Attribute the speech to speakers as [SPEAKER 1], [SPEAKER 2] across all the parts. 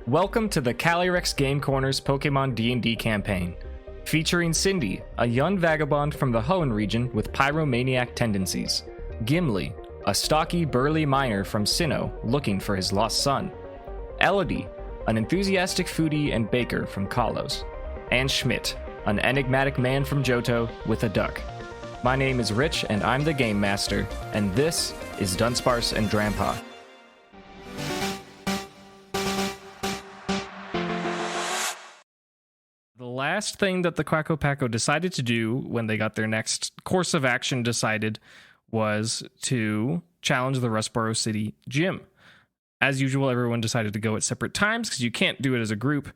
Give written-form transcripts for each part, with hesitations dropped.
[SPEAKER 1] Welcome to the Calyrex Game Corner's Pokemon D&D campaign, featuring Cindy, a young vagabond from the Hoenn region with pyromaniac tendencies, Gimli, a stocky, burly miner from Sinnoh looking for his lost son, Elodie, an enthusiastic foodie and baker from Kalos, and Schmidt, an enigmatic man from Johto with a duck. My name is Rich and I'm the Game Master, and this is Dunsparce and Drampa. The last thing that the Quacko Packo decided to do when they got their next course of action decided was to challenge the Rustboro City Gym. As usual, everyone decided to go at separate times because you can't do it as a group.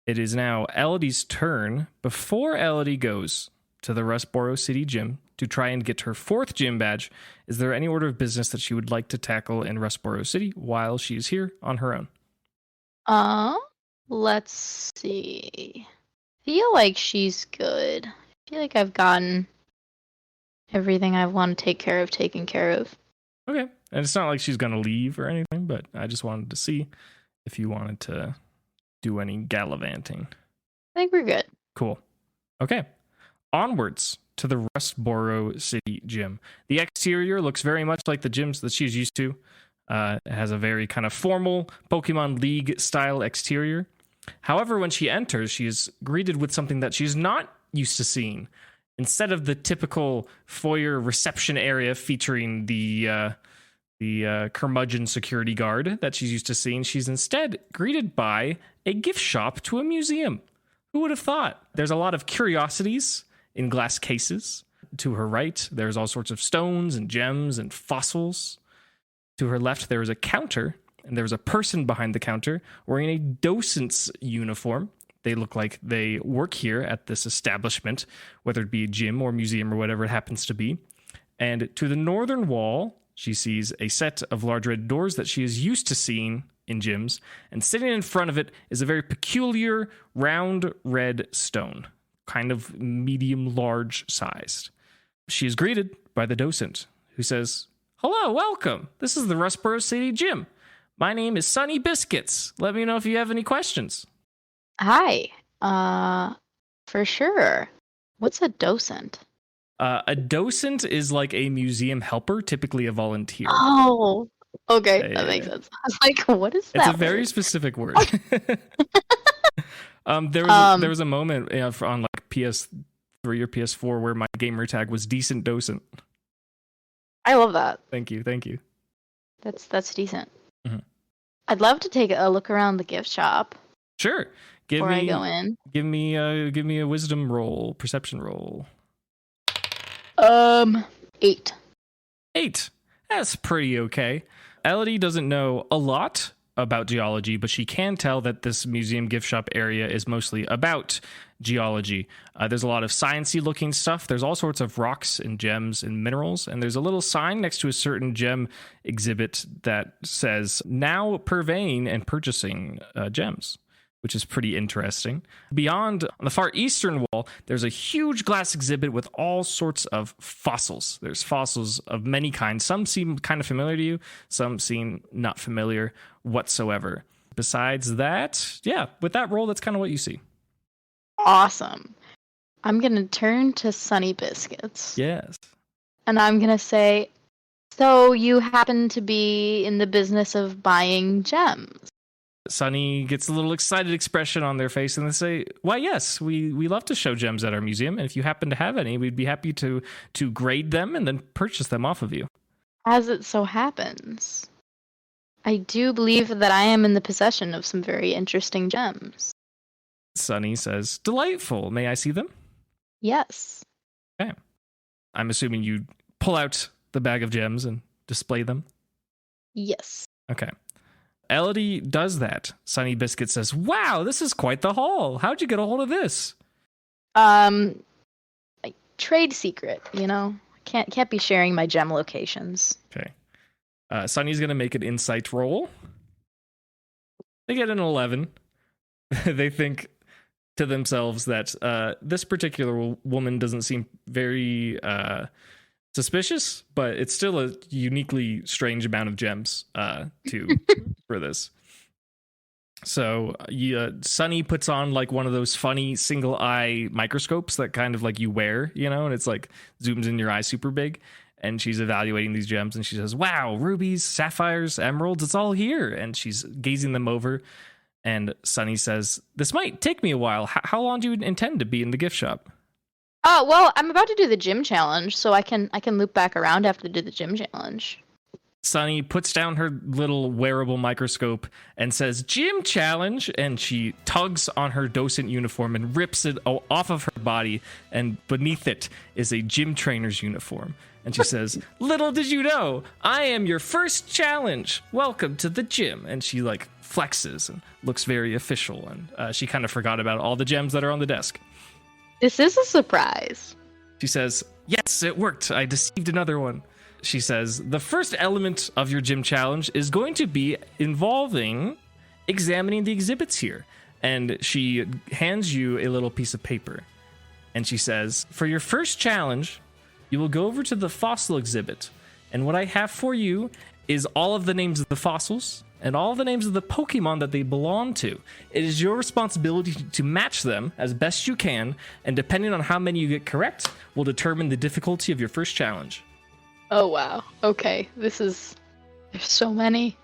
[SPEAKER 1] It is now Elodie's turn. Before Elodie goes to the Rustboro City Gym to try and get her fourth gym badge, is there any order of business that she would like to tackle in Rustboro City while she is here on her own?
[SPEAKER 2] Let's see. Feel like she's good. I feel like I've gotten everything I want to take care of taken care of.
[SPEAKER 1] Okay. And it's not like she's going to leave or anything, but I just wanted to see if you wanted to do any gallivanting.
[SPEAKER 2] I think we're good.
[SPEAKER 1] Cool. Okay. Onwards to the Rustboro City Gym. The exterior looks very much like the gyms that she's used to. It has a very kind of formal Pokemon League style exterior. However, when she enters, she is greeted with something that she's not used to seeing. Instead of the typical foyer reception area featuring the curmudgeon security guard that she's used to seeing, she's instead greeted by a gift shop to a museum. Who would have thought? There's a lot of curiosities in glass cases. To her right, there's all sorts of stones and gems and fossils. To her left, there is a counter, and there's a person behind the counter wearing a docent's uniform. They look like they work here at this establishment, whether it be a gym or museum or whatever it happens to be. And to the northern wall, she sees a set of large red doors that she is used to seeing in gyms, and sitting in front of it is a very peculiar round red stone, kind of medium-large sized. She is greeted by the docent, who says, "Hello, welcome. This is the Rustboro City Gym. My name is Sunny Biscuits. Let me know if you have any questions."
[SPEAKER 2] Hi. For sure. What's a docent?
[SPEAKER 1] A docent is like a museum helper, typically a volunteer.
[SPEAKER 2] Oh, okay.
[SPEAKER 1] Yeah,
[SPEAKER 2] that makes sense. I was like, what is that?
[SPEAKER 1] It's a very specific word. There was a moment on like PS3 or PS4 where my gamer tag was decent docent.
[SPEAKER 2] I love that.
[SPEAKER 1] Thank you.
[SPEAKER 2] That's decent.
[SPEAKER 1] Mm-hmm.
[SPEAKER 2] I'd love to take a look around the gift shop.
[SPEAKER 1] Sure.
[SPEAKER 2] Before I go in.
[SPEAKER 1] Give me a wisdom roll, perception roll.
[SPEAKER 2] 8.
[SPEAKER 1] 8. That's pretty okay. Elodie doesn't know a lot about geology, but she can tell that this museum gift shop area is mostly about geology. There's a lot of sciencey looking stuff. There's all sorts of rocks and gems and minerals, and there's a little sign next to a certain gem exhibit that says "Now purveying and purchasing gems," which is pretty interesting. Beyond, on the far eastern wall, there's a huge glass exhibit with all sorts of fossils. There's fossils of many kinds. Some seem kind of familiar to you. Some seem not familiar whatsoever. Besides that, yeah, with that roll, that's kind of what you see.
[SPEAKER 2] Awesome. I'm going to turn to Sunny Biscuits.
[SPEAKER 1] Yes.
[SPEAKER 2] And I'm going to say, so you happen to be in the business of buying gems?
[SPEAKER 1] Sunny gets a little excited expression on their face, and they say, "Why, yes, we love to show gems at our museum, and if you happen to have any, we'd be happy to grade them and then purchase them off of you."
[SPEAKER 2] As it so happens, I do believe that I am in the possession of some very interesting gems.
[SPEAKER 1] Sunny says, "Delightful. May I see them?"
[SPEAKER 2] Yes.
[SPEAKER 1] Okay. I'm assuming you pull out the bag of gems and display them?
[SPEAKER 2] Yes.
[SPEAKER 1] Okay. Elodie does that. Sunny Biscuit says, "Wow, this is quite the haul. How'd you get a hold of this?"
[SPEAKER 2] Like trade secret, you know? Can't be sharing my gem locations.
[SPEAKER 1] Okay. Sunny's gonna make an insight roll. They get an 11. They think to themselves that this particular woman doesn't seem very suspicious, but it's still a uniquely strange amount of gems for this. So Sunny puts on like one of those funny single eye microscopes that kind of like you wear, and it's like zooms in your eye super big. And she's evaluating these gems and she says, wow, rubies, sapphires, emeralds, it's all here. And she's gazing them over. And Sunny says, this might take me a while. How long do you intend to be in the gift shop?
[SPEAKER 2] Oh, well, I'm about to do the gym challenge, so I can loop back around after to do the gym challenge.
[SPEAKER 1] Sunny puts down her little wearable microscope and says, gym challenge. And she tugs on her docent uniform and rips it off of her body. And beneath it is a gym trainer's uniform. And she says, little did you know, I am your first challenge. Welcome to the gym. And she like flexes and looks very official. And she kind of forgot about all the gems that are on the desk.
[SPEAKER 2] This is a surprise.
[SPEAKER 1] She says, yes, it worked. I deceived another one. She says, the first element of your gym challenge is going to be involving examining the exhibits here. And she hands you a little piece of paper. And she says, for your first challenge, you will go over to the fossil exhibit. And what I have for you is all of the names of the fossils and all the names of the Pokemon that they belong to. It is your responsibility to match them as best you can. And depending on how many you get correct, will determine the difficulty of your first challenge.
[SPEAKER 2] Oh, wow. Okay. There's so many.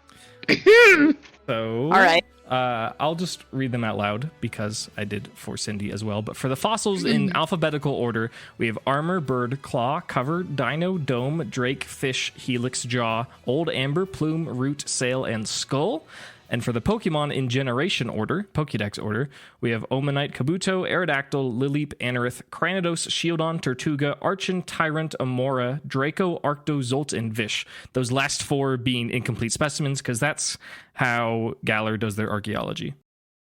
[SPEAKER 1] So,
[SPEAKER 2] all right.
[SPEAKER 1] I'll just read them out loud because I did for Cindy as well. But for the fossils in alphabetical order, we have Armor, Bird, Claw, Cover, Dino, Dome, Drake, Fish, Helix, Jaw, Old Amber, Plume, Root, Sail, and Skull. And for the Pokemon in generation order, Pokédex order, we have Omanite, Kabuto, Aerodactyl, Lileep, Anorith, Cranidos, Shieldon, Tortuga, Archon, Tyrant, Amora, Draco, Arcto, Zolt, and Vish. Those last four being incomplete specimens, because that's how Galar does their archaeology.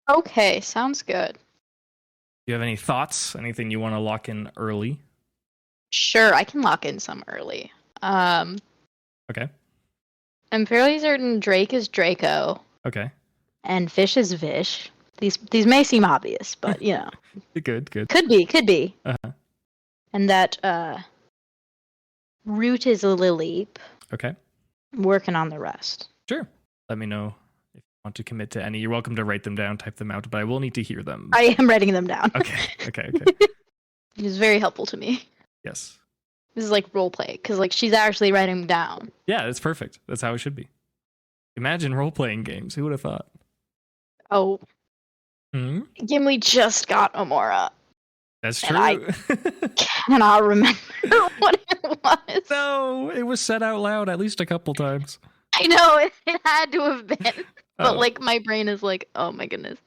[SPEAKER 2] Okay, sounds good.
[SPEAKER 1] Do you have any thoughts? Anything you want to lock in early?
[SPEAKER 2] Sure, I can lock in some early.
[SPEAKER 1] Okay.
[SPEAKER 2] I'm fairly certain Drake is Draco.
[SPEAKER 1] Okay.
[SPEAKER 2] And Fish is Vish. These may seem obvious, but
[SPEAKER 1] Good.
[SPEAKER 2] Could be.
[SPEAKER 1] Uh-huh.
[SPEAKER 2] And that Root is a Lileep.
[SPEAKER 1] Okay.
[SPEAKER 2] I'm working on the rest.
[SPEAKER 1] Sure. Let me know if you want to commit to any. You're welcome to write them down, type them out, but I will need to hear them.
[SPEAKER 2] I am writing them down.
[SPEAKER 1] Okay.
[SPEAKER 2] It is very helpful to me.
[SPEAKER 1] Yes.
[SPEAKER 2] This is like role play, because like she's actually writing them down.
[SPEAKER 1] Yeah, that's perfect. That's how it should be. Imagine role-playing games. Who would have thought?
[SPEAKER 2] Oh. Gimli just got Amora.
[SPEAKER 1] That's true.
[SPEAKER 2] I cannot remember what it was.
[SPEAKER 1] No, it was said out loud at least a couple times.
[SPEAKER 2] I know, it had to have been. But like my brain is like, oh my goodness.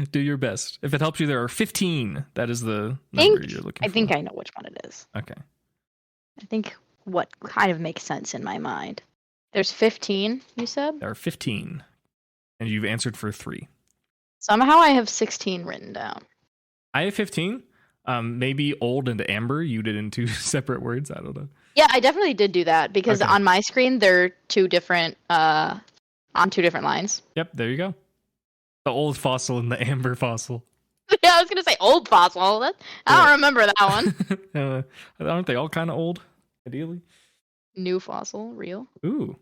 [SPEAKER 1] Do your best. If it helps you, there are 15. That is the number you're looking for.
[SPEAKER 2] I think I know which one it is.
[SPEAKER 1] Okay.
[SPEAKER 2] I think what kind of makes sense in my mind. There's 15, you said?
[SPEAKER 1] There are 15. And you've answered for 3.
[SPEAKER 2] Somehow I have 16 written down.
[SPEAKER 1] I have 15. Maybe Old and Amber you did in 2 separate words. I don't know.
[SPEAKER 2] Yeah, I definitely did do that because on my screen they're 2 different on 2 different lines.
[SPEAKER 1] Yep, there you go. The Old fossil and the Amber fossil.
[SPEAKER 2] Yeah, I was gonna say Old fossil. I don't remember that one.
[SPEAKER 1] Aren't they all kind of old? Ideally.
[SPEAKER 2] New fossil, real.
[SPEAKER 1] Ooh.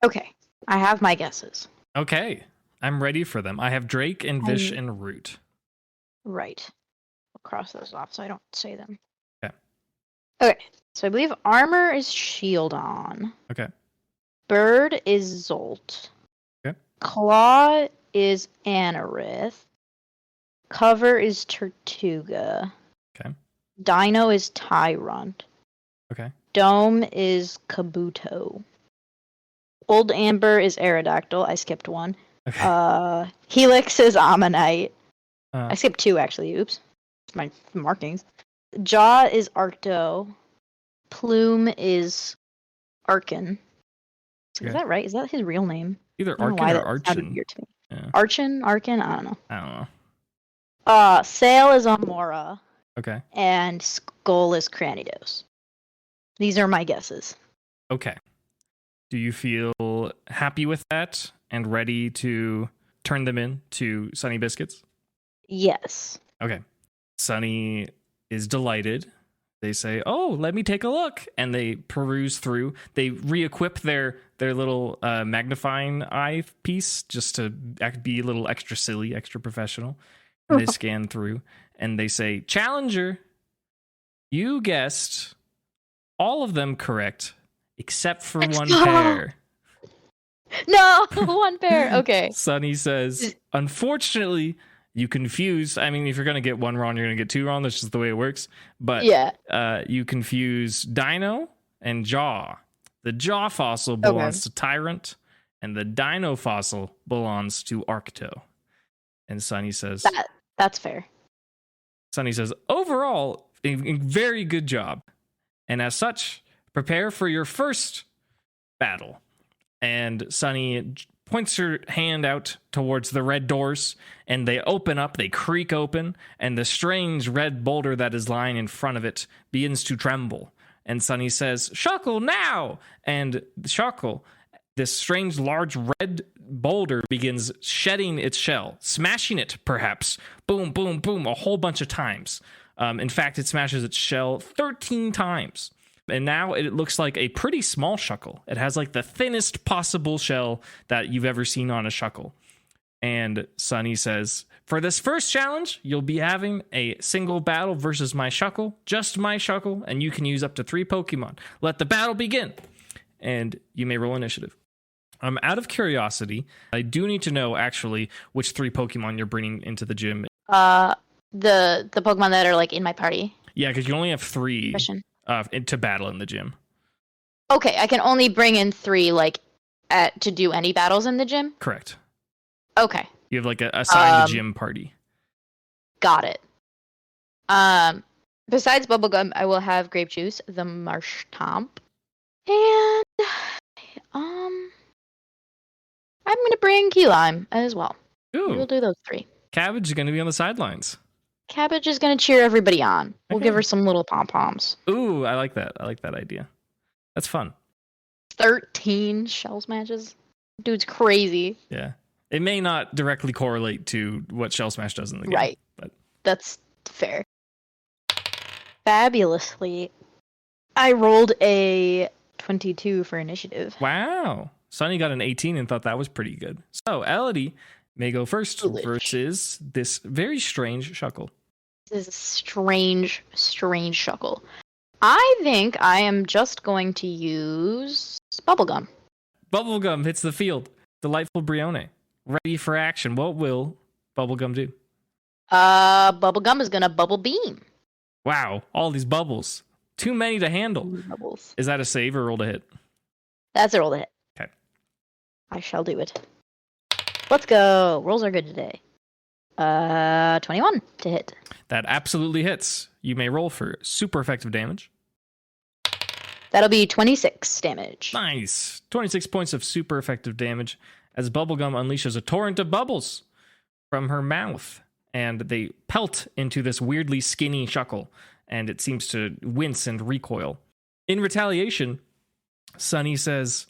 [SPEAKER 2] Okay, I have my guesses.
[SPEAKER 1] Okay, I'm ready for them. I have Drake and Vish and Root.
[SPEAKER 2] Right. I'll cross those off so I don't say them.
[SPEAKER 1] Okay.
[SPEAKER 2] Okay, so I believe Armor is Shieldon.
[SPEAKER 1] Okay.
[SPEAKER 2] Bird is Zolt.
[SPEAKER 1] Okay.
[SPEAKER 2] Claw is Anorith. Cover is Tortuga.
[SPEAKER 1] Okay.
[SPEAKER 2] Dino is Tyrant.
[SPEAKER 1] Okay.
[SPEAKER 2] Dome is Kabuto. Old Amber is Aerodactyl. I skipped one.
[SPEAKER 1] Okay.
[SPEAKER 2] Helix is Ammonite. I skipped 2 actually. Oops. My markings. Jaw is Arcto. Plume is Archon. Is that right? Is that his real name?
[SPEAKER 1] Either Archon or Archon.
[SPEAKER 2] Weird to me. Yeah. Archon? I don't know.
[SPEAKER 1] I don't know.
[SPEAKER 2] Sail is Amora.
[SPEAKER 1] Okay.
[SPEAKER 2] And Skull is Cranidos. These are my guesses.
[SPEAKER 1] Okay. Do you feel happy with that and ready to turn them in to Sunny Biscuits?
[SPEAKER 2] Yes.
[SPEAKER 1] Okay. Sunny is delighted They say, "Oh, let me take a look," and they peruse through. They re-equip their little magnifying eye piece just to be a little extra silly, extra professional. And they scan through, and they say, "Challenger, you guessed all of them correct except for one pair."
[SPEAKER 2] No, one pair. Okay.
[SPEAKER 1] Sunny says, "Unfortunately, you confused." I mean, if you're going to get one wrong, you're going to get two wrong. That's just the way it works. But you confuse Dino and Jaw. The Jaw fossil belongs to Tyrant, and the Dino fossil belongs to Arcto. And Sunny says,
[SPEAKER 2] "That's fair."
[SPEAKER 1] Sunny says, "Overall, a very good job. And as such, prepare for your first battle." And Sunny points her hand out towards the red doors, and they open up, they creak open, and the strange red boulder that is lying in front of it begins to tremble. And Sunny says, "Shuckle now!" And Shuckle, this strange large red boulder, begins shedding its shell, smashing it perhaps. Boom, boom, boom, a whole bunch of times. In fact, it smashes its shell 13 times. And now it looks like a pretty small Shuckle. It has like the thinnest possible shell that you've ever seen on a Shuckle. And Sunny says, "For this first challenge, you'll be having a single battle versus my Shuckle, just my Shuckle, and you can use up to 3 Pokemon. Let the battle begin." And you may roll initiative. Out of curiosity, I do need to know actually which 3 Pokemon you're bringing into the gym.
[SPEAKER 2] The Pokemon that are like in my party.
[SPEAKER 1] Yeah, because you only have 3 to battle in the gym.
[SPEAKER 2] Okay, I can only bring in 3 to do any battles in the gym?
[SPEAKER 1] Correct.
[SPEAKER 2] Okay.
[SPEAKER 1] You have like a assigned gym party.
[SPEAKER 2] Got it. Besides Bubblegum, I will have Grape Juice, the Marshtomp, and I'm gonna bring Key Lime as well.
[SPEAKER 1] Ooh.
[SPEAKER 2] We'll do those 3.
[SPEAKER 1] Cabbage is gonna be on the sidelines.
[SPEAKER 2] Cabbage is gonna cheer everybody on. We'll give her some little pom-poms.
[SPEAKER 1] Ooh, I like that. I like that idea. That's fun.
[SPEAKER 2] 13 shell smashes? Dude's crazy.
[SPEAKER 1] Yeah. It may not directly correlate to what Shell Smash does in the game.
[SPEAKER 2] Right.
[SPEAKER 1] But
[SPEAKER 2] that's fair. Fabulously. I rolled a 22 for initiative.
[SPEAKER 1] Wow. Sunny got an 18 and thought that was pretty good. So Elodie may go first versus this very strange Shuckle.
[SPEAKER 2] This is a strange Shuckle. I think I am just going to use Bubblegum.
[SPEAKER 1] Bubblegum hits the field. Delightful Brione. Ready for action. What will Bubblegum do?
[SPEAKER 2] Bubblegum is gonna Bubble Beam.
[SPEAKER 1] Wow, all these bubbles. Too many to handle.
[SPEAKER 2] Bubbles.
[SPEAKER 1] Is that a save or roll to hit?
[SPEAKER 2] That's a roll to hit.
[SPEAKER 1] Okay.
[SPEAKER 2] I shall do it. Let's go. Rolls are good today. 21 to hit.
[SPEAKER 1] That absolutely hits. You may roll for super effective damage.
[SPEAKER 2] That'll be 26 damage.
[SPEAKER 1] Nice. 26 points of super effective damage as Bubblegum unleashes a torrent of bubbles from her mouth, and they pelt into this weirdly skinny Shuckle, and it seems to wince and recoil. In retaliation, Sunny says,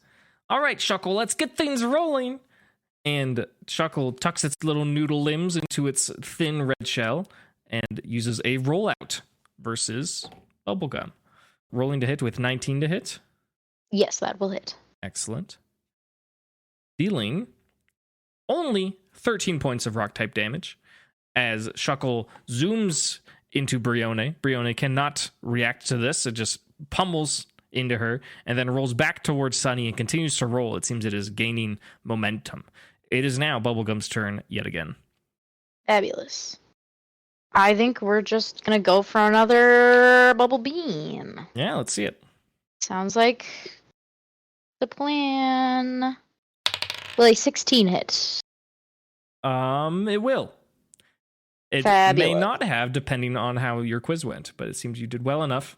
[SPEAKER 1] "All right, Shuckle, let's get things rolling." And Shuckle tucks its little noodle limbs into its thin red shell and uses a rollout versus Bubblegum. Rolling to hit with 19 to hit.
[SPEAKER 2] Yes, that will hit.
[SPEAKER 1] Excellent. Dealing only 13 points of rock-type damage as Shuckle zooms into Brione. Brione cannot react to this. It just pummels into her and then rolls back towards Sunny and continues to roll. It seems it is gaining momentum. It is now Bubblegum's turn yet again.
[SPEAKER 2] Fabulous. I think we're just going to go for another Bubble Beam.
[SPEAKER 1] Yeah, let's see it.
[SPEAKER 2] Sounds like the plan. Will a 16 hit?
[SPEAKER 1] It will. It
[SPEAKER 2] Fabulous.
[SPEAKER 1] may not have, depending on how your quiz went, but it seems you did well enough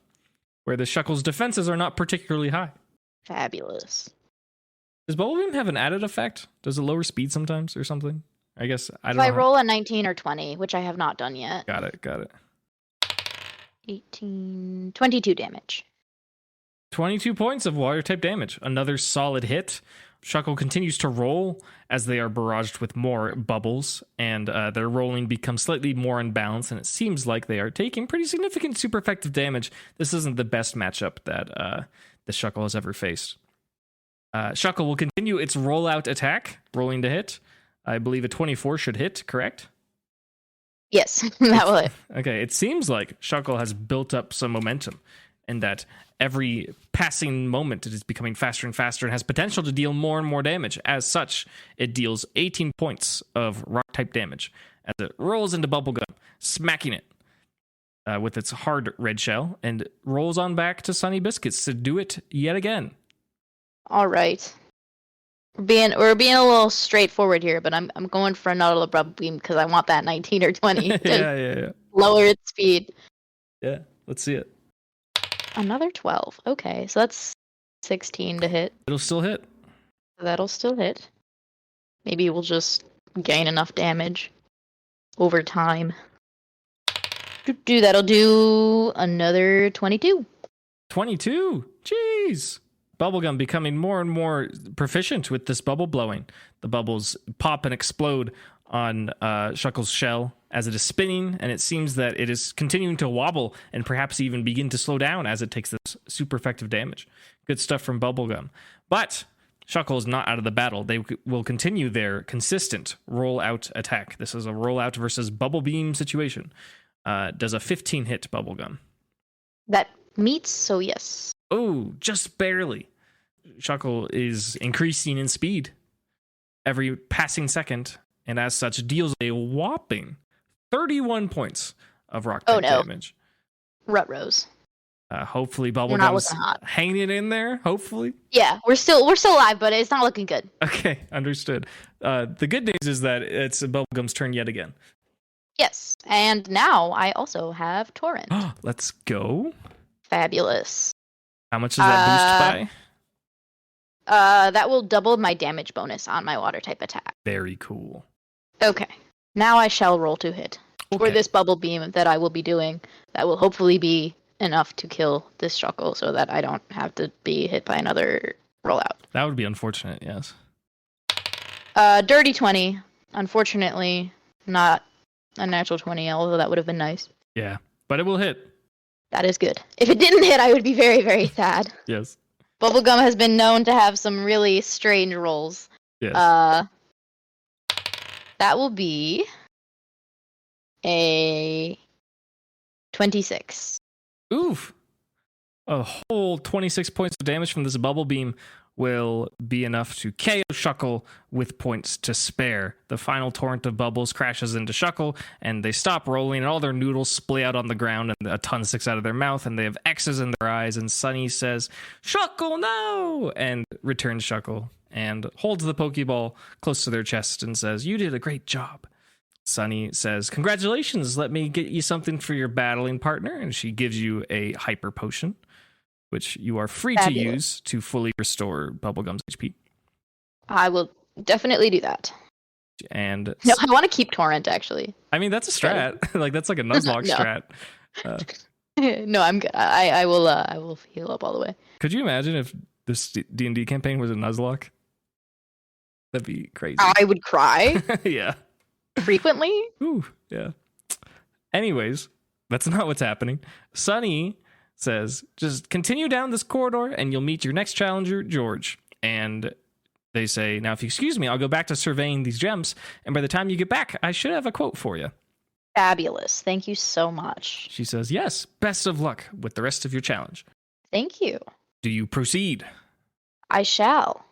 [SPEAKER 1] where the Shuckle's defenses are not particularly high.
[SPEAKER 2] Fabulous.
[SPEAKER 1] Does Bubble Beam have an added effect? Does it lower speed sometimes or something? I guess I don't know.
[SPEAKER 2] If I roll a 19 or 20, which I have not done yet.
[SPEAKER 1] Got it.
[SPEAKER 2] 18, 22 damage.
[SPEAKER 1] 22 points of water type damage. Another solid hit. Shuckle continues to roll as they are barraged with more bubbles, and their rolling becomes slightly more unbalanced, and it seems like they are taking pretty significant super effective damage. This isn't the best matchup that the Shuckle has ever faced. Shuckle will continue its rollout attack, rolling to hit. I believe a 24 should hit, correct?
[SPEAKER 2] Yes, that will hit.
[SPEAKER 1] Okay, it seems like Shuckle has built up some momentum, and that every passing moment it is becoming faster and faster and has potential to deal more and more damage. As such, it deals 18 points of rock-type damage as it rolls into Bubblegum, smacking it with its hard red shell, and rolls on back to Sunny Biscuits to do it yet again.
[SPEAKER 2] All right. We're being a little straightforward here, but I'm going for another abrupt beam because I want that 19 or 20 to
[SPEAKER 1] yeah.
[SPEAKER 2] lower its speed.
[SPEAKER 1] Yeah, let's see it.
[SPEAKER 2] Another 12. Okay, so that's 16 to hit.
[SPEAKER 1] It'll still hit.
[SPEAKER 2] That'll still hit. Maybe we'll just gain enough damage over time. That'll do another 22.
[SPEAKER 1] 22? Jeez. Bubblegum becoming more and more proficient with this bubble blowing. The bubbles pop and explode on Shuckle's shell as it is spinning, and it seems that it is continuing to wobble and perhaps even begin to slow down as it takes this super effective damage. Good stuff from Bubblegum. But Shuckle is not out of the battle. They will continue their consistent roll-out attack. This is a roll-out versus bubble beam situation. Does a 15 hit Bubblegum?
[SPEAKER 2] That meets, so yes.
[SPEAKER 1] Oh, just barely. Shuckle is increasing in speed every passing second, and as such deals a whopping 31 points of rock damage.
[SPEAKER 2] Rutrose.
[SPEAKER 1] Hopefully Bubblegum's hanging in there, hopefully.
[SPEAKER 2] Yeah, we're still alive, but it's not looking good.
[SPEAKER 1] Okay, understood. The good news is that it's Bubblegum's turn yet again.
[SPEAKER 2] Yes, and now I also have Torrent.
[SPEAKER 1] Let's go.
[SPEAKER 2] Fabulous.
[SPEAKER 1] How much does that boost
[SPEAKER 2] by? That will double my damage bonus on my water type attack.
[SPEAKER 1] Very cool.
[SPEAKER 2] Okay. Now I shall roll to hit. Okay. For this bubble beam that I will be doing, that will hopefully be enough to kill this Shuckle so that I don't have to be hit by another rollout.
[SPEAKER 1] That would be unfortunate, yes.
[SPEAKER 2] Dirty 20. Unfortunately, not a natural 20, although that would have been nice.
[SPEAKER 1] Yeah, but it will hit.
[SPEAKER 2] That is good. If it didn't hit, I would be very, very sad.
[SPEAKER 1] Yes.
[SPEAKER 2] Bubblegum has been known to have some really strange rolls.
[SPEAKER 1] Yes.
[SPEAKER 2] That will be a 26.
[SPEAKER 1] Oof. A whole 26 points of damage from this bubble beam will be enough to KO Shuckle with points to spare. The final torrent of bubbles crashes into Shuckle, and they stop rolling, and all their noodles splay out on the ground, and a ton sticks out of their mouth, and they have X's in their eyes, and Sunny says, "Shuckle, no!" and returns Shuckle, and holds the Pokeball close to their chest and says, "You did a great job." Sunny says, "Congratulations, let me get you something for your battling partner," and she gives you a hyper potion, which you are free to use to fully restore Bubblegum's HP. I
[SPEAKER 2] will definitely do that.
[SPEAKER 1] And
[SPEAKER 2] no, I want to keep Torrent, actually.
[SPEAKER 1] I mean, that's a strat. Like, that's like a Nuzlocke strat.
[SPEAKER 2] No, I'm good. I will heal up all the way.
[SPEAKER 1] Could you imagine if this D&D campaign was a Nuzlocke? That'd be crazy.
[SPEAKER 2] I would cry.
[SPEAKER 1] Yeah.
[SPEAKER 2] Frequently?
[SPEAKER 1] Ooh, yeah. Anyways, that's not what's happening. Sunny says, "Just continue down this corridor and you'll meet your next challenger, George." And they say, "Now, if you excuse me, I'll go back to surveying these gems, and by the time you get back, I should have a quote for you."
[SPEAKER 2] Fabulous. Thank you so much.
[SPEAKER 1] She says, "Yes, best of luck with the rest of your challenge."
[SPEAKER 2] Thank you.
[SPEAKER 1] Do you proceed?
[SPEAKER 2] I shall.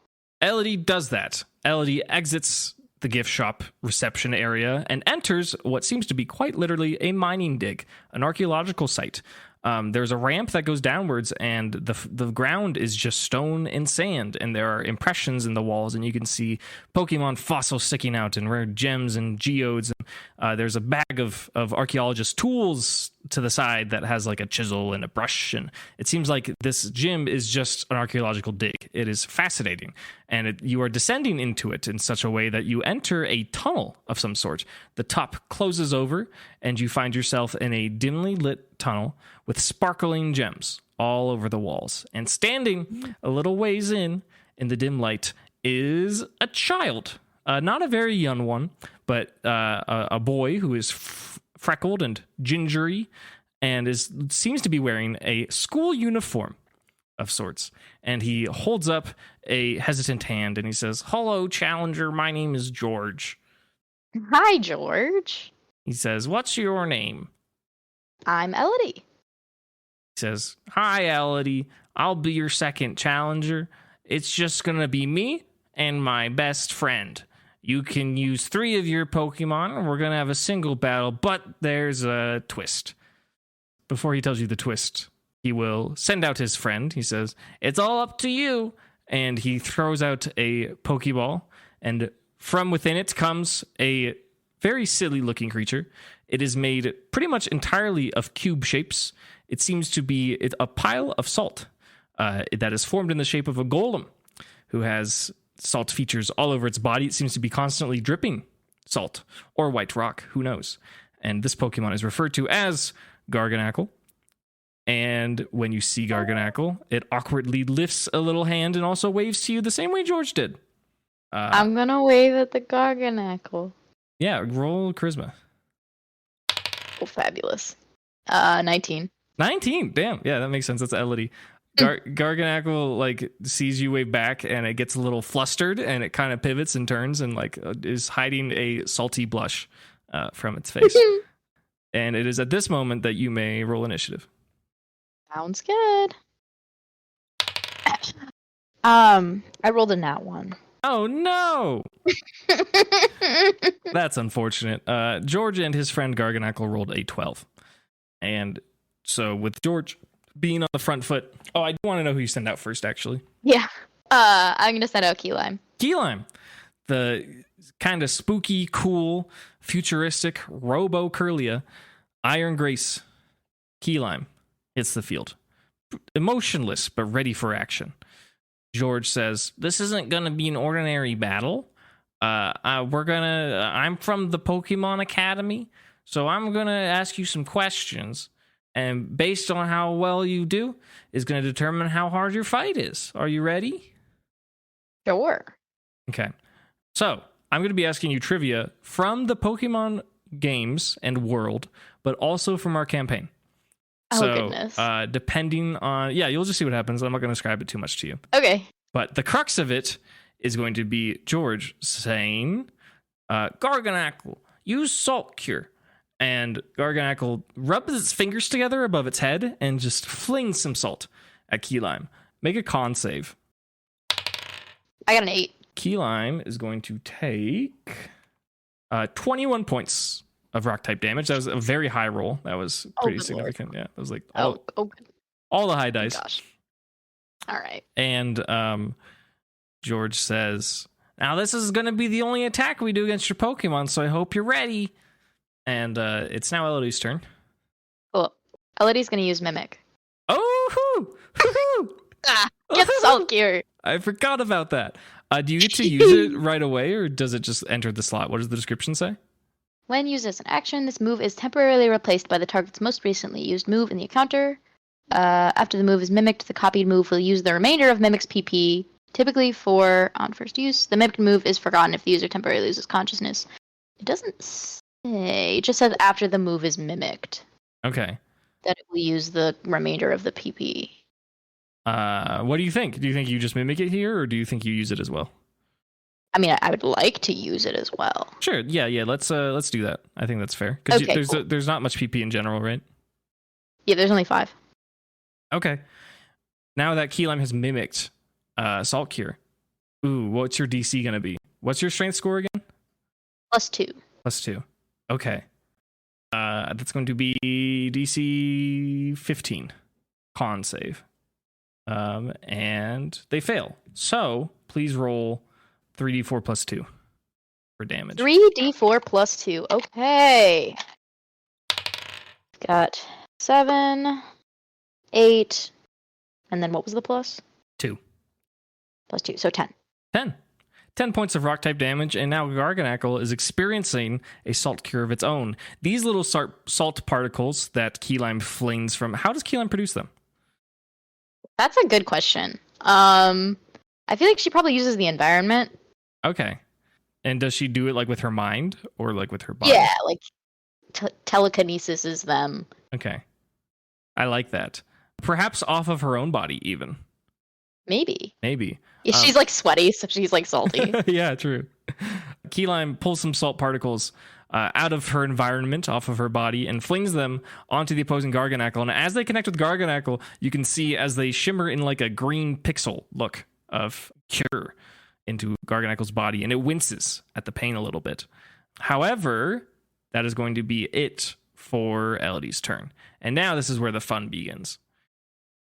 [SPEAKER 1] Elodie does that. Elodie exits the gift shop reception area and enters what seems to be quite literally a mining dig, an archaeological site. There's a ramp that goes downwards, and the ground is just stone and sand, and there are impressions in the walls, and you can see Pokemon fossils sticking out and rare gems and geodes. And, there's a bag of archaeologist tools to the side that has like a chisel and a brush, and it seems like this gym is just an archaeological dig. It is fascinating, and you are descending into it in such a way that you enter a tunnel of some sort. The top closes over, and you find yourself in a dimly lit tunnel with sparkling gems all over the walls. And standing a little ways in the dim light is a child. Not a very young one, but a boy who is freckled and gingery and seems to be wearing a school uniform of sorts. And he holds up a hesitant hand and he says, "Hello, Challenger. My name is George."
[SPEAKER 2] Hi, George.
[SPEAKER 1] He says, "What's your name?"
[SPEAKER 2] I'm Elodie.
[SPEAKER 1] He says, "Hi, Elodie. I'll be your second challenger. It's just going to be me and my best friend. You can use 3 of your Pokemon, and we're going to have a single battle, but there's a twist." Before he tells you the twist, he will send out his friend. He says, "It's all up to you." And he throws out a Pokeball, and from within it comes a very silly-looking creature. It is made pretty much entirely of cube shapes. It seems to be a pile of salt that is formed in the shape of a golem who has salt features all over its body. It seems to be constantly dripping salt or white rock. Who knows? And this Pokemon is referred to as Garganacl. And when you see Garganacl, it awkwardly lifts a little hand and also waves to you the same way George did.
[SPEAKER 2] I'm going to wave at the Garganacl.
[SPEAKER 1] Yeah, roll Charisma.
[SPEAKER 2] Oh, fabulous. 19.
[SPEAKER 1] 19, damn. Yeah, that makes sense. That's Elodie. Garganacl sees you wave back and it gets a little flustered and it kind of pivots and turns and is hiding a salty blush from its face. And it is at this moment that you may roll initiative.
[SPEAKER 2] Sounds good. I rolled a nat 1.
[SPEAKER 1] Oh no! That's unfortunate. George and his friend Garganacl rolled a 12. And so with George being on the front foot, I do want to know who you send out first, actually.
[SPEAKER 2] Yeah. I'm going to send out Keylime.
[SPEAKER 1] Keylime, the kind of spooky, cool, futuristic Robo-Curlia, Iron Grace Keylime hits the field. Emotionless, but ready for action. George says, "This isn't going to be an ordinary battle. I'm from the Pokemon Academy, so I'm going to ask you some questions. And based on how well you do is going to determine how hard your fight is. Are you ready?"
[SPEAKER 2] Sure.
[SPEAKER 1] Okay. So I'm going to be asking you trivia from the Pokemon games and world, but also from our campaign.
[SPEAKER 2] Oh,
[SPEAKER 1] So,
[SPEAKER 2] goodness.
[SPEAKER 1] depending on... Yeah, you'll just see what happens. I'm not going to describe it too much to you.
[SPEAKER 2] Okay.
[SPEAKER 1] But the crux of it is going to be George saying, "Garganacl, use Salt Cure." And Garganacl rubs its fingers together above its head and just flings some salt at Keylime. Make a con save.
[SPEAKER 2] I got an 8.
[SPEAKER 1] Keylime is going to take 21 points of rock type damage. That was a very high roll. That was pretty significant. Lord. Yeah, that was like all the high dice.
[SPEAKER 2] Gosh. All right.
[SPEAKER 1] And George says, "Now this is going to be the only attack we do against your Pokemon, so I hope you're ready." And it's now Elodie's turn.
[SPEAKER 2] Cool. Elodie's going to use Mimic.
[SPEAKER 1] Oh,
[SPEAKER 2] Get Salt Cure.
[SPEAKER 1] I forgot about that. Do you get to use it right away, or does it just enter the slot? What does the description say?
[SPEAKER 2] When used as an action, this move is temporarily replaced by the target's most recently used move in the encounter. After the move is mimicked, the copied move will use the remainder of Mimic's PP, typically on first use. The mimicked move is forgotten if the user temporarily loses consciousness. It doesn't say. It just says after the move is mimicked.
[SPEAKER 1] Okay.
[SPEAKER 2] That it will use the remainder of the PP.
[SPEAKER 1] What do you think? Do you think you just mimic it here, or do you think you use it as well?
[SPEAKER 2] I mean, I would like to use it as well.
[SPEAKER 1] Sure. Yeah. Let's do that. I think that's fair because
[SPEAKER 2] Okay,
[SPEAKER 1] there's not much PP in general, right?
[SPEAKER 2] Yeah, there's only 5.
[SPEAKER 1] Okay. Now that Keylime has mimicked Salt Cure, what's your DC gonna be? What's your strength score again?
[SPEAKER 2] +2.
[SPEAKER 1] +2. Okay. That's going to be DC 15. Con save. And they fail. So please roll 3d4 plus 2 for damage.
[SPEAKER 2] 3d4 plus 2. Okay. Got 7, 8, and then what was the plus?
[SPEAKER 1] 2.
[SPEAKER 2] Plus 2, so 10.
[SPEAKER 1] 10 points of rock type damage, and now Garganacl is experiencing a salt cure of its own. These little salt particles that Keylime flings from, how does Keylime produce them?
[SPEAKER 2] That's a good question. I feel like she probably uses the environment.
[SPEAKER 1] Okay. And does she do it like with her mind or like with her body?
[SPEAKER 2] Yeah, like telekinesis is them.
[SPEAKER 1] Okay. I like that. Perhaps off of her own body, even.
[SPEAKER 2] Maybe. Yeah, she's like sweaty, so she's like salty.
[SPEAKER 1] Yeah, true. Key Lime pulls some salt particles out of her environment, off of her body, and flings them onto the opposing Garganackle. And as they connect with Garganackle, you can see as they shimmer in like a green pixel look of cure into Garganackle's body, and it winces at the pain a little bit. However, that is going to be it for Elodie's turn. And now this is where the fun begins.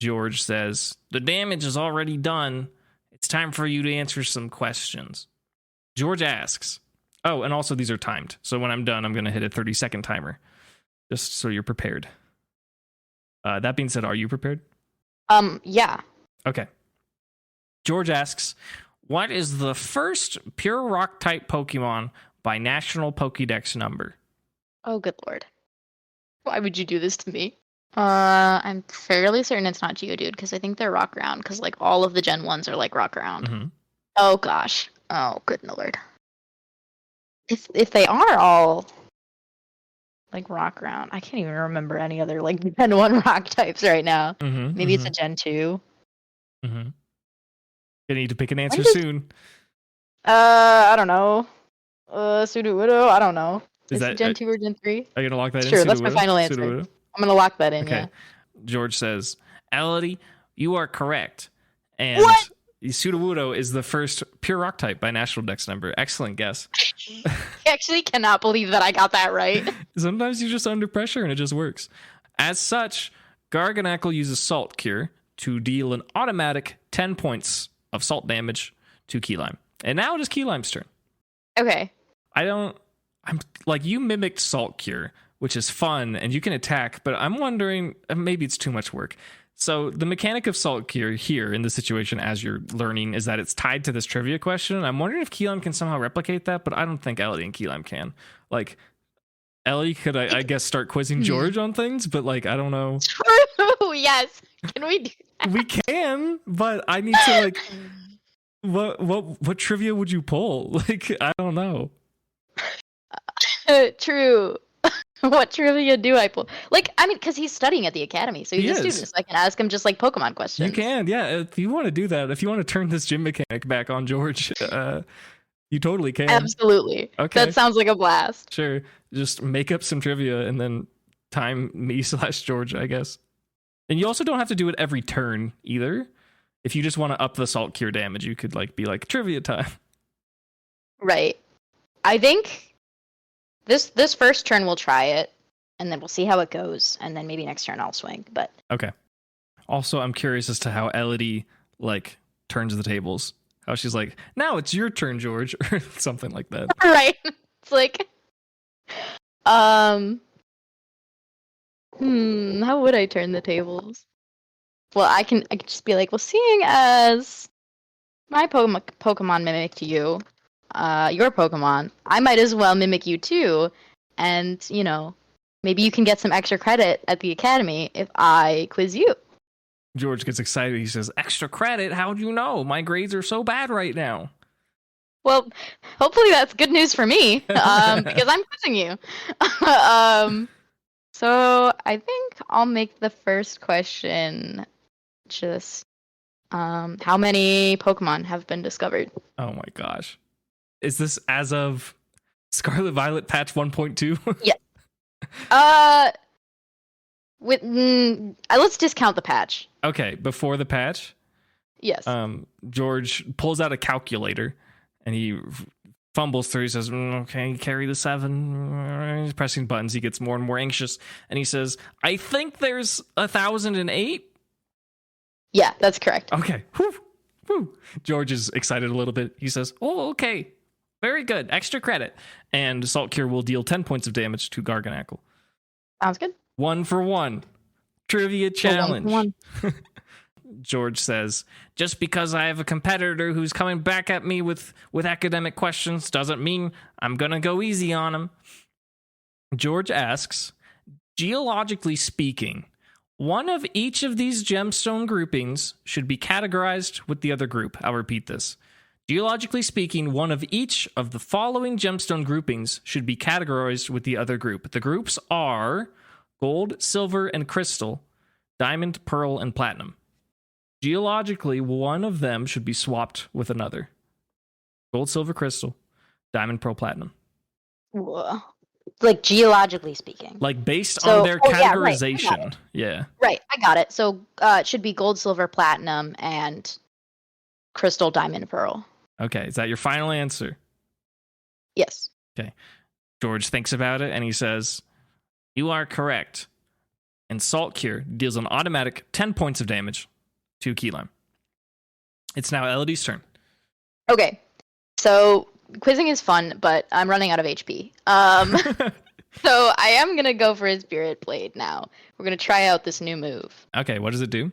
[SPEAKER 1] George says, "The damage is already done. It's time for you to answer some questions." George asks, oh, and also these are timed. So when I'm done, I'm going to hit a 30-second timer, just so you're prepared. That being said, are you prepared?
[SPEAKER 2] Yeah.
[SPEAKER 1] Okay. George asks, what is the first pure rock type Pokemon by national Pokédex number?
[SPEAKER 2] Oh, good lord. Why would you do this to me? I'm fairly certain it's not Geodude, because I think they're rock ground, because like all of the Gen 1s are like rock ground.
[SPEAKER 1] Mm-hmm.
[SPEAKER 2] Oh gosh. Oh, good lord. If they are all like rock ground, I can't even remember any other like Gen 1 rock types right now.
[SPEAKER 1] Mm-hmm,
[SPEAKER 2] Maybe it's a Gen 2.
[SPEAKER 1] Mm-hmm. Gonna need to pick an answer soon.
[SPEAKER 2] I don't know. Sudowoodo, I don't know. Is that Gen 2 or Gen 3?
[SPEAKER 1] Are you gonna lock that in?
[SPEAKER 2] Sure, that's my final answer.
[SPEAKER 1] Sudowoodo?
[SPEAKER 2] I'm gonna lock that in,
[SPEAKER 1] okay.
[SPEAKER 2] Yeah.
[SPEAKER 1] George says, Elodie, you are correct. And
[SPEAKER 2] what?
[SPEAKER 1] Sudowoodo is the first pure rock type by national dex number. Excellent guess.
[SPEAKER 2] I actually cannot believe that I got that right.
[SPEAKER 1] Sometimes you're just under pressure and it just works. As such, Garganackle uses Salt Cure to deal an automatic 10 points of salt damage to Key Lime. And now it is Key Lime's turn.
[SPEAKER 2] Okay.
[SPEAKER 1] I'm like, you mimicked Salt Cure, which is fun, and you can attack, but I'm wondering, maybe it's too much work. So the mechanic of Salt Cure here in this situation, as you're learning, is that it's tied to this trivia question. I'm wondering if Key Lime can somehow replicate that, but I don't think Elodie and Key Lime can. Like, Ellie could, I guess, start quizzing George on things, but like, I don't know.
[SPEAKER 2] True. Yes. Can we do that?
[SPEAKER 1] We can, but I need to like, what trivia would you pull? Like, I don't know.
[SPEAKER 2] True. What trivia do I pull? Like, I mean, because he's studying at the academy, so he's a student, so I can ask him just like Pokemon questions.
[SPEAKER 1] You can, yeah. If you want to do that, if you want to turn this gym mechanic back on George, you totally can.
[SPEAKER 2] Absolutely. Okay. That sounds like a blast.
[SPEAKER 1] Sure. Just make up some trivia and then time me/George, I guess. And you also don't have to do it every turn either. If you just want to up the Salt Cure damage, you could like be like trivia time.
[SPEAKER 2] Right. I think this first turn we'll try it, and then we'll see how it goes, and then maybe next turn I'll swing. But
[SPEAKER 1] okay. Also, I'm curious as to how Elodie like turns the tables. How she's like, now it's your turn, George, or something like that.
[SPEAKER 2] Right. It's like, how would I turn the tables? Well, I can just be like, well, seeing as my Pokemon mimicked you, your Pokemon, I might as well mimic you too, and you know, maybe you can get some extra credit at the academy if I quiz you.
[SPEAKER 1] George gets excited. He says, extra credit? How do you know? My grades are so bad right now.
[SPEAKER 2] Well, hopefully that's good news for me, because I'm quizzing you. So I think I'll make the first question just, how many Pokemon have been discovered?
[SPEAKER 1] Oh my gosh. Is this as of Scarlet Violet patch 1.2?
[SPEAKER 2] Yeah. Let's discount the patch.
[SPEAKER 1] Okay, before the patch?
[SPEAKER 2] Yes.
[SPEAKER 1] George pulls out a calculator and he fumbles through. He says, okay, carry the 7. He's pressing buttons. He gets more and more anxious. And he says, I think there's 1,008.
[SPEAKER 2] Yeah, that's correct.
[SPEAKER 1] Okay. Whew. Whew. George is excited a little bit. He says, oh, okay. Very good. Extra credit. And Salt Cure will deal 10 points of damage to Garganackle.
[SPEAKER 2] Sounds good.
[SPEAKER 1] 1 for 1. Trivia challenge.
[SPEAKER 2] 1 for 1.
[SPEAKER 1] George says, just because I have a competitor who's coming back at me with academic questions doesn't mean I'm going to go easy on him. George asks, geologically speaking, One of each of these gemstone groupings should be categorized with the other group. I'll repeat this. Geologically speaking, one of each of the following gemstone groupings should be categorized with the other group. The groups are gold, silver, and crystal, diamond, pearl, and platinum. Geologically, one of them should be swapped with another. Gold, silver, crystal, diamond, pearl, platinum.
[SPEAKER 2] Whoa. Like geologically speaking.
[SPEAKER 1] Like based on their categorization. Yeah.
[SPEAKER 2] Right, I got it. So it should be gold, silver, platinum, and crystal, diamond, pearl.
[SPEAKER 1] Okay, is that your final answer?
[SPEAKER 2] Yes.
[SPEAKER 1] Okay. George thinks about it and he says, you are correct. And Salt Cure deals an automatic 10 points of damage to Key Lime. It's now Elodie's turn.
[SPEAKER 2] Okay. So quizzing is fun, but I'm running out of HP. So I am going to go for his Spirit Blade now. We're going to try out this new move.
[SPEAKER 1] Okay, what does it do?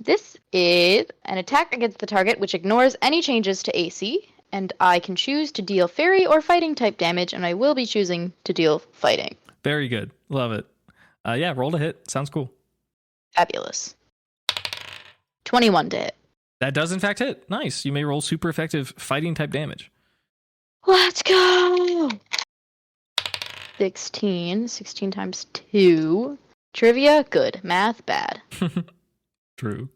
[SPEAKER 2] This is an attack against the target which ignores any changes to AC, and I can choose to deal fairy or fighting type damage, and I will be choosing to deal fighting.
[SPEAKER 1] Very good. Love it. Yeah, roll to hit. Sounds cool.
[SPEAKER 2] Fabulous. 21 to hit.
[SPEAKER 1] That does in fact hit. Nice. You may roll super effective fighting type damage.
[SPEAKER 2] Let's go! 16 times 2. Trivia, good. Math, bad.
[SPEAKER 1] True.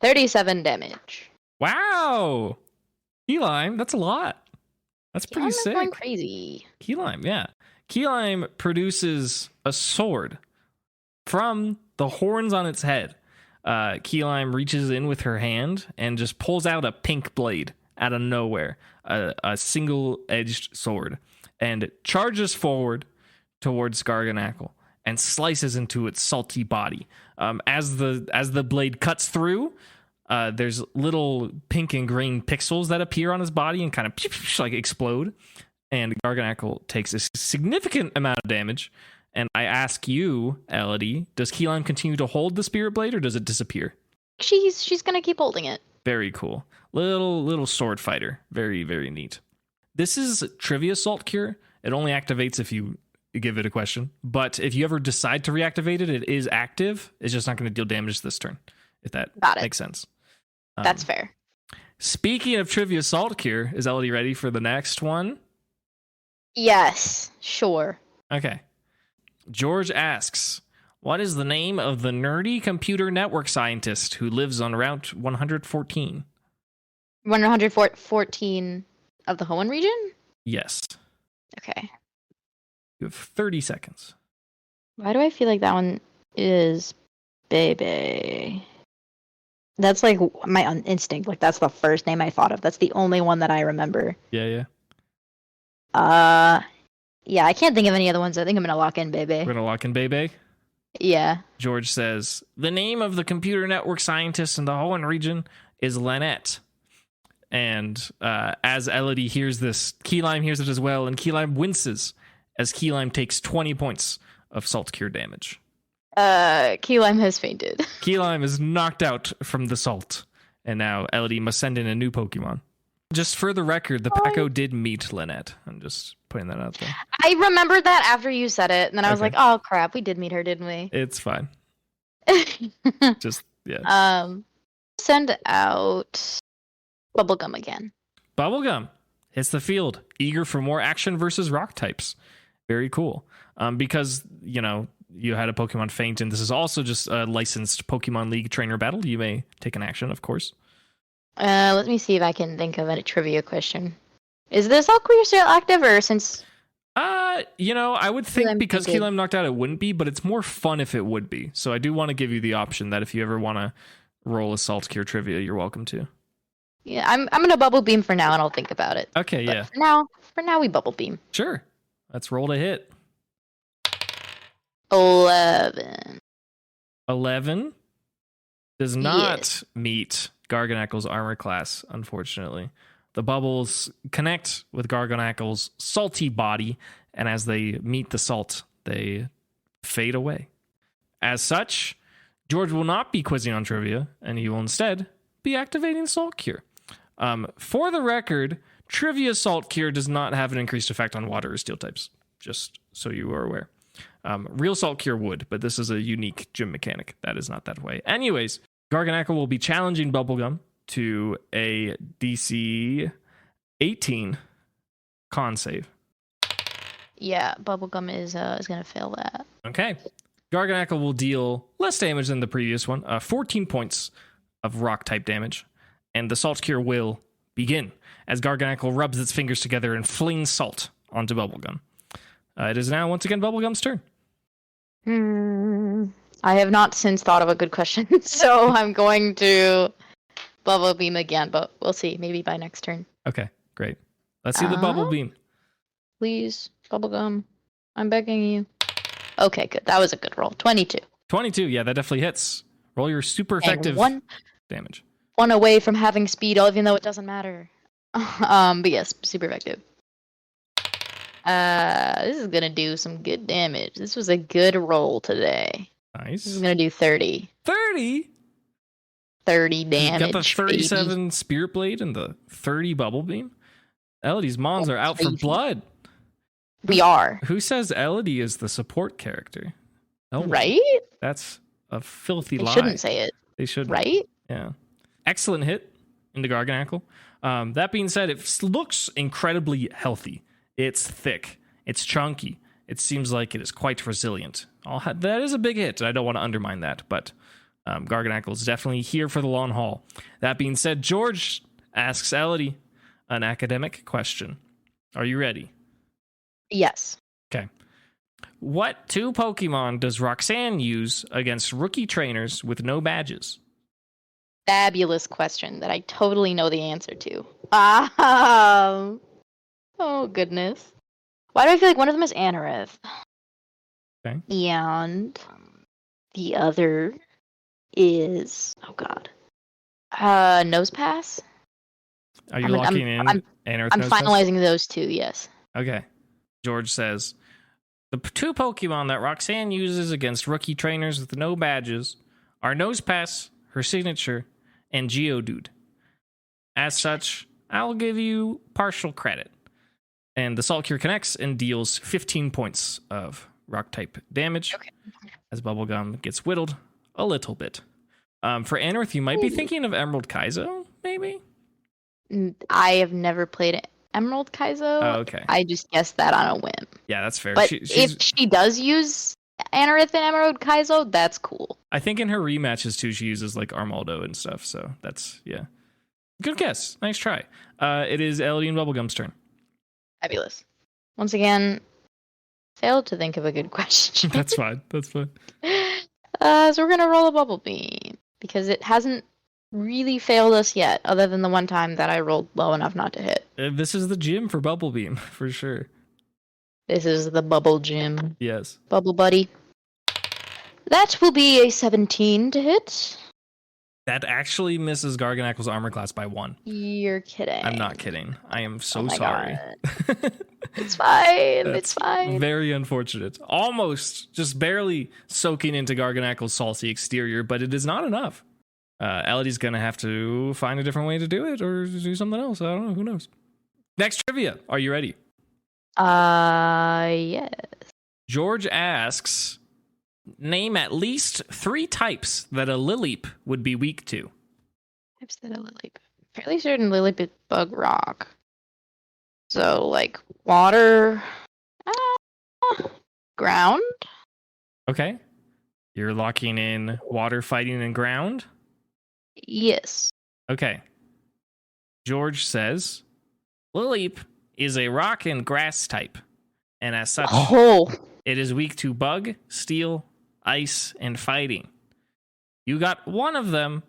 [SPEAKER 2] 37 damage.
[SPEAKER 1] Wow! Key Lime, that's a lot. That's pretty sick.
[SPEAKER 2] Going crazy.
[SPEAKER 1] Key Lime, yeah. Key Lime produces a sword from the horns on its head. Key Lime reaches in with her hand and just pulls out a pink blade out of nowhere, a single-edged sword, and charges forward towards Garganackle and slices into its salty body. As the blade cuts through, there's little pink and green pixels that appear on his body and kind of like explode. And Garganackle takes a significant amount of damage. And I ask you, Elodie, does Key Lime continue to hold the Spirit Blade or does it disappear?
[SPEAKER 2] She's gonna keep holding it.
[SPEAKER 1] Very cool. Little sword fighter. Very, very neat. This is Trivia Salt Cure. It only activates if you give it a question. But if you ever decide to reactivate it, it is active. It's just not going to deal damage this turn, if that makes sense.
[SPEAKER 2] That's fair.
[SPEAKER 1] Speaking of Trivia Salt Cure, is Elodie ready for the next one?
[SPEAKER 2] Yes, sure.
[SPEAKER 1] Okay. George asks, what is the name of the nerdy computer network scientist who lives on Route 114?
[SPEAKER 2] 114 of the Hoenn region?
[SPEAKER 1] Yes.
[SPEAKER 2] Okay.
[SPEAKER 1] You have 30 seconds.
[SPEAKER 2] Why do I feel like that one is Bebe? That's like my instinct. Like that's the first name I thought of. That's the only one that I remember.
[SPEAKER 1] Yeah.
[SPEAKER 2] Yeah, I can't think of any other ones. I think I'm gonna lock in Bebe.
[SPEAKER 1] We're gonna lock in Bebe?
[SPEAKER 2] Yeah.
[SPEAKER 1] George says, the name of the computer network scientist in the Hoenn region is Lynette. And as Elodie hears this, Key Lime hears it as well, and Key Lime winces as Key Lime takes 20 points of Salt Cure damage.
[SPEAKER 2] Key Lime has fainted.
[SPEAKER 1] Key Lime is knocked out from the salt, and now Elodie must send in a new Pokemon. Just for the record, the Paco did meet Lynette. I'm just putting that out there.
[SPEAKER 2] I remembered that after you said it, and then I was like, oh crap, we did meet her, didn't we?
[SPEAKER 1] It's fine. Just,
[SPEAKER 2] yeah. Send out Bubblegum again.
[SPEAKER 1] Bubblegum hits the field, eager for more action versus rock types. Very cool. Because, you had a Pokemon faint, and this is also just a licensed Pokemon League trainer battle. You may take an action, of course.
[SPEAKER 2] Let me see if I can think of a trivia question. Is this all clear still active, or since...
[SPEAKER 1] I would think because Key Lime knocked out, it wouldn't be, but it's more fun if it would be. So I do want to give you the option that if you ever want to roll a Salt Cure trivia, you're welcome to.
[SPEAKER 2] Yeah, I'm gonna Bubble Beam for now, and I'll think about it.
[SPEAKER 1] Okay,
[SPEAKER 2] but
[SPEAKER 1] yeah.
[SPEAKER 2] For now, we Bubble Beam.
[SPEAKER 1] Sure. Let's roll to hit.
[SPEAKER 2] 11.
[SPEAKER 1] 11 does not meet Garganackle's armor class, unfortunately. The bubbles connect with Garganackle's salty body, and as they meet the salt, they fade away. As such, George will not be quizzing on trivia, and he will instead be activating Salt Cure. For the record, Trivia Salt Cure does not have an increased effect on water or steel types, just so you are aware. Real Salt Cure would, but this is a unique gym mechanic. That is not that way. Anyways, Garganackle will be challenging Bubblegum to a DC 18 con save.
[SPEAKER 2] Yeah, Bubblegum is going to fail that.
[SPEAKER 1] Okay. Garganackle will deal less damage than the previous one, 14 points of rock type damage, and the Salt Cure will begin as Garganackle rubs its fingers together and flings salt onto Bubblegum. It is now once again Bubblegum's turn.
[SPEAKER 2] I have not since thought of a good question, so I'm going to Bubble Beam again, but we'll see. Maybe by next turn.
[SPEAKER 1] Okay, great. Let's see the Bubble Beam.
[SPEAKER 2] Please, Bubblegum. I'm begging you. Okay, good. That was a good roll. 22.
[SPEAKER 1] 22, yeah, that definitely hits. Roll your super effective damage.
[SPEAKER 2] One away from having speed, even though it doesn't matter. But yes, super effective. This is gonna do some good damage. This was a good roll today.
[SPEAKER 1] Nice.
[SPEAKER 2] This is gonna do 30.
[SPEAKER 1] 30?
[SPEAKER 2] 30 damage.
[SPEAKER 1] You got the 37
[SPEAKER 2] baby.
[SPEAKER 1] Spirit Blade and the 30 Bubble Beam. Elodie's mons are out for blood.
[SPEAKER 2] We are.
[SPEAKER 1] Who says Elodie is the support character? Oh,
[SPEAKER 2] right?
[SPEAKER 1] That's a filthy lie.
[SPEAKER 2] They shouldn't say it.
[SPEAKER 1] They shouldn't.
[SPEAKER 2] Right?
[SPEAKER 1] Yeah. Excellent hit into Garganackle. That being said, it looks incredibly healthy. It's thick. It's chunky. It seems like it is quite resilient. That is a big hit. I don't want to undermine that, but Garganackle is definitely here for the long haul. That being said, George asks Elodie an academic question. Are you ready?
[SPEAKER 2] Yes.
[SPEAKER 1] Okay. What 2 Pokemon does Roxanne use against rookie trainers with no badges?
[SPEAKER 2] Fabulous question that I totally know the answer to. Oh, goodness. Why do I feel like one of them is Anorith?
[SPEAKER 1] Okay.
[SPEAKER 2] And the other is... Oh, God. Nose Pass?
[SPEAKER 1] Are you locking in Anorith?
[SPEAKER 2] I'm finalizing those two, yes.
[SPEAKER 1] Okay. George says, the 2 Pokemon that Roxanne uses against rookie trainers with no badges are Nose Pass, her signature, and Geodude. As such, I'll give you partial credit. And the Salt Cure connects and deals 15 points of rock-type damage as Bubblegum gets whittled a little bit. For Anorith, you might be thinking of Emerald Kaizo, maybe?
[SPEAKER 2] I have never played Emerald Kaizo.
[SPEAKER 1] Oh, okay.
[SPEAKER 2] I just guessed that on a whim.
[SPEAKER 1] Yeah, that's fair.
[SPEAKER 2] But if she does use Anorith and Emerald Kaizo, that's cool.
[SPEAKER 1] I think in her rematches, too, she uses, like, Armaldo and stuff, so that's, yeah. Good guess. Nice try. It is Elodie and Bubblegum's turn.
[SPEAKER 2] Fabulous. Once again, failed to think of a good question.
[SPEAKER 1] That's fine. That's fine.
[SPEAKER 2] So we're going to roll a Bubble Beam, because it hasn't really failed us yet, other than the one time that I rolled low enough not to hit.
[SPEAKER 1] This is the gym for Bubble Beam, for sure.
[SPEAKER 2] This is the Bubble Gym.
[SPEAKER 1] Yes.
[SPEAKER 2] Bubble Buddy. That will be a 17 to hit.
[SPEAKER 1] That actually misses Garganackle's armor class by 1.
[SPEAKER 2] You're kidding.
[SPEAKER 1] I'm not kidding. I am so sorry.
[SPEAKER 2] It's fine. It's fine.
[SPEAKER 1] Very unfortunate. Almost just barely soaking into Garganackle's salty exterior, but it is not enough. Elodie's going to have to find a different way to do it or do something else. I don't know. Who knows? Next trivia. Are you ready?
[SPEAKER 2] Yes.
[SPEAKER 1] George asks, name at least 3 types that a Lileep would be weak to.
[SPEAKER 2] Types that a Lileep. Fairly certain Lileep is bug rock. So, like, water, ground.
[SPEAKER 1] Okay. You're locking in water, fighting, and ground?
[SPEAKER 2] Yes.
[SPEAKER 1] Okay. George says, Lileep is a rock and grass type, and as such, it is weak to bug, steel, ice, and fighting. You got one of them,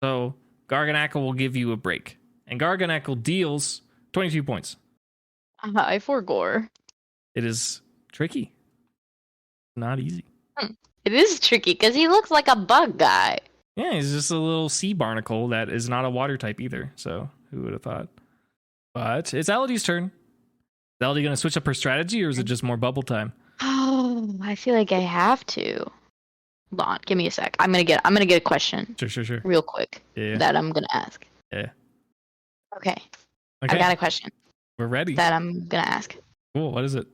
[SPEAKER 1] so Garganackle will give you a break. And Garganackle deals 22 points.
[SPEAKER 2] I forgore.
[SPEAKER 1] It is tricky. Not easy.
[SPEAKER 2] It is tricky, because he looks like a bug guy.
[SPEAKER 1] Yeah, he's just a little sea barnacle that is not a water type either, so who would have thought? But it's Elodie's turn. Is Elodie going to switch up her strategy, or is it just more bubble time?
[SPEAKER 2] Oh, I feel like I have to. Hold on, give me a sec. I'm gonna get a question.
[SPEAKER 1] Sure.
[SPEAKER 2] Real quick.
[SPEAKER 1] Yeah.
[SPEAKER 2] That I'm gonna ask.
[SPEAKER 1] Yeah.
[SPEAKER 2] Okay. I got a question.
[SPEAKER 1] We're ready.
[SPEAKER 2] That I'm gonna ask.
[SPEAKER 1] Cool. What is it?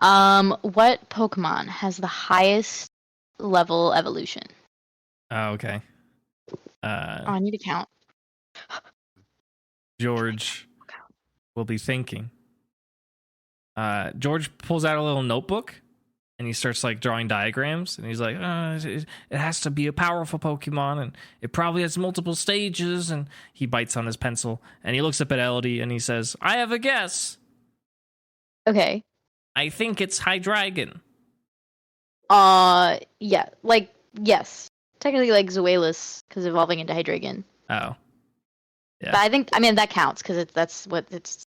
[SPEAKER 2] What Pokemon has the highest level evolution?
[SPEAKER 1] Oh, okay.
[SPEAKER 2] I need to count.
[SPEAKER 1] George will be thinking. George pulls out a little notebook and he starts like drawing diagrams, and he's like, it has to be a powerful Pokemon, and it probably has multiple stages. And he bites on his pencil and he looks up at Elodie and he says, I have a guess.
[SPEAKER 2] Okay.
[SPEAKER 1] I think it's Hydreigon.
[SPEAKER 2] Yeah, like, yes. Technically, like, Zoelis, because evolving into Hydreigon.
[SPEAKER 1] Oh. Yeah.
[SPEAKER 2] But I mean, that counts, because that's what it's...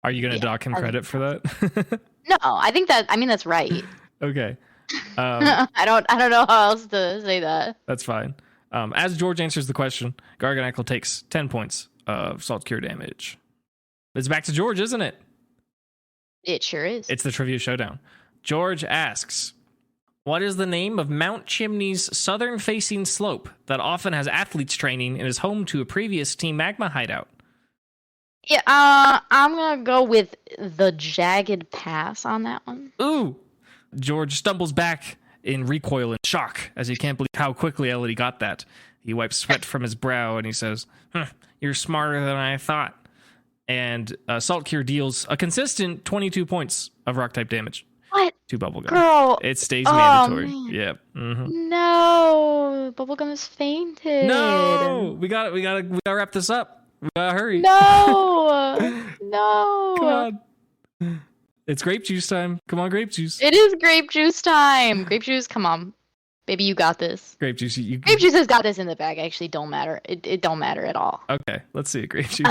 [SPEAKER 1] Are you going to dock him credit for that?
[SPEAKER 2] No, that's right.
[SPEAKER 1] Okay.
[SPEAKER 2] I don't know how else to say that.
[SPEAKER 1] That's fine. As George answers the question, Garganacl takes 10 points of Salt Cure damage. It's back to George, isn't it?
[SPEAKER 2] It sure is.
[SPEAKER 1] It's the Trivia Showdown. George asks, what is the name of Mount Chimney's southern-facing slope that often has athletes training and is home to a previous Team Magma hideout?
[SPEAKER 2] Yeah, I'm gonna go with the Jagged Pass on that one.
[SPEAKER 1] Ooh! George stumbles back in recoil and shock as he can't believe how quickly Elodie got that. He wipes sweat from his brow and he says, you're smarter than I thought. And Salt Cure deals a consistent 22 points of rock-type damage.
[SPEAKER 2] What?
[SPEAKER 1] To Bubblegum.
[SPEAKER 2] Girl.
[SPEAKER 1] It stays mandatory.
[SPEAKER 2] Man.
[SPEAKER 1] Yeah. Mm-hmm.
[SPEAKER 2] No, Bubblegum has fainted.
[SPEAKER 1] No, we gotta wrap this up. We gotta hurry.
[SPEAKER 2] No, no.
[SPEAKER 1] Come on. It's grape juice time. Come on, grape juice.
[SPEAKER 2] It is grape juice time. Grape juice, come on. Baby, you got this.
[SPEAKER 1] Grape juice.
[SPEAKER 2] Grape juice has got this in the bag. Actually, don't matter. It don't matter at all.
[SPEAKER 1] Okay, let's see it. Grape juice.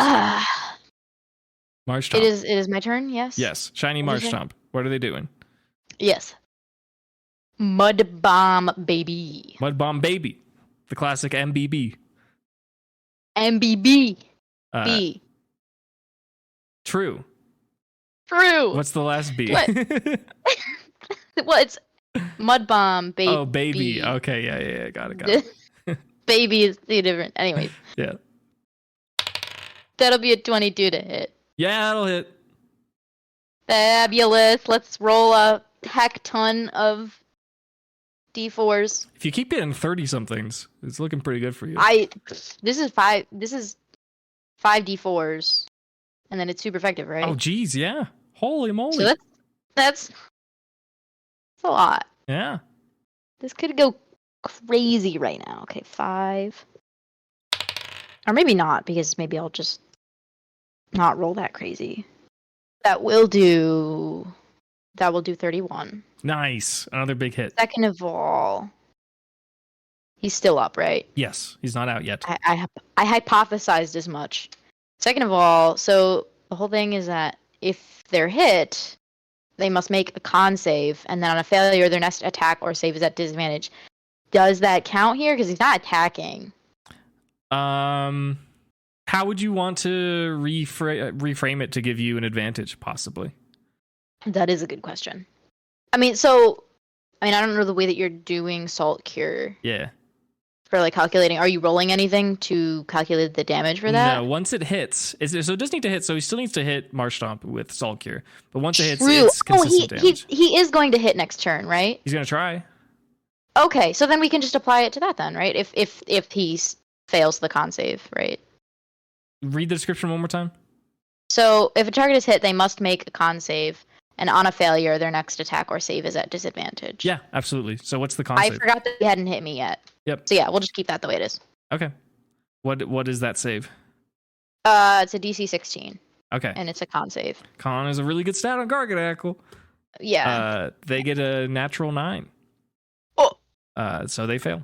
[SPEAKER 1] Marshtomp.
[SPEAKER 2] It is my turn, yes?
[SPEAKER 1] Yes. Shiny Marshtomp. What are they doing?
[SPEAKER 2] Yes. Mud Bomb Baby.
[SPEAKER 1] Mud Bomb Baby. The classic MBB.
[SPEAKER 2] MBB. B.
[SPEAKER 1] True.
[SPEAKER 2] True.
[SPEAKER 1] What's the last B?
[SPEAKER 2] What? Well, it's Mud Bomb Baby.
[SPEAKER 1] Oh, baby.
[SPEAKER 2] B.
[SPEAKER 1] Okay, yeah. Got it.
[SPEAKER 2] Baby is the different. Anyways.
[SPEAKER 1] Yeah.
[SPEAKER 2] That'll be a 22 to hit.
[SPEAKER 1] Yeah, that'll hit.
[SPEAKER 2] Fabulous. Let's roll a heck ton of D4s.
[SPEAKER 1] If you keep getting 30 somethings, it's looking pretty good for you.
[SPEAKER 2] This is five D4s. And then it's super effective, right?
[SPEAKER 1] Oh geez, yeah. Holy moly.
[SPEAKER 2] So that's a lot.
[SPEAKER 1] Yeah.
[SPEAKER 2] This could go crazy right now. Okay, 5. Or maybe not, because maybe I'll just not roll that crazy. That will do 31.
[SPEAKER 1] Nice. Another big hit.
[SPEAKER 2] Second of all, he's still up, right?
[SPEAKER 1] Yes, he's not out yet.
[SPEAKER 2] I hypothesized as much. Second of all, so the whole thing is that if they're hit, they must make a con save, and then on a failure, their next attack or save is at disadvantage. Does that count here? Because he's not attacking.
[SPEAKER 1] How would you want to reframe it to give you an advantage, possibly?
[SPEAKER 2] That is a good question. I don't know the way that you're doing Salt Cure.
[SPEAKER 1] Yeah.
[SPEAKER 2] For like calculating, are you rolling anything to calculate the damage for that?
[SPEAKER 1] No, once it hits, so it does need to hit, so he still needs to hit Marshtomp with Salt Cure. But once it hits, it's consistent damage.
[SPEAKER 2] He is going to hit next turn, right?
[SPEAKER 1] He's going to try.
[SPEAKER 2] Okay, so then we can just apply it to that then, right? If he fails the con save, right?
[SPEAKER 1] Read the description one more time.
[SPEAKER 2] So if a target is hit, they must make a con save, and on a failure, their next attack or save is at disadvantage.
[SPEAKER 1] Yeah, absolutely. So what's the con save?
[SPEAKER 2] I forgot that he hadn't hit me yet.
[SPEAKER 1] Yep.
[SPEAKER 2] So yeah, we'll just keep that the way it is.
[SPEAKER 1] Okay. What is that save?
[SPEAKER 2] It's a DC 16.
[SPEAKER 1] Okay.
[SPEAKER 2] And it's a con save.
[SPEAKER 1] Con is a really good stat on Garganacl.
[SPEAKER 2] Yeah.
[SPEAKER 1] They get a natural 9.
[SPEAKER 2] Oh.
[SPEAKER 1] So they fail.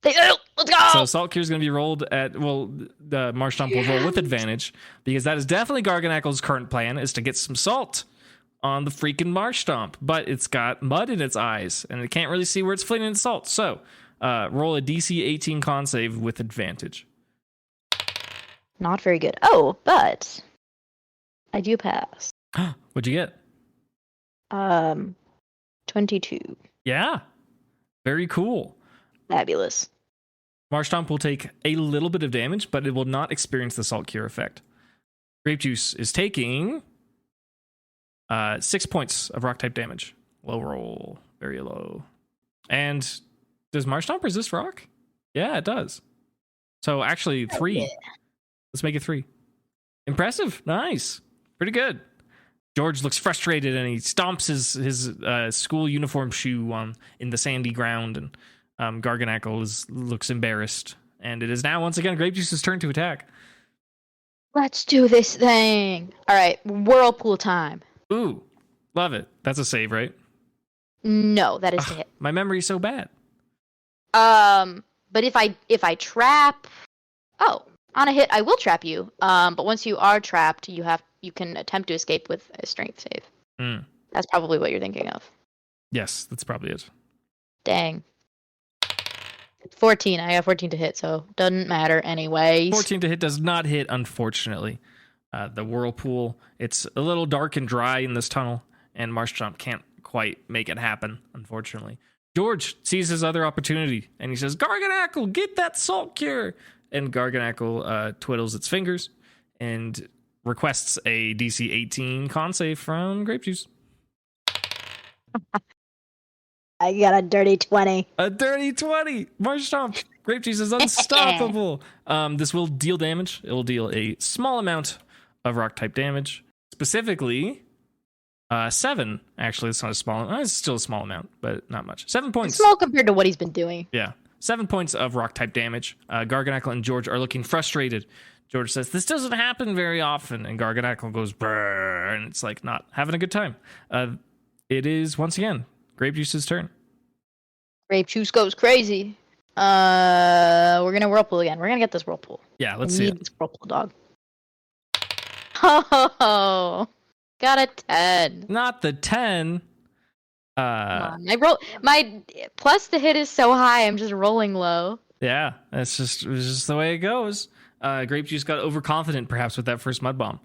[SPEAKER 2] Let's go!
[SPEAKER 1] So Salt Cure is going to be rolled at, the Marshtomp will roll with advantage, because that is definitely Garganacl's current plan, is to get some salt on the freaking Marshtomp. But it's got mud in its eyes, and it can't really see where it's flinging its salt. So roll a DC 18 con save with advantage.
[SPEAKER 2] Not very good. Oh, but I do pass.
[SPEAKER 1] What'd you get?
[SPEAKER 2] 22.
[SPEAKER 1] Yeah. Very cool.
[SPEAKER 2] Fabulous.
[SPEAKER 1] Marshtomp will take a little bit of damage, but it will not experience the Salt Cure effect. Grape Juice is taking 6 points of rock type damage. Low roll, very low. And does Marshtomp resist rock? Yeah, it does. So actually 3.
[SPEAKER 2] Yeah.
[SPEAKER 1] Let's make it 3. Impressive. Nice. Pretty good. George looks frustrated and he stomps his school uniform shoe in the sandy ground, and Garganackle looks embarrassed. And it is now once again Grapejuice's turn to attack.
[SPEAKER 2] Let's do this thing. All right, Whirlpool time.
[SPEAKER 1] Ooh, love it. That's a save, right?
[SPEAKER 2] No, that is to hit.
[SPEAKER 1] My memory's so bad.
[SPEAKER 2] But if I trap, on a hit I will trap you. But once you are trapped, you can attempt to escape with a strength save. That's probably what you're thinking of.
[SPEAKER 1] Yes, that's probably it.
[SPEAKER 2] Dang. 14. I got 14 to hit, so doesn't matter anyways.
[SPEAKER 1] 14 to hit does not hit, unfortunately. The whirlpool, it's a little dark and dry in this tunnel, and Marshtomp can't quite make it happen, unfortunately. George sees his other opportunity, and he says, Garganackle, get that salt cure! And Garganackle twiddles its fingers and requests a DC 18 con save from Grapejuice.
[SPEAKER 2] I got a dirty 20.
[SPEAKER 1] A dirty 20! Marshtomp! Grapejuice is unstoppable! This will deal damage. It will deal a small amount of rock-type damage. Specifically, 7. Actually, it's not a small... it's still a small amount, but not much. 7 points.
[SPEAKER 2] Small compared to what he's been doing.
[SPEAKER 1] Yeah. 7 points of rock-type damage. Garganackle and George are looking frustrated. George says, this doesn't happen very often. And Garganackle goes, brrr, and it's like not having a good time. It is, once again, Grapejuice's turn.
[SPEAKER 2] Grapejuice goes crazy. We're going to Whirlpool again. We're going to get this Whirlpool.
[SPEAKER 1] Yeah, let's see it.
[SPEAKER 2] This Whirlpool, dog. Oh, got a 10.
[SPEAKER 1] Not the 10.
[SPEAKER 2] My plus to hit is so high, I'm just rolling low.
[SPEAKER 1] Yeah, it's just the way it goes. Grapejuice got overconfident, perhaps, with that first mud bomb.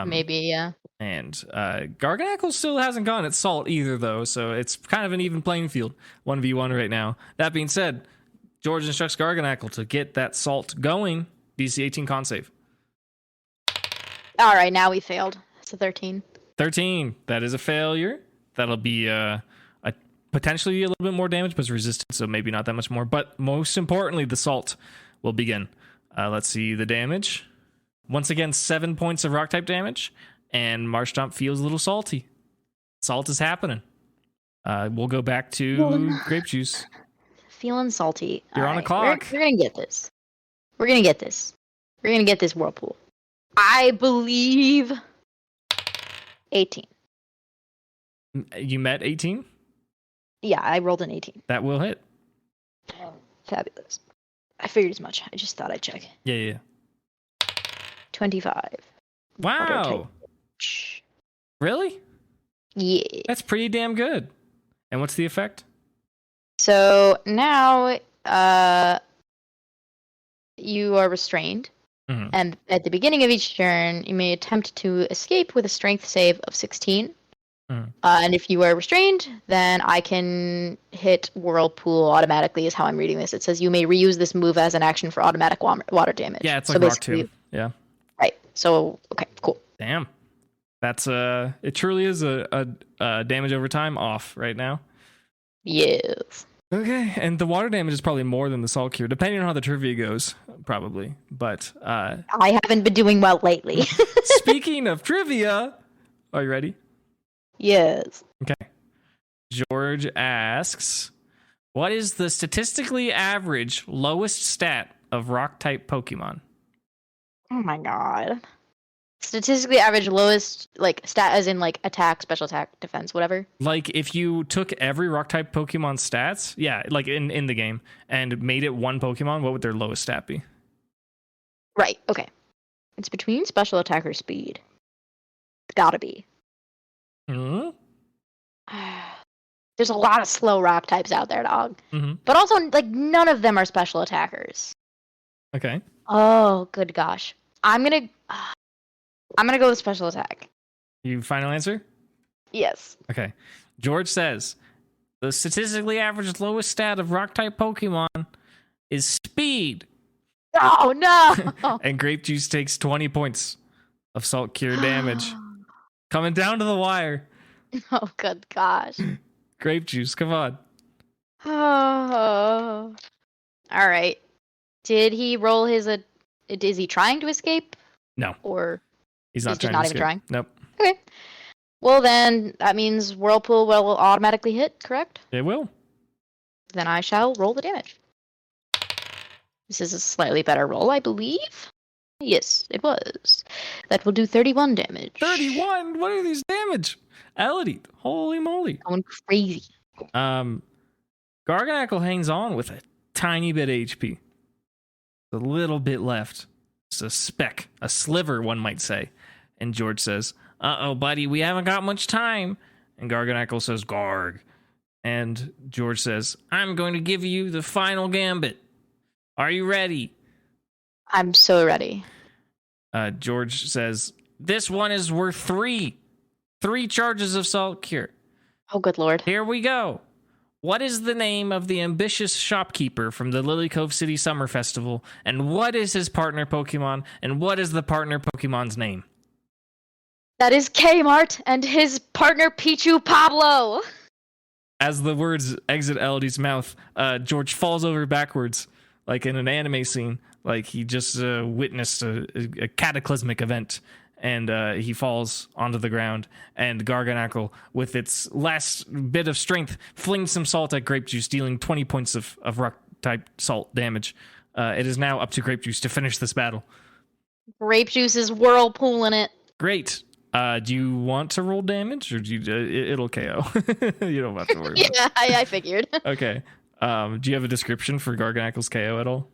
[SPEAKER 2] Maybe, yeah.
[SPEAKER 1] And Garganackle still hasn't gone at salt either, though, so it's kind of an even playing field, 1v1 right now. That being said, George instructs Garganackle to get that salt going. DC 18 con save.
[SPEAKER 2] All right, now we failed. It's a 13.
[SPEAKER 1] 13. That is a failure. That'll be a potentially a little bit more damage, but it's resistant, so maybe not that much more. But most importantly, the salt will begin. Let's see the damage. Once again, 7 points of rock type damage, and Marshtomp feels a little salty. Salt is happening. We'll go back to Grapejuice.
[SPEAKER 2] Feeling salty.
[SPEAKER 1] You're on a clock.
[SPEAKER 2] We're gonna get this. We're gonna get this. We're gonna get this Whirlpool. I believe 18.
[SPEAKER 1] You met 18?
[SPEAKER 2] Yeah, I rolled an 18.
[SPEAKER 1] That will hit.
[SPEAKER 2] Fabulous. I figured as much. I just thought I'd check.
[SPEAKER 1] Yeah.
[SPEAKER 2] 25.
[SPEAKER 1] Wow. Really?
[SPEAKER 2] Yeah.
[SPEAKER 1] That's pretty damn good. And what's the effect?
[SPEAKER 2] So now you are restrained. Mm-hmm. And at the beginning of each turn, you may attempt to escape with a strength save of 16. Mm-hmm. And if you are restrained, then I can hit Whirlpool automatically, is how I'm reading this. It says you may reuse this move as an action for automatic water damage.
[SPEAKER 1] Yeah, it's like Rock 2. Yeah.
[SPEAKER 2] Right. So, okay, cool.
[SPEAKER 1] Damn. That's it truly is a damage over time off right now.
[SPEAKER 2] Yes.
[SPEAKER 1] Okay, and the water damage is probably more than the salt cure, depending on how the trivia goes, probably. But
[SPEAKER 2] I haven't been doing well lately.
[SPEAKER 1] Speaking of trivia, are you ready?
[SPEAKER 2] Yes.
[SPEAKER 1] Okay. George asks, what is the statistically average lowest stat of rock-type Pokemon?
[SPEAKER 2] Oh my god. Statistically average lowest, like, stat as in, like, attack, special attack, defense, whatever?
[SPEAKER 1] Like, if you took every rock-type Pokemon stats, yeah, like in the game, and made it one Pokemon, what would their lowest stat be?
[SPEAKER 2] Right, okay. It's between special attack or speed. It's gotta be.
[SPEAKER 1] Hmm?
[SPEAKER 2] There's a lot of slow rock types out there, dog. Mm-hmm. But also, like, none of them are special attackers.
[SPEAKER 1] Okay.
[SPEAKER 2] Oh, good gosh. I'm gonna go with special attack.
[SPEAKER 1] You final answer?
[SPEAKER 2] Yes.
[SPEAKER 1] Okay. George says the statistically average lowest stat of rock-type Pokemon is speed.
[SPEAKER 2] Oh, no!
[SPEAKER 1] And Grapejuice takes 20 points of salt cure damage. Coming down to the wire.
[SPEAKER 2] Oh, good gosh.
[SPEAKER 1] Grape juice, come on.
[SPEAKER 2] Oh. All right. Did he roll his... is he trying to escape?
[SPEAKER 1] No.
[SPEAKER 2] Or
[SPEAKER 1] he's not
[SPEAKER 2] just not even trying?
[SPEAKER 1] Nope.
[SPEAKER 2] Okay. Well, then, that means Whirlpool will automatically hit, correct?
[SPEAKER 1] It will.
[SPEAKER 2] Then I shall roll the damage. This is a slightly better roll, I believe. Yes, it was. That will do 31 damage.
[SPEAKER 1] 31? What are these damage? Elodie, holy moly.
[SPEAKER 2] Going crazy.
[SPEAKER 1] Garganackle hangs on with a tiny bit of HP. A little bit left. It's a speck, a sliver, one might say. And George says, uh-oh, buddy, we haven't got much time. And Garganackle says, Garg. And George says, I'm going to give you the final gambit. Are you ready?
[SPEAKER 2] I'm so ready.
[SPEAKER 1] George says, this one is worth 3 charges of salt cure.
[SPEAKER 2] Oh, good lord.
[SPEAKER 1] Here we go. What is the name of the ambitious shopkeeper from the Lily Cove City Summer Festival? And what is his partner Pokemon? And what is the partner Pokemon's name?
[SPEAKER 2] That is Kmart and his partner Pichu Pablo.
[SPEAKER 1] As the words exit Elodie's mouth, George falls over backwards, like in an anime scene, like he just witnessed a cataclysmic event. And he falls onto the ground, and Garganackle, with its last bit of strength, flings some salt at Grape Juice, dealing 20 points of rock-type salt damage. It is now up to Grape Juice to finish this battle.
[SPEAKER 2] Grape Juice is whirlpooling it.
[SPEAKER 1] Great. Do you want to roll damage, or do you, it'll KO? You don't have to worry about it.
[SPEAKER 2] Yeah, I figured.
[SPEAKER 1] Okay. Do you have a description for Garganackle's KO at all?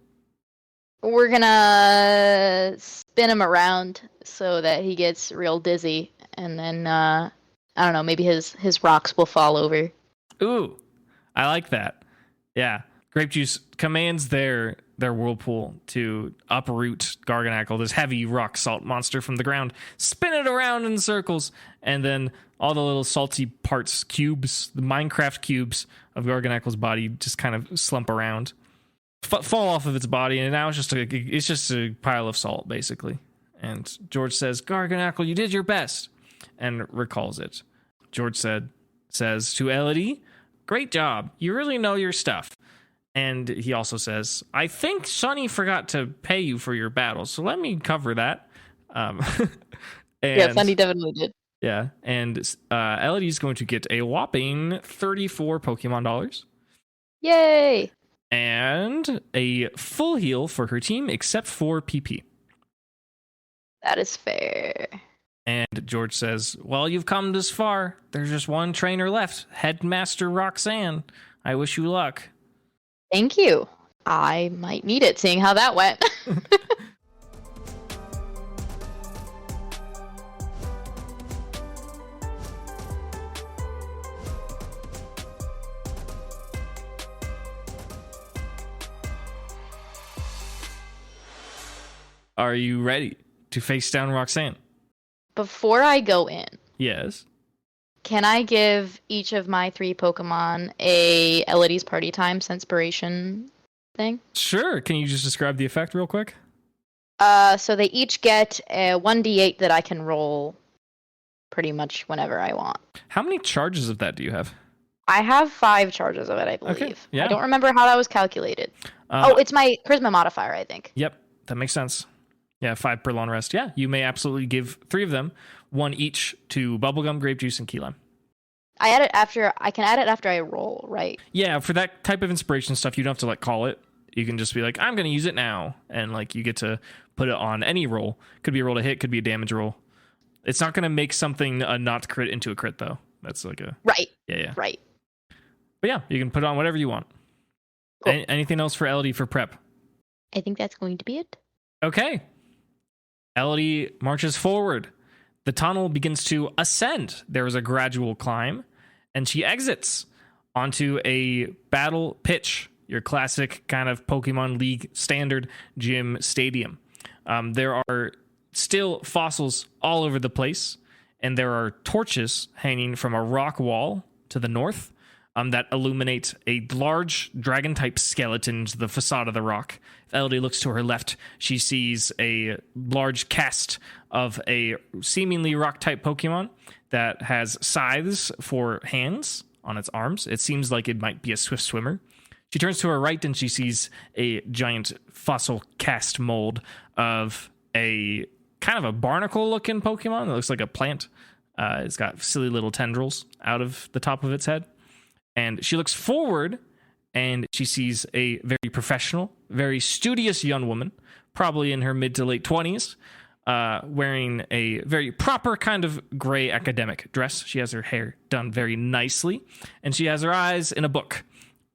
[SPEAKER 2] We're gonna spin him around so that he gets real dizzy, and then I don't know, maybe his rocks will fall over.
[SPEAKER 1] Ooh, I like that. Yeah, Grape Juice commands their whirlpool to uproot Garganackle, this heavy rock salt monster, from the ground, spin it around in circles, and then all the little salty parts, cubes, the Minecraft cubes of Garganackle's body, just kind of slump around. Fall off of its body, and now it's just a pile of salt, basically. And George says, Garganackle, you did your best, and recalls it. George says to Elodie, great job, you really know your stuff. And he also says, I think Sonny forgot to pay you for your battle, so let me cover that.
[SPEAKER 2] Yeah, Sonny definitely did.
[SPEAKER 1] Yeah, and Elodie's going to get a whopping 34 Pokemon dollars.
[SPEAKER 2] Yay!
[SPEAKER 1] And a full heal for her team, except for PP.
[SPEAKER 2] That is fair.
[SPEAKER 1] And George says, well, you've come this far. There's just one trainer left, Headmaster Roxanne. I wish you luck.
[SPEAKER 2] Thank you. I might need it, seeing how that went.
[SPEAKER 1] Are you ready to face down Roxanne?
[SPEAKER 2] Before I go in,
[SPEAKER 1] yes.
[SPEAKER 2] Can I give each of my 3 Pokemon a Elodie's Party Time Senspiration thing?
[SPEAKER 1] Sure. Can you just describe the effect real quick?
[SPEAKER 2] So they each get a 1d8 that I can roll pretty much whenever I want.
[SPEAKER 1] How many charges of that do you have?
[SPEAKER 2] I have 5 charges of it, I believe.
[SPEAKER 1] Okay, yeah.
[SPEAKER 2] I don't remember how that was calculated. It's my Charisma modifier, I think.
[SPEAKER 1] Yep, that makes sense. Yeah, 5 per long rest. Yeah, you may absolutely give 3 of them, 1 each to Bubblegum, Grape Juice, and Key Lime.
[SPEAKER 2] I can add it after I roll, right?
[SPEAKER 1] Yeah, for that type of inspiration stuff, you don't have to call it. You can just be like, I'm going to use it now. And you get to put it on any roll. Could be a roll to hit, could be a damage roll. It's not going to make something a not crit into a crit, though. That's a...
[SPEAKER 2] Right.
[SPEAKER 1] Yeah.
[SPEAKER 2] Right.
[SPEAKER 1] But yeah, you can put it on whatever you want. Cool. Anything else for Elodie for prep?
[SPEAKER 2] I think that's going to be it.
[SPEAKER 1] Okay. Elodie marches forward. The tunnel begins to ascend. There is a gradual climb, and she exits onto a battle pitch, your classic kind of Pokemon League standard gym stadium. There are still fossils all over the place, and there are torches hanging from a rock wall to the north. that illuminate a large dragon-type skeleton to the facade of the rock. If Elodie looks to her left, she sees a large cast of a seemingly rock-type Pokemon that has scythes for hands on its arms. It seems like it might be a swift swimmer. She turns to her right and she sees a giant fossil cast mold of a kind of a barnacle-looking Pokemon that looks like a plant. It's got silly little tendrils out of the top of its head. And she looks forward and she sees a very professional, very studious young woman, probably in her mid to late 20s, wearing a very proper kind of gray academic dress. She has her hair done very nicely, and she has her eyes in a book.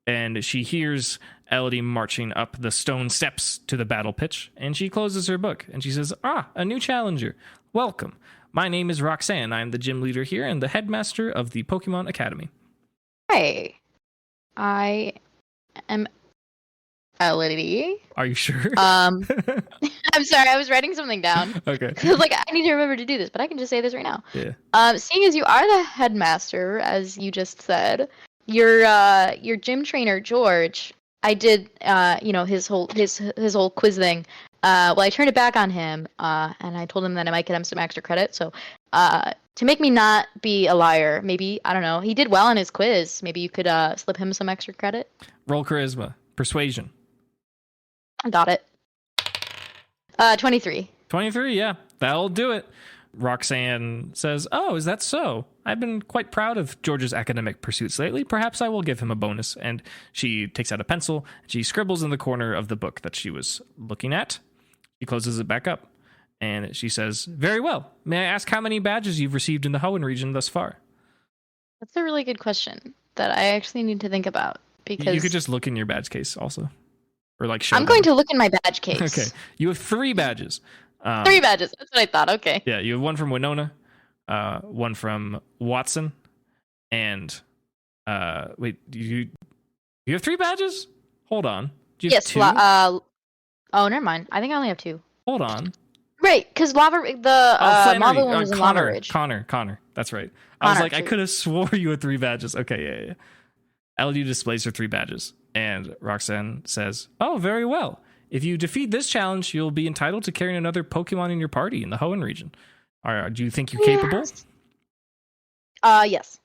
[SPEAKER 1] And she hears Elodie marching up the stone steps to the battle pitch, and she closes her book, and she says, a new challenger. Welcome. My name is Roxanne. I am the gym leader here and the headmaster of the Pokemon Academy.
[SPEAKER 2] Hey, I am Elodie.
[SPEAKER 1] Are you sure?
[SPEAKER 2] I'm sorry, I was writing something down.
[SPEAKER 1] Okay.
[SPEAKER 2] I was like, I need to remember to do this, but I can just say this right now.
[SPEAKER 1] Yeah.
[SPEAKER 2] Seeing as you are the headmaster, as you just said, your gym trainer George, I did his whole quiz thing. Well, I turned it back on him, and I told him that I might get him some extra credit. So, to make me not be a liar, maybe, I don't know, he did well on his quiz. Maybe you could slip him some extra credit.
[SPEAKER 1] Roll charisma. Persuasion.
[SPEAKER 2] I got it. 23.
[SPEAKER 1] 23, yeah. That'll do it. Roxanne says, "Oh, is that so? I've been quite proud of George's academic pursuits lately. Perhaps I will give him a bonus." And she takes out a pencil. And she scribbles in the corner of the book that she was looking at. She closes it back up. And she says, "Very well. May I ask how many badges you've received in the Hoenn region thus far?"
[SPEAKER 2] That's a really good question that I actually need to think about. Because
[SPEAKER 1] you could just look in your badge case also. Or like show
[SPEAKER 2] I'm going to look in my badge case.
[SPEAKER 1] Okay. You have 3 badges.
[SPEAKER 2] 3 badges. That's what I thought. Okay.
[SPEAKER 1] Yeah, you have one from Winona, one from Watson, and wait, you have 3 badges? Hold on. Do you have 2?
[SPEAKER 2] Oh, never mind. I think I only have 2.
[SPEAKER 1] Hold on.
[SPEAKER 2] Right, because Marble one was in Lava Ridge.
[SPEAKER 1] Connor. That's right. I was like, I could have swore you had 3 badges. Okay, yeah. Elodie displays her 3 badges, and Roxanne says, "Oh, very well. If you defeat this challenge, you'll be entitled to carrying another Pokemon in your party in the Hoenn region. Do you think you're capable?"
[SPEAKER 2] Yes.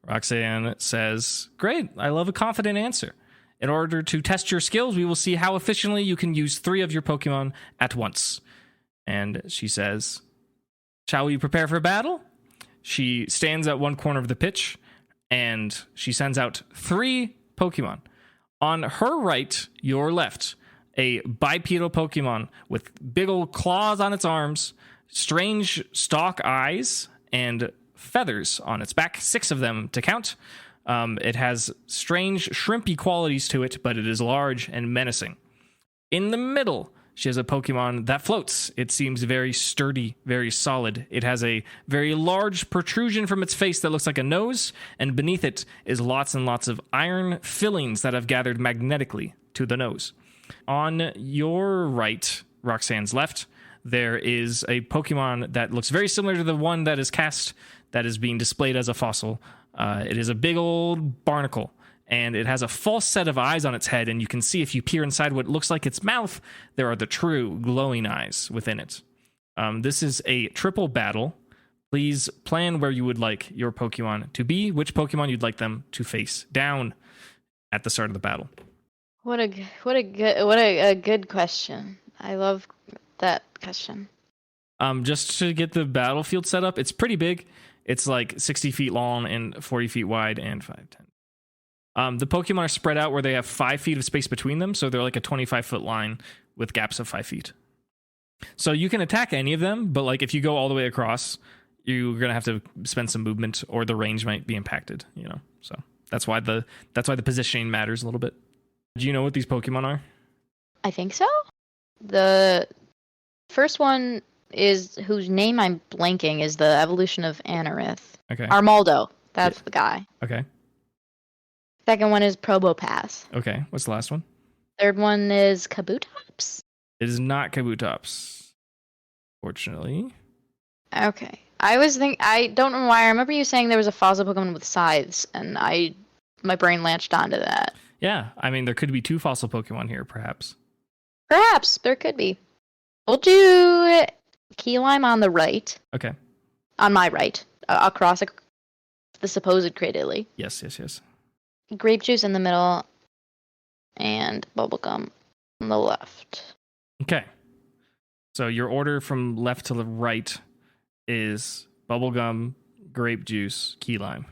[SPEAKER 1] Roxanne says, "Great. I love a confident answer. In order to test your skills, we will see how efficiently you can use 3 of your Pokemon at once." And she says, "Shall we prepare for battle?" She stands at one corner of the pitch, and she sends out 3 Pokemon. On her right, your left, a bipedal Pokemon with big old claws on its arms, strange stalk eyes, and feathers on its back, 6 of them to count. It has strange shrimpy qualities to it, but it is large and menacing. In the middle, she has a Pokemon that floats. It seems very sturdy, very solid. It has a very large protrusion from its face that looks like a nose, and beneath it is lots and lots of iron fillings that have gathered magnetically to the nose. On your right, Roxanne's left, there is a Pokemon that looks very similar to the one that is cast, that is being displayed as a fossil. It is a big old barnacle, and it has a false set of eyes on its head, and you can see if you peer inside what looks like its mouth, there are the true glowing eyes within it. This is a triple battle. Please plan where you would like your Pokemon to be, which Pokemon you'd like them to face down at the start of the battle.
[SPEAKER 2] What a good question. I love that question.
[SPEAKER 1] Just to get the battlefield set up, it's pretty big. It's like 60 feet long and 40 feet wide and 5'10". The Pokemon are spread out where they have 5 feet of space between them, so they're like a 25-foot line with gaps of 5 feet. So you can attack any of them, but like if you go all the way across, you're gonna have to spend some movement, or the range might be impacted. So that's why the positioning matters a little bit. Do you know what these Pokemon are?
[SPEAKER 2] I think so. The first one is, whose name I'm blanking, is the evolution of Anorith.
[SPEAKER 1] Okay.
[SPEAKER 2] Armaldo. That's the guy.
[SPEAKER 1] Okay.
[SPEAKER 2] Second one is Probopass.
[SPEAKER 1] Okay. What's the last one?
[SPEAKER 2] Third one is Kabutops.
[SPEAKER 1] It is not Kabutops, fortunately.
[SPEAKER 2] Okay. I don't know why. I remember you saying there was a fossil Pokemon with scythes, and I my brain latched onto that.
[SPEAKER 1] Yeah, I mean, there could be 2 fossil Pokemon here, perhaps.
[SPEAKER 2] Perhaps there could be. We'll do Key Lime on the right.
[SPEAKER 1] Okay.
[SPEAKER 2] On my right, across the supposed Cradily.
[SPEAKER 1] Yes.
[SPEAKER 2] Grape Juice in the middle, and Bubblegum on the left.
[SPEAKER 1] Okay. So your order from left to the right is Bubblegum, Grape Juice, Key Lime.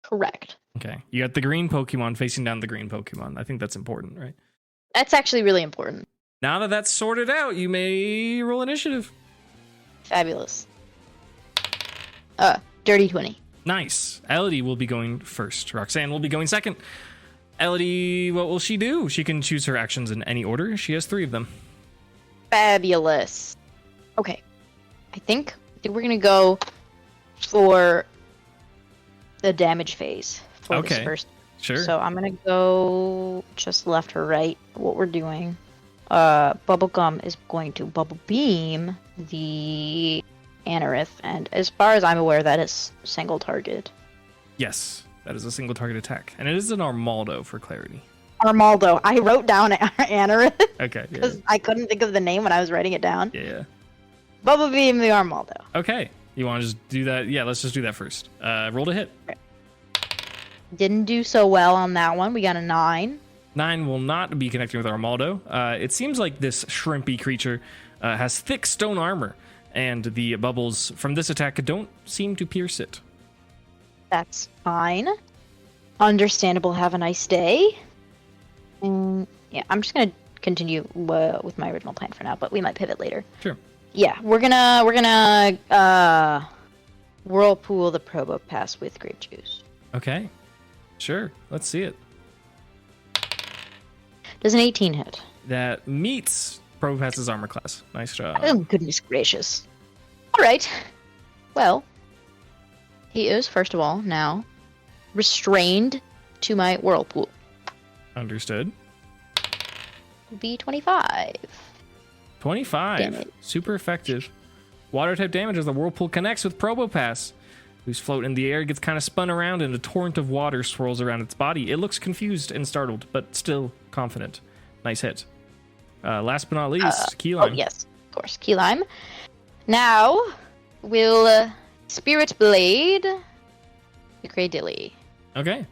[SPEAKER 2] Correct.
[SPEAKER 1] Okay. You got the green Pokemon facing down the green Pokemon. I think that's important, right?
[SPEAKER 2] That's actually really important.
[SPEAKER 1] Now that that's sorted out, you may roll initiative.
[SPEAKER 2] Fabulous. Dirty 20.
[SPEAKER 1] Nice. Elodie will be going first. Roxanne will be going second. Elodie, what will she do? She can choose her actions in any order. She has 3 of them.
[SPEAKER 2] Fabulous. Okay. I think we're going to go for the damage phase for this first.
[SPEAKER 1] Sure.
[SPEAKER 2] So I'm going to go just left or right. What we're doing. Bubblegum is going to Bubble Beam the Anorith, and as far as I'm aware, that is single target.
[SPEAKER 1] Yes, that is a single target attack, and it is an Armaldo for clarity.
[SPEAKER 2] Armaldo. I wrote down Anorith.
[SPEAKER 1] Okay.
[SPEAKER 2] Because I couldn't think of the name when I was writing it down.
[SPEAKER 1] Yeah.
[SPEAKER 2] Bubble Beam the Armaldo.
[SPEAKER 1] Okay. You want to just do that? Yeah, let's just do that first. Roll to hit.
[SPEAKER 2] Okay. Didn't do so well on that one. We got a 9.
[SPEAKER 1] 9 will not be connecting with Armaldo. It seems like this shrimpy creature has thick stone armor, and the bubbles from this attack don't seem to pierce it.
[SPEAKER 2] That's fine. Understandable. Have a nice day. Yeah, I'm just gonna continue with my original plan for now, but we might pivot later.
[SPEAKER 1] Sure.
[SPEAKER 2] Yeah, we're gonna whirlpool the Probopass with grape juice.
[SPEAKER 1] Okay. Sure. Let's see it.
[SPEAKER 2] Does an 18 hit?
[SPEAKER 1] That meets Probopass's armor class. Nice job.
[SPEAKER 2] Oh, goodness gracious. All right. Well, he is, first of all, now restrained to my whirlpool.
[SPEAKER 1] Understood.
[SPEAKER 2] B25.
[SPEAKER 1] 25.
[SPEAKER 2] Damage.
[SPEAKER 1] Super effective. Water type damage as the whirlpool connects with Probopass, whose float in the air gets kind of spun around and a torrent of water swirls around its body. It looks confused and startled, but still confident. Nice hit. Last but not least, Key Lime.
[SPEAKER 2] Oh, yes, of course. Key Lime. Now, we'll Spirit Blade the Cradily.
[SPEAKER 1] Okay.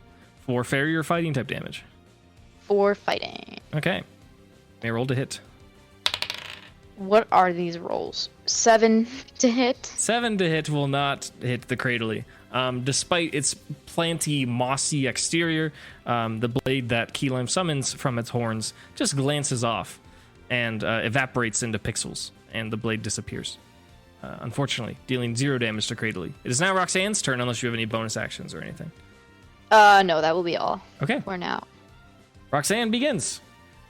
[SPEAKER 1] For fairy or fighting type damage.
[SPEAKER 2] For fighting.
[SPEAKER 1] Okay. May roll to hit.
[SPEAKER 2] What are these rolls? 7 to hit?
[SPEAKER 1] 7 to hit will not hit the Cradily. Despite its planty, mossy exterior, the blade that Key Lime summons from its horns just glances off and evaporates into pixels, and the blade disappears. Unfortunately, dealing 0 damage to Cradily. It is now Roxanne's turn, unless you have any bonus actions or anything.
[SPEAKER 2] No, that will be all.
[SPEAKER 1] Okay.
[SPEAKER 2] For now.
[SPEAKER 1] Roxanne begins.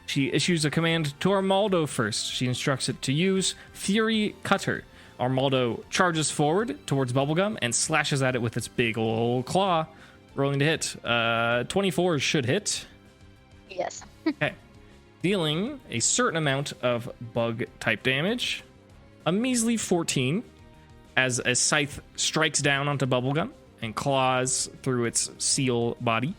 [SPEAKER 1] She issues a command to Armaldo first. She instructs it to use Fury Cutter. Armaldo charges forward towards Bubblegum and slashes at it with its big old claw. Rolling to hit. 24 should hit.
[SPEAKER 2] Yes.
[SPEAKER 1] Okay. Dealing a certain amount of bug type damage. A measly 14 as a scythe strikes down onto Bubblegum and claws through its seal body.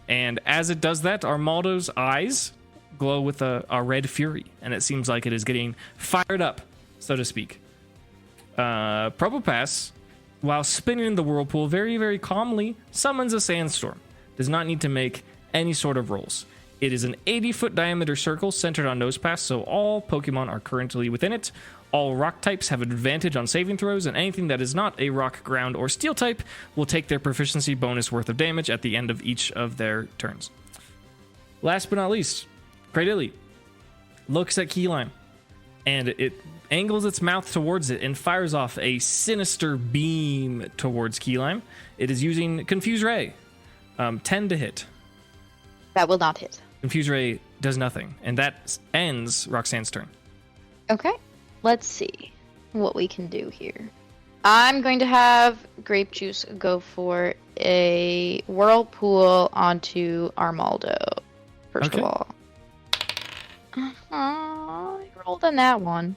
[SPEAKER 1] And as it does that, Armaldo's eyes glow with a red fury, and it seems like it is getting fired up, so to speak. Probopass, while spinning in the whirlpool very, very calmly, summons a sandstorm. Does not need to make any sort of rolls. It is an 80-foot diameter circle centered on Nosepass, so all Pokemon are currently within it. All rock types have advantage on saving throws, and anything that is not a rock, ground, or steel type will take their proficiency bonus worth of damage at the end of each of their turns. Last but not least, Cradily looks at Key Lime, and it angles its mouth towards it and fires off a sinister beam towards Key Lime. It is using Confuse Ray. 10 to hit.
[SPEAKER 2] That will not hit.
[SPEAKER 1] Confuse Ray does nothing, and that ends Roxanne's turn.
[SPEAKER 2] Okay. Let's see what we can do here. I'm going to have Grape Juice go for a whirlpool onto Armaldo, first of all. I rolled on that one.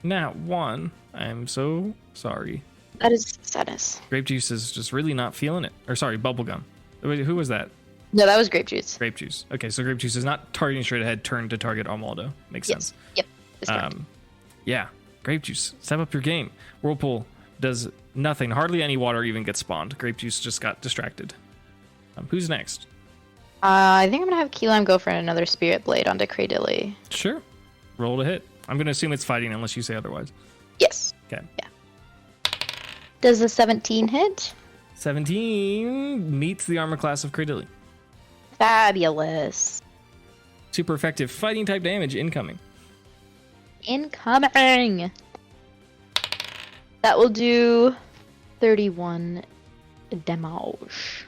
[SPEAKER 1] Nat 1. I'm so sorry.
[SPEAKER 2] That is sadness.
[SPEAKER 1] Grape Juice is just really not feeling it. Or sorry, Bubblegum. Wait, who was that?
[SPEAKER 2] No, that was grape juice.
[SPEAKER 1] Grape juice. Okay, so grape juice is not targeting straight ahead, turn to target Armaldo. Makes sense.
[SPEAKER 2] Yep. That's correct.
[SPEAKER 1] Yeah, grape juice. Step up your game. Whirlpool does nothing. Hardly any water even gets spawned. Grape juice just got distracted. Who's next?
[SPEAKER 2] I think I'm gonna have Key Lime go for another Spirit Blade onto Cradilly.
[SPEAKER 1] Sure. Roll to hit. I'm gonna assume it's fighting unless you say otherwise.
[SPEAKER 2] Yes.
[SPEAKER 1] Okay.
[SPEAKER 2] Yeah. Does the 17 hit?
[SPEAKER 1] 17 meets the armor class of Cradilly.
[SPEAKER 2] Fabulous.
[SPEAKER 1] Super effective fighting type damage incoming.
[SPEAKER 2] Incoming. That will do 31 damage.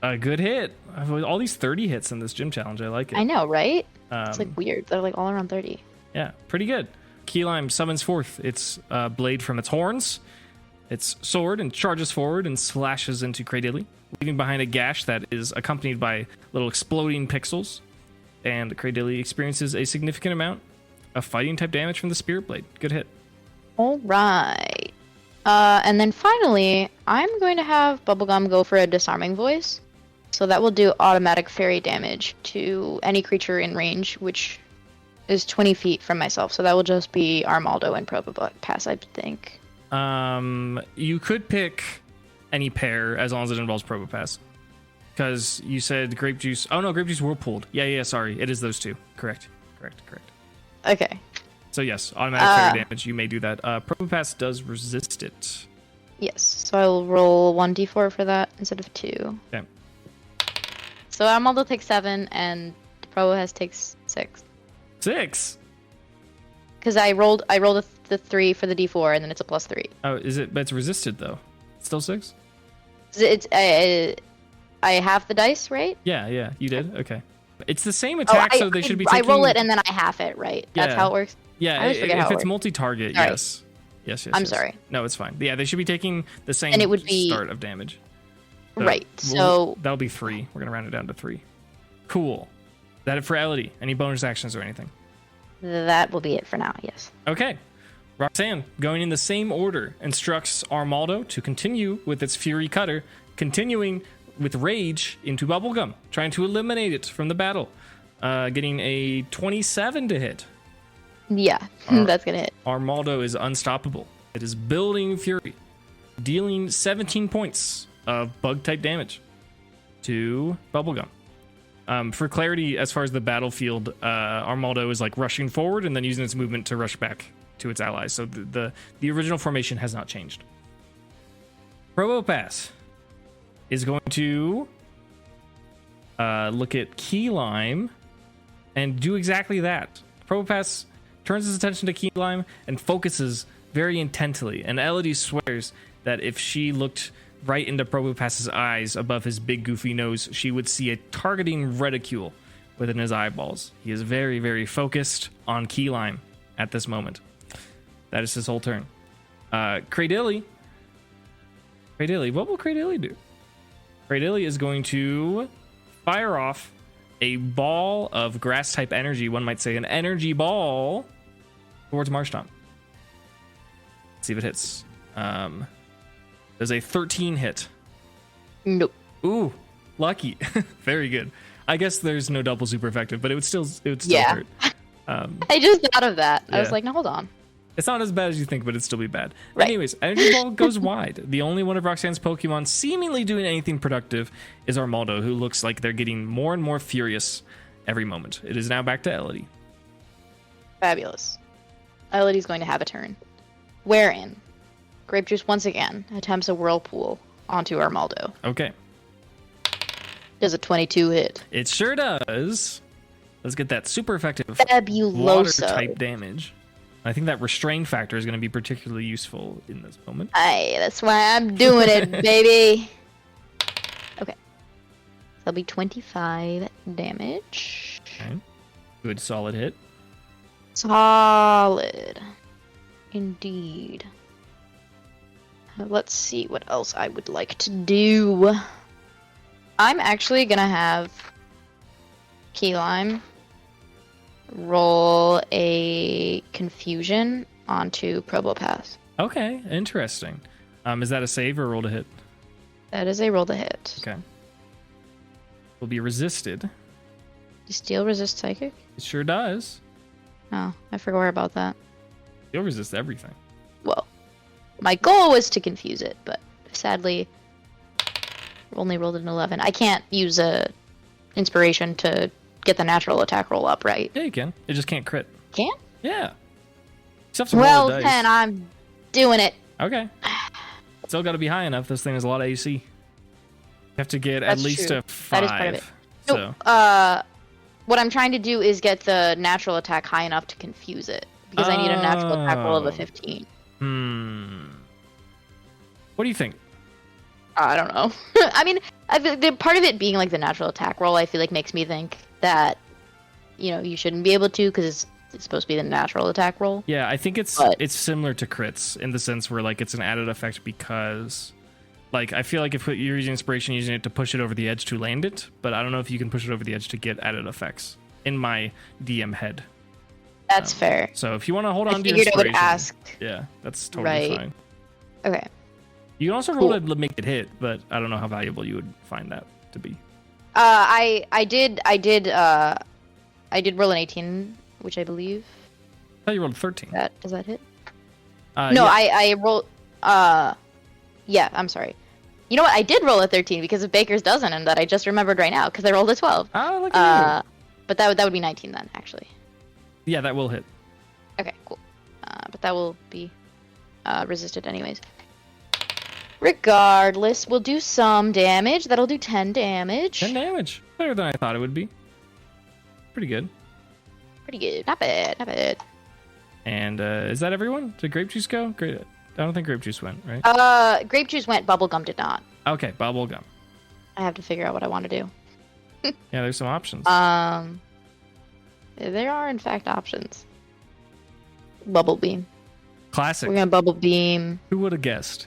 [SPEAKER 1] A good hit. All these 30 hits in this gym challenge. I like it.
[SPEAKER 2] I know, right? It's like weird. They're like all around 30.
[SPEAKER 1] Yeah, pretty good. Key Lime summons forth its blade from its horns, its sword, and charges forward and slashes into Cradilly, leaving behind a gash that is accompanied by little exploding pixels. And Cradilly experiences a significant amount of fighting type damage from the Spirit Blade. Good hit.
[SPEAKER 2] All right. And then finally, I'm going to have Bubblegum go for a Disarming Voice. So that will do automatic fairy damage to any creature in range, which is 20 feet from myself. So that will just be Armaldo and Probopass, I think.
[SPEAKER 1] You could pick any pair as long as it involves Probopass. Because you said Grape Juice. Oh, no, Grape Juice Whirlpooled. Yeah, sorry. It is those two. Correct.
[SPEAKER 2] Okay.
[SPEAKER 1] So, yes, automatic fairy damage. You may do that. Probopass does resist it.
[SPEAKER 2] Yes. So I will roll 1d4 for that instead of 2.
[SPEAKER 1] Okay.
[SPEAKER 2] So Armaldo takes 7 and Probopass takes 6.
[SPEAKER 1] 6?
[SPEAKER 2] Because I rolled the 3 for the d4 and then it's a +3.
[SPEAKER 1] Oh, is it? But it's resisted, though. It's still 6?
[SPEAKER 2] It's I have the dice, right?
[SPEAKER 1] Yeah, you did. Okay, it's the same attack, so they should be taking...
[SPEAKER 2] I roll it and then I half it, right?
[SPEAKER 1] Yeah.
[SPEAKER 2] That's how it works.
[SPEAKER 1] Yeah, if it's multi-target,
[SPEAKER 2] sorry.
[SPEAKER 1] yes.
[SPEAKER 2] I'm sorry.
[SPEAKER 1] No, it's fine. Yeah, they should be taking the same
[SPEAKER 2] and it would be...
[SPEAKER 1] start of damage. So
[SPEAKER 2] right. So
[SPEAKER 1] that'll be 3. We're gonna round it down to 3. Cool. Is that it for Elodie? Any bonus actions or anything?
[SPEAKER 2] That will be it for now. Yes.
[SPEAKER 1] Okay. Roxanne, going in the same order, instructs Armaldo to continue with its Fury Cutter, continuing with Rage into Bubblegum, trying to eliminate it from the battle. Getting a 27 to hit.
[SPEAKER 2] Yeah, that's gonna hit.
[SPEAKER 1] Armaldo is unstoppable. It is building Fury, dealing 17 points of bug-type damage to Bubblegum. For clarity, as far as the battlefield, Armaldo is like rushing forward and then using its movement to rush back to its allies. So the original formation has not changed. Probopass is going to look at Key Lime and do exactly that. Probopass turns his attention to Key Lime and focuses very intently. And Elodie swears that if she looked right into Probopass's eyes above his big goofy nose, she would see a targeting reticule within his eyeballs. He is very, very focused on Key Lime at this moment. That is his whole turn. Cradilly, what will Cradilly do? Cradilly is going to fire off a ball of grass type energy, one might say an energy ball, towards Marshtomp. Let's see if it hits. There's a 13 hit.
[SPEAKER 2] Nope.
[SPEAKER 1] Ooh, lucky. Very good. I guess there's no double super effective, but it would still
[SPEAKER 2] yeah.
[SPEAKER 1] hurt.
[SPEAKER 2] I just thought of that. Yeah. I was like, no, hold on.
[SPEAKER 1] It's not as bad as you think, but it'd still be bad.
[SPEAKER 2] Right.
[SPEAKER 1] Anyways, Energy Ball goes wide. The only one of Roxanne's Pokemon seemingly doing anything productive is Armaldo, who looks like they're getting more and more furious every moment. It is now back to Elodie.
[SPEAKER 2] Fabulous. Elodie's going to have a turn. Wherein Grape Juice once again attempts a Whirlpool onto Armaldo.
[SPEAKER 1] Okay.
[SPEAKER 2] Does a 22 hit?
[SPEAKER 1] It sure does. Let's get that super effective
[SPEAKER 2] Fabuloso
[SPEAKER 1] water-type damage. I think that restrain factor is going to be particularly useful in this moment.
[SPEAKER 2] Aye, that's why I'm doing it, baby. Okay. That'll be 25 damage.
[SPEAKER 1] Okay. Good solid hit.
[SPEAKER 2] Solid. Indeed. Let's see what else I would like to do. I'm actually going to have Key Lime roll a confusion onto Probopass.
[SPEAKER 1] Okay, interesting. Is that a save or a roll to hit?
[SPEAKER 2] That is a roll to hit.
[SPEAKER 1] Okay. will be resisted.
[SPEAKER 2] Does steel resist psychic?
[SPEAKER 1] It sure does.
[SPEAKER 2] Oh, I forgot about that.
[SPEAKER 1] Steel resists everything.
[SPEAKER 2] Well, my goal was to confuse it, but sadly, only rolled an 11. I can't use a inspiration to get the natural attack roll up, right?
[SPEAKER 1] Yeah, you can. It just can't crit.
[SPEAKER 2] Can't?
[SPEAKER 1] Yeah. Except for roll
[SPEAKER 2] Well,
[SPEAKER 1] the dice.
[SPEAKER 2] then I'm doing it.
[SPEAKER 1] Okay. Still got to be high enough. This thing has a lot of AC. You have to get
[SPEAKER 2] That's
[SPEAKER 1] at least
[SPEAKER 2] true.
[SPEAKER 1] a 5.
[SPEAKER 2] That is part of it.
[SPEAKER 1] So.
[SPEAKER 2] No, what I'm trying to do is get the natural attack high enough to confuse it. Because I need a natural attack roll of a 15.
[SPEAKER 1] What do you think?
[SPEAKER 2] I don't know. I mean, the part of it being like the natural attack roll, I feel like makes me think that, you shouldn't be able to because it's supposed to be the natural attack roll.
[SPEAKER 1] Yeah, I think it's similar to crits in the sense where like it's an added effect because, like, I feel like if you're using inspiration, using it to push it over the edge to land it, but I don't know if you can push it over the edge to get added effects in my DM head.
[SPEAKER 2] That's fair.
[SPEAKER 1] So if you want to hold on to your
[SPEAKER 2] inspiration,
[SPEAKER 1] inspiration,
[SPEAKER 2] I would ask.
[SPEAKER 1] Yeah, that's totally fine.
[SPEAKER 2] Okay.
[SPEAKER 1] You can also roll to make it hit, but I don't know how valuable you would find that to be.
[SPEAKER 2] I did roll an 18, which I believe.
[SPEAKER 1] I thought you rolled 13.
[SPEAKER 2] Does that hit?
[SPEAKER 1] No,
[SPEAKER 2] yeah. I rolled. Yeah, I'm sorry. You know what? I did roll a 13 because of Baker's Dozen, and that I just remembered right now because I rolled a 12.
[SPEAKER 1] Oh, look at you.
[SPEAKER 2] But that would be 19 then, actually.
[SPEAKER 1] Yeah, that will hit.
[SPEAKER 2] Okay, cool. But that will be resisted anyways. Regardless, we'll do some damage. That'll do 10 damage.
[SPEAKER 1] 10 damage. Better than I thought it would be. Pretty good.
[SPEAKER 2] Pretty good. Not bad. Not bad.
[SPEAKER 1] And is that everyone? Did Grape Juice go? Great. I don't think Grape Juice went, right?
[SPEAKER 2] Grape Juice went. Bubblegum did not.
[SPEAKER 1] Okay, Bubblegum.
[SPEAKER 2] I have to figure out what I want to do.
[SPEAKER 1] Yeah, there's some options.
[SPEAKER 2] There are in fact options. Bubble Beam.
[SPEAKER 1] Classic.
[SPEAKER 2] We're gonna Bubble Beam.
[SPEAKER 1] Who would have guessed?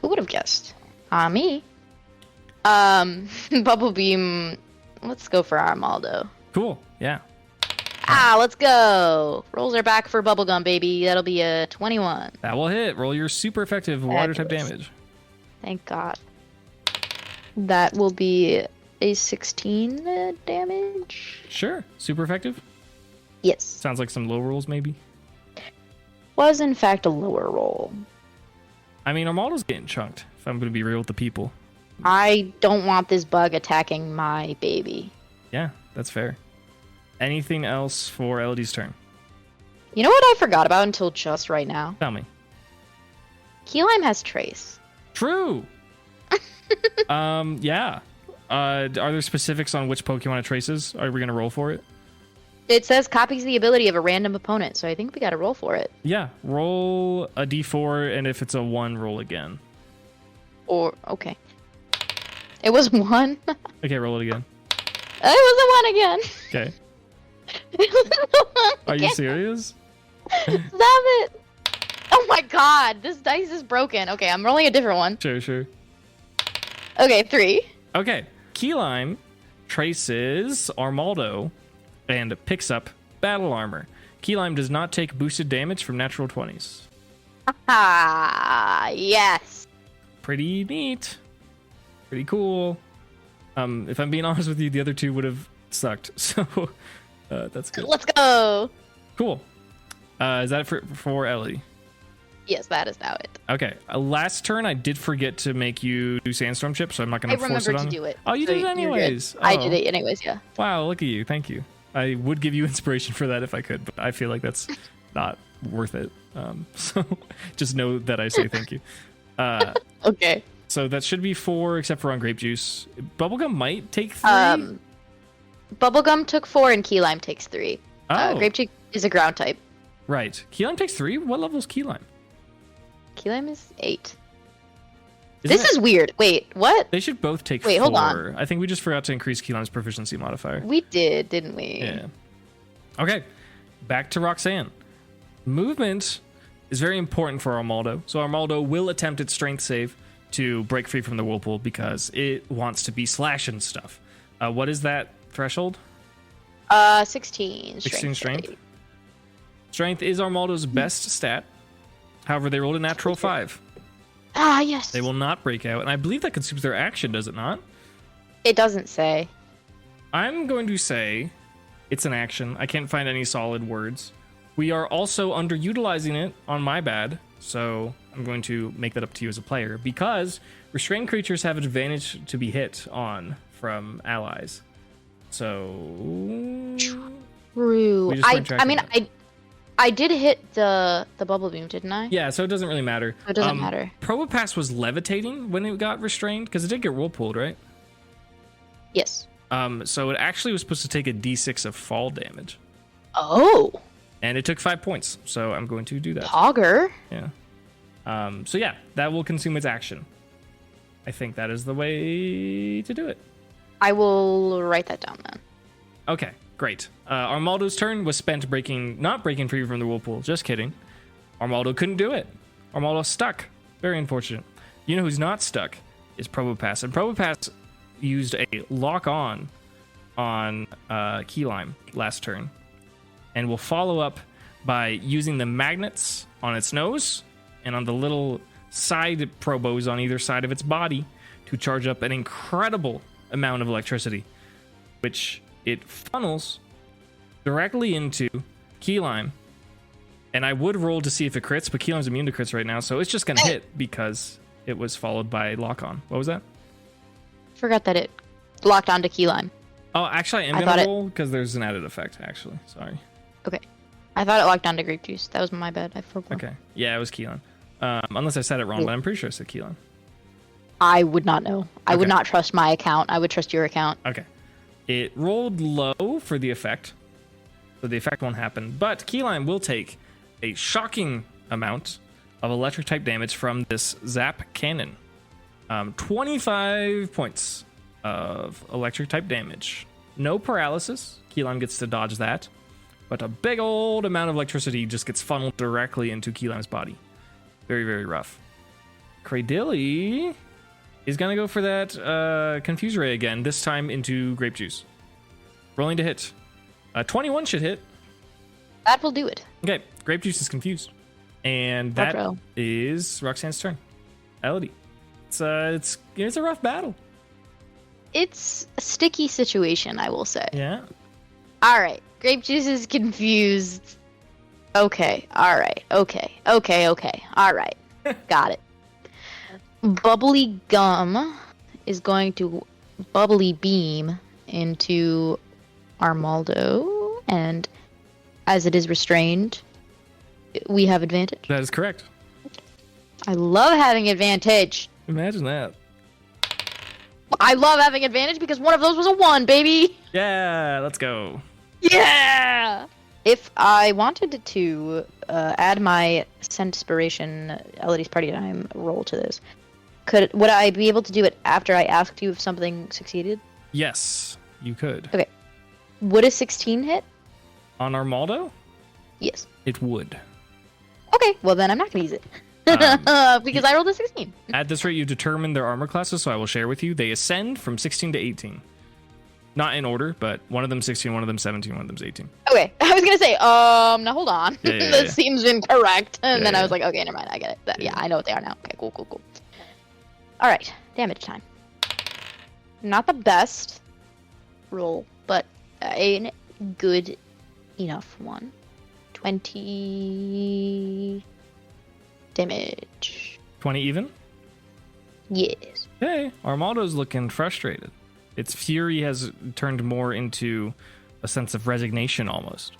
[SPEAKER 2] Who would have guessed? Me. Bubble Beam. Let's go for Armaldo.
[SPEAKER 1] Cool. Yeah.
[SPEAKER 2] Let's go. Rolls are back for Bubblegum, baby. That'll be a 21.
[SPEAKER 1] That will hit. Roll your super effective water type damage.
[SPEAKER 2] Thank God. That will be a 16 damage.
[SPEAKER 1] Sure. Super effective?
[SPEAKER 2] Yes.
[SPEAKER 1] Sounds like some low rolls, maybe?
[SPEAKER 2] Was in fact a lower roll.
[SPEAKER 1] I mean, Armaldo's getting chunked, if I'm going to be real with the people.
[SPEAKER 2] I don't want this bug attacking my baby.
[SPEAKER 1] Yeah, that's fair. Anything else for Elodie's turn?
[SPEAKER 2] You know what I forgot about until just right now?
[SPEAKER 1] Tell me.
[SPEAKER 2] Key Lime has Trace.
[SPEAKER 1] True! Yeah. Are there specifics on which Pokemon it traces? Are we going to roll for it?
[SPEAKER 2] It says copies the ability of a random opponent, so I think we got to roll for it.
[SPEAKER 1] Yeah, roll a d4, and if it's a 1, roll again.
[SPEAKER 2] Okay. It was 1.
[SPEAKER 1] Okay, roll it again.
[SPEAKER 2] It was a 1 again.
[SPEAKER 1] Okay.
[SPEAKER 2] It was a 1
[SPEAKER 1] Are
[SPEAKER 2] again.
[SPEAKER 1] you serious?
[SPEAKER 2] Stop it. Oh my god, this dice is broken. Okay, I'm rolling a different one.
[SPEAKER 1] Sure.
[SPEAKER 2] Okay, 3.
[SPEAKER 1] Okay, Key Lime traces Armaldo and picks up battle armor. Key Lime does not take boosted damage from natural 20s.
[SPEAKER 2] Yes.
[SPEAKER 1] Pretty neat. Pretty cool. If I'm being honest with you, the other two would have sucked. So that's good.
[SPEAKER 2] Let's go.
[SPEAKER 1] Cool. Is that for Ellie?
[SPEAKER 2] Yes, that is now it.
[SPEAKER 1] Okay. Last turn, I did forget to make you do Sandstorm Chip, so I'm not going to force it on.
[SPEAKER 2] I remembered to do it.
[SPEAKER 1] Oh, you did it anyways.
[SPEAKER 2] I did it anyways, yeah.
[SPEAKER 1] Wow, look at you. Thank you. I would give you inspiration for that if I could, but I feel like that's not worth it. So just know that I say thank you.
[SPEAKER 2] Okay.
[SPEAKER 1] So that should be 4, except for on Grape Juice. Bubblegum might take 3.
[SPEAKER 2] Bubblegum took 4 and Key Lime takes 3.
[SPEAKER 1] Oh.
[SPEAKER 2] Grape Juice is a ground type.
[SPEAKER 1] Right. Key Lime takes 3? What level is Key Lime?
[SPEAKER 2] Key Lime is 8. This is weird. Wait, what?
[SPEAKER 1] They should both take 4.
[SPEAKER 2] Wait, hold on.
[SPEAKER 1] I think we just forgot to increase Key Lime's proficiency modifier.
[SPEAKER 2] We did, didn't we?
[SPEAKER 1] Yeah. Okay. Back to Roxanne. Movement is very important for Armaldo. So Armaldo will attempt its strength save to break free from the whirlpool because it wants to be slashing stuff. What is that threshold?
[SPEAKER 2] 16.
[SPEAKER 1] 16 strength. Strength is Armaldo's best stat. However, they rolled a natural 5.
[SPEAKER 2] Yes.
[SPEAKER 1] They will not break out, and I believe that consumes their action, does it not?
[SPEAKER 2] It doesn't say.
[SPEAKER 1] I'm going to say it's an action. I can't find any solid words. We are also underutilizing it on my bad, so I'm going to make that up to you as a player because restrained creatures have advantage to be hit on from allies. So
[SPEAKER 2] true. I did hit the bubble beam, didn't I?
[SPEAKER 1] Yeah, so it doesn't really matter.
[SPEAKER 2] It doesn't matter.
[SPEAKER 1] Probopass was levitating when it got restrained because it did get whirlpooled, right?
[SPEAKER 2] Yes.
[SPEAKER 1] So it actually was supposed to take a d6 of fall damage.
[SPEAKER 2] Oh.
[SPEAKER 1] And it took 5 points, so I'm going to do that.
[SPEAKER 2] Pogger.
[SPEAKER 1] Yeah. So yeah, that will consume its action. I think that is the way to do it.
[SPEAKER 2] I will write that down then.
[SPEAKER 1] Okay, great. Armaldo's turn was spent not breaking free from the whirlpool. Just kidding. Armaldo couldn't do it. Armaldo's stuck. Very unfortunate. You know who's not stuck is Probopass. And Probopass used a lock on Key Lime last turn. And will follow up by using the magnets on its nose and on the little side probos on either side of its body to charge up an incredible amount of electricity, which it funnels directly into Key Lime. And I would roll to see if it crits, but Key Lime's immune to crits right now, so it's just going to hit because it was followed by lock on. What was that?
[SPEAKER 2] Forgot that it locked onto Key Lime.
[SPEAKER 1] Oh, actually, I am going to roll because there's an added effect, actually. Sorry.
[SPEAKER 2] Okay. I thought it locked onto grape juice. That was my bad. I forgot.
[SPEAKER 1] Okay. Yeah, it was Key Lime. Unless I said it wrong, but I'm pretty sure I said Key Lime.
[SPEAKER 2] I would not know. I would not trust my account. I would trust your account.
[SPEAKER 1] Okay. It rolled low for the effect, so the effect won't happen. But Key Lime will take a shocking amount of electric type damage from this zap cannon. 25 points of electric type damage. No paralysis. Key Lime gets to dodge that. But a big old amount of electricity just gets funneled directly into Key Lime's body. Very, very rough. Cradilly is going to go for that Confuse Ray again, this time into Grape Juice. Rolling to hit. 21 should hit.
[SPEAKER 2] That will do it.
[SPEAKER 1] Okay, Grape Juice is confused. And that is Roxanne's turn. Elodie. It's a rough battle.
[SPEAKER 2] It's a sticky situation, I will say.
[SPEAKER 1] Yeah.
[SPEAKER 2] All right. Grape Juice is confused. Okay. All right. Okay. All right. Got it. Bubbly Gum is going to bubbly beam into Armaldo, and as it is restrained, we have advantage.
[SPEAKER 1] That is correct.
[SPEAKER 2] I love having advantage.
[SPEAKER 1] Imagine that.
[SPEAKER 2] I love having advantage because one of those was a 1, baby.
[SPEAKER 1] Yeah, let's go.
[SPEAKER 2] Yeah. If I wanted to add my Scentspiration Elodie's Party Time roll to this, would I be able to do it after I asked you if something succeeded?
[SPEAKER 1] Yes, you could.
[SPEAKER 2] Okay. Would a 16 hit?
[SPEAKER 1] On Armaldo?
[SPEAKER 2] Yes.
[SPEAKER 1] It would.
[SPEAKER 2] Okay, well then I'm not going to use it. Because I rolled a 16.
[SPEAKER 1] At this rate, you determine their armor classes, so I will share with you. They ascend from 16 to 18. Not in order, but one of them 16, one of them 17, one of them's 18.
[SPEAKER 2] Okay, I was going to say, now hold on.
[SPEAKER 1] Yeah,
[SPEAKER 2] That seems incorrect. And then I was like, okay, never mind, I get it. Yeah, I know what they are now. Okay, cool. All right, damage time. Not the best roll, but a good enough one. 20 damage.
[SPEAKER 1] 20 even?
[SPEAKER 2] Yes.
[SPEAKER 1] Hey, Armaldo's looking frustrated. Its fury has turned more into a sense of resignation almost.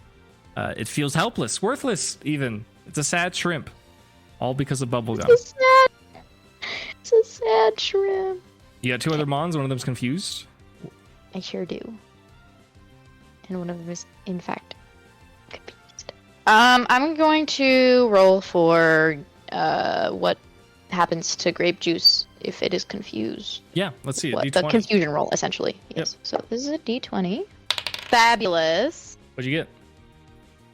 [SPEAKER 1] It feels helpless, worthless even. It's a sad shrimp. All because of bubblegum.
[SPEAKER 2] It's a sad shrimp.
[SPEAKER 1] You got 2 other mons, one of them's confused.
[SPEAKER 2] I sure do. And one of them is, in fact, confused. I'm going to roll for what happens to grape juice if it is confused.
[SPEAKER 1] Yeah, let's see.
[SPEAKER 2] The confusion roll, essentially. Yes. Yep. So this is a d20. Fabulous.
[SPEAKER 1] What'd you get?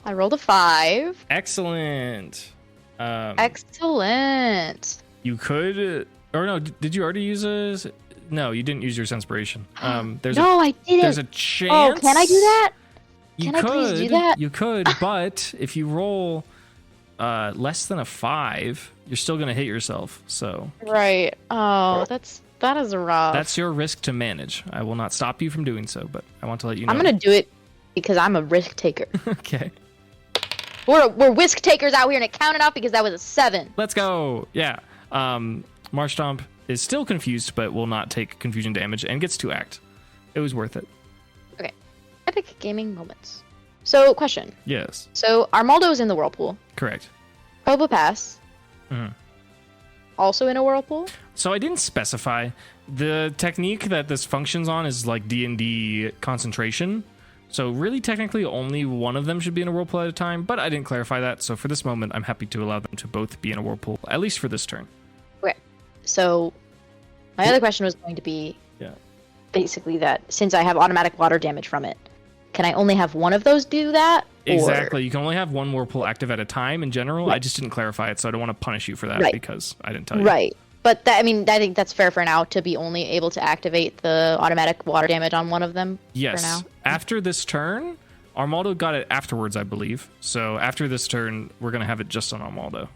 [SPEAKER 2] I rolled a 5.
[SPEAKER 1] Excellent.
[SPEAKER 2] Excellent.
[SPEAKER 1] You could, or no? Did you already use a? No, you didn't use your Scentspiration.
[SPEAKER 2] I didn't.
[SPEAKER 1] There's a chance.
[SPEAKER 2] Oh, can I do that?
[SPEAKER 1] Can
[SPEAKER 2] I please do that?
[SPEAKER 1] You could, but if you roll less than a 5, you're still gonna hit yourself. So
[SPEAKER 2] right. Oh, that's That is rough.
[SPEAKER 1] That's your risk to manage. I will not stop you from doing so, but I want to let you know.
[SPEAKER 2] I'm gonna do it because I'm a risk taker.
[SPEAKER 1] Okay.
[SPEAKER 2] We're risk takers out here, and it counted off because that was a 7.
[SPEAKER 1] Let's go. Yeah. Marshtomp is still confused, but will not take confusion damage and gets to act. It was worth it.
[SPEAKER 2] Okay. Epic gaming moments. So, question.
[SPEAKER 1] Yes.
[SPEAKER 2] So, Armaldo's in the whirlpool.
[SPEAKER 1] Correct.
[SPEAKER 2] Probopass.
[SPEAKER 1] Mm-hmm.
[SPEAKER 2] Also in a whirlpool.
[SPEAKER 1] So I didn't specify. The technique that this functions on is like D&D concentration. So really, technically, only one of them should be in a whirlpool at a time, but I didn't clarify that. So for this moment, I'm happy to allow them to both be in a whirlpool, at least for this turn.
[SPEAKER 2] Okay. So my other question was going to be basically that since I have automatic water damage from it, can I only have one of those do that?
[SPEAKER 1] Exactly. You can only have one whirlpool active at a time in general.
[SPEAKER 2] Right.
[SPEAKER 1] I just didn't clarify it, so I don't want to punish you for that because I didn't tell you.
[SPEAKER 2] Right. But that, I mean, I think that's fair for now to be only able to activate the automatic water damage on one of them.
[SPEAKER 1] Yes.
[SPEAKER 2] For now.
[SPEAKER 1] After this turn, Armaldo got it afterwards, I believe. So after this turn, we're going to have it just on Armaldo.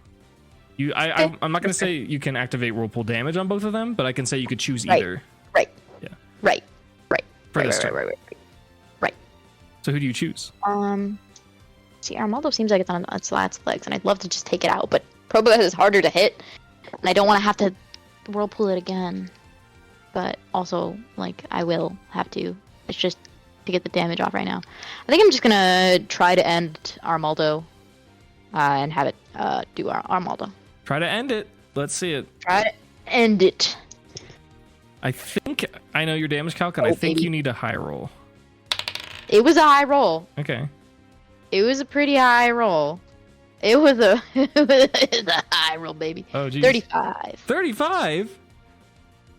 [SPEAKER 1] I'm not going to say you can activate whirlpool damage on both of them, but I can say you could choose either.
[SPEAKER 2] Right.
[SPEAKER 1] Yeah.
[SPEAKER 2] Right.
[SPEAKER 1] For this turn.
[SPEAKER 2] Right.
[SPEAKER 1] So who do you choose?
[SPEAKER 2] See, Armaldo seems like it's on its last legs, and I'd love to just take it out, but Probopass is harder to hit, and I don't want to have to whirlpool it again. But also, like, I will have to. It's just to get the damage off right now. I think I'm just gonna try to end Armaldo, and have it do Armaldo.
[SPEAKER 1] Try to end it. Let's see it.
[SPEAKER 2] Try to end it.
[SPEAKER 1] I think I know your damage calc, and I think you need a high roll.
[SPEAKER 2] It was a high roll.
[SPEAKER 1] Okay.
[SPEAKER 2] It was a pretty high roll. It was a high roll, baby.
[SPEAKER 1] Oh, geez.
[SPEAKER 2] 35.
[SPEAKER 1] 35?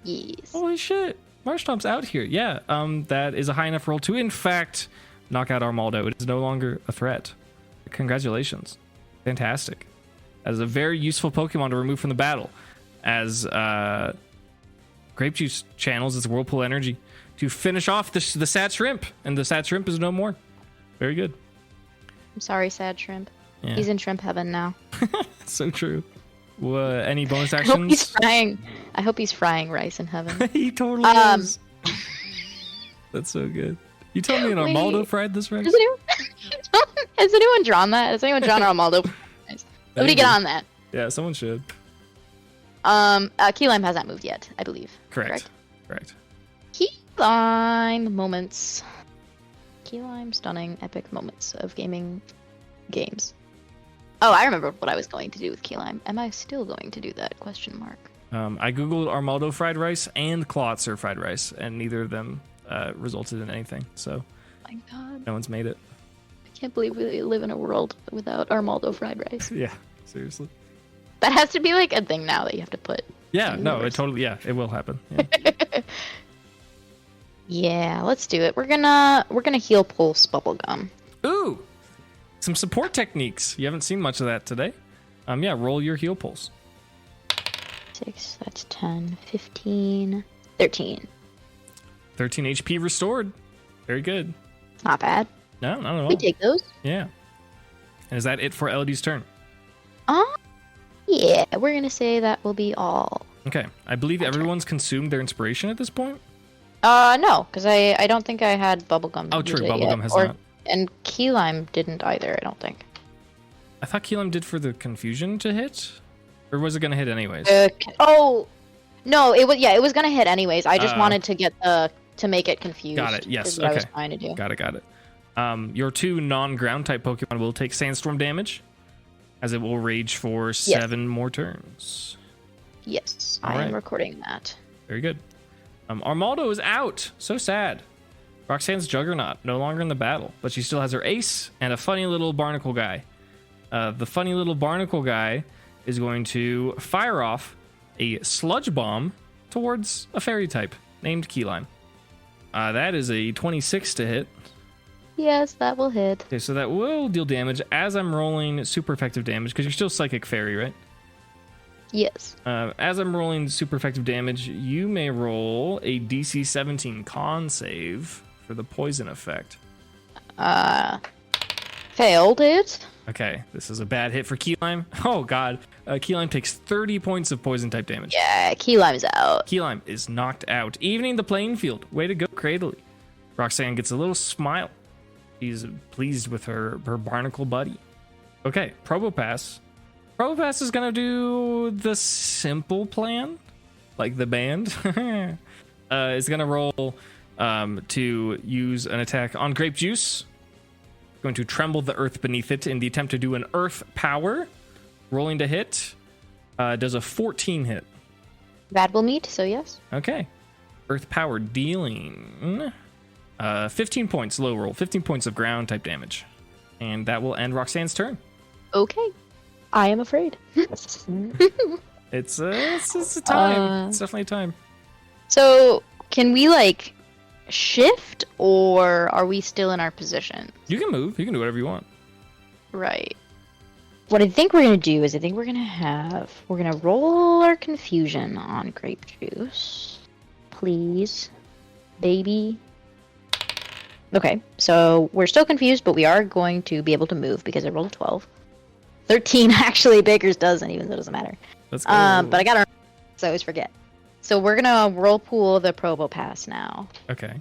[SPEAKER 2] Yes.
[SPEAKER 1] Holy shit. Marshtomp's out here. Yeah, that is a high enough roll to, in fact, knock out Armaldo. It is no longer a threat. Congratulations. Fantastic. That is a very useful Pokemon to remove from the battle, as Grape Juice channels its Whirlpool energy to finish off the sad shrimp, and the sad shrimp is no more. Very good.
[SPEAKER 2] I'm sorry, sad shrimp.
[SPEAKER 1] Yeah.
[SPEAKER 2] He's in shrimp heaven now.
[SPEAKER 1] So true. Any bonus actions?
[SPEAKER 2] I hope he's frying rice in heaven.
[SPEAKER 1] He totally is. That's so good. You tell me an Armaldo fried this rice?
[SPEAKER 2] Has anyone drawn that? Has anyone drawn Armaldo? Somebody get on that.
[SPEAKER 1] Yeah, someone should.
[SPEAKER 2] Key Lime has not moved yet, I believe.
[SPEAKER 1] Correct.
[SPEAKER 2] Key Lime moments. Key Lime stunning epic moments of games. Oh, I remember what I was going to do with Key Lime. Am I still going to do that? Question mark.
[SPEAKER 1] I googled Armaldo fried rice and Clawitzer fried rice, and neither of them resulted in anything. So,
[SPEAKER 2] my God,
[SPEAKER 1] no one's made it.
[SPEAKER 2] I can't believe we live in a world without Armaldo fried rice.
[SPEAKER 1] Yeah, seriously.
[SPEAKER 2] That has to be like a thing now that you have to put.
[SPEAKER 1] Yeah, no, it totally. Yeah, it will happen. Yeah.
[SPEAKER 2] Yeah, let's do it. We're gonna heal pulse bubblegum.
[SPEAKER 1] Ooh, some support techniques. You haven't seen much of that today. Yeah, roll your heal pulse.
[SPEAKER 2] 6, that's 10, 15, 13.
[SPEAKER 1] 13 HP restored. Very good.
[SPEAKER 2] It's not bad.
[SPEAKER 1] No, not at all.
[SPEAKER 2] We take those.
[SPEAKER 1] Yeah. And is that it for Elodie's turn?
[SPEAKER 2] Yeah, we're gonna say that will be all.
[SPEAKER 1] Okay, I believe everyone's consumed their inspiration at this point.
[SPEAKER 2] No, because I don't think I had bubblegum.
[SPEAKER 1] Oh, true, bubblegum has not.
[SPEAKER 2] And Key Lime didn't either, I don't think.
[SPEAKER 1] I thought Key Lime did for the confusion to hit? Or was it going to hit anyways?
[SPEAKER 2] Oh, no, it was going to hit anyways. I just wanted to get to make it confused.
[SPEAKER 1] Got it, yes,
[SPEAKER 2] okay. I was trying to do.
[SPEAKER 1] Got it. Your 2 non-ground type Pokemon will take Sandstorm damage, as it will rage for 7 more turns.
[SPEAKER 2] Yes,
[SPEAKER 1] All
[SPEAKER 2] I am
[SPEAKER 1] right.
[SPEAKER 2] recording that.
[SPEAKER 1] Very good. Armaldo is out. So sad. Roxanne's Juggernaut, no longer in the battle, but she still has her ace and a funny little barnacle guy. The funny little barnacle guy is going to fire off a sludge bomb towards a fairy type named Key Lime. That is a 26 to hit.
[SPEAKER 2] Yes, that will hit.
[SPEAKER 1] Okay, so that will deal damage as I'm rolling super effective damage, because you're still Psychic Fairy, right?
[SPEAKER 2] Yes.
[SPEAKER 1] As I'm rolling super effective damage, you may roll a DC 17 con save for the poison effect.
[SPEAKER 2] Failed it.
[SPEAKER 1] Okay, this is a bad hit for Key Lime. Oh god, Key Lime takes 30 points of poison type damage.
[SPEAKER 2] Yeah, Key Lime's out.
[SPEAKER 1] Key Lime is knocked out. Evening the playing field. Way to go, Cradley. Roxanne gets a little smile. She's pleased with her barnacle buddy. Okay, Probopass. Probopass is gonna do the simple plan, like the band. Is gonna roll to use an attack on Grape Juice. Going to tremble the earth beneath it in the attempt to do an earth power. Rolling to hit. Does a 14 hit.
[SPEAKER 2] That will meet, so yes.
[SPEAKER 1] Okay. Earth power dealing 15 points, low roll. 15 points of ground type damage. And that will end Roxanne's turn.
[SPEAKER 2] Okay. I am afraid.
[SPEAKER 1] It's a time. It's definitely a time.
[SPEAKER 2] So, can we, like, shift, or are we still in our position?
[SPEAKER 1] You can move. You can do whatever you want.
[SPEAKER 2] Right. What I think we're going to do is we're going to roll our confusion on Grape Juice. Please. Baby. Okay, so we're still confused, but we are going to be able to move because I rolled a 12. 13, actually, Baker's doesn't, even though it doesn't matter.
[SPEAKER 1] Let's go.
[SPEAKER 2] But I got to, so I always forget. So we're going to whirlpool the Probopass now.
[SPEAKER 1] Okay.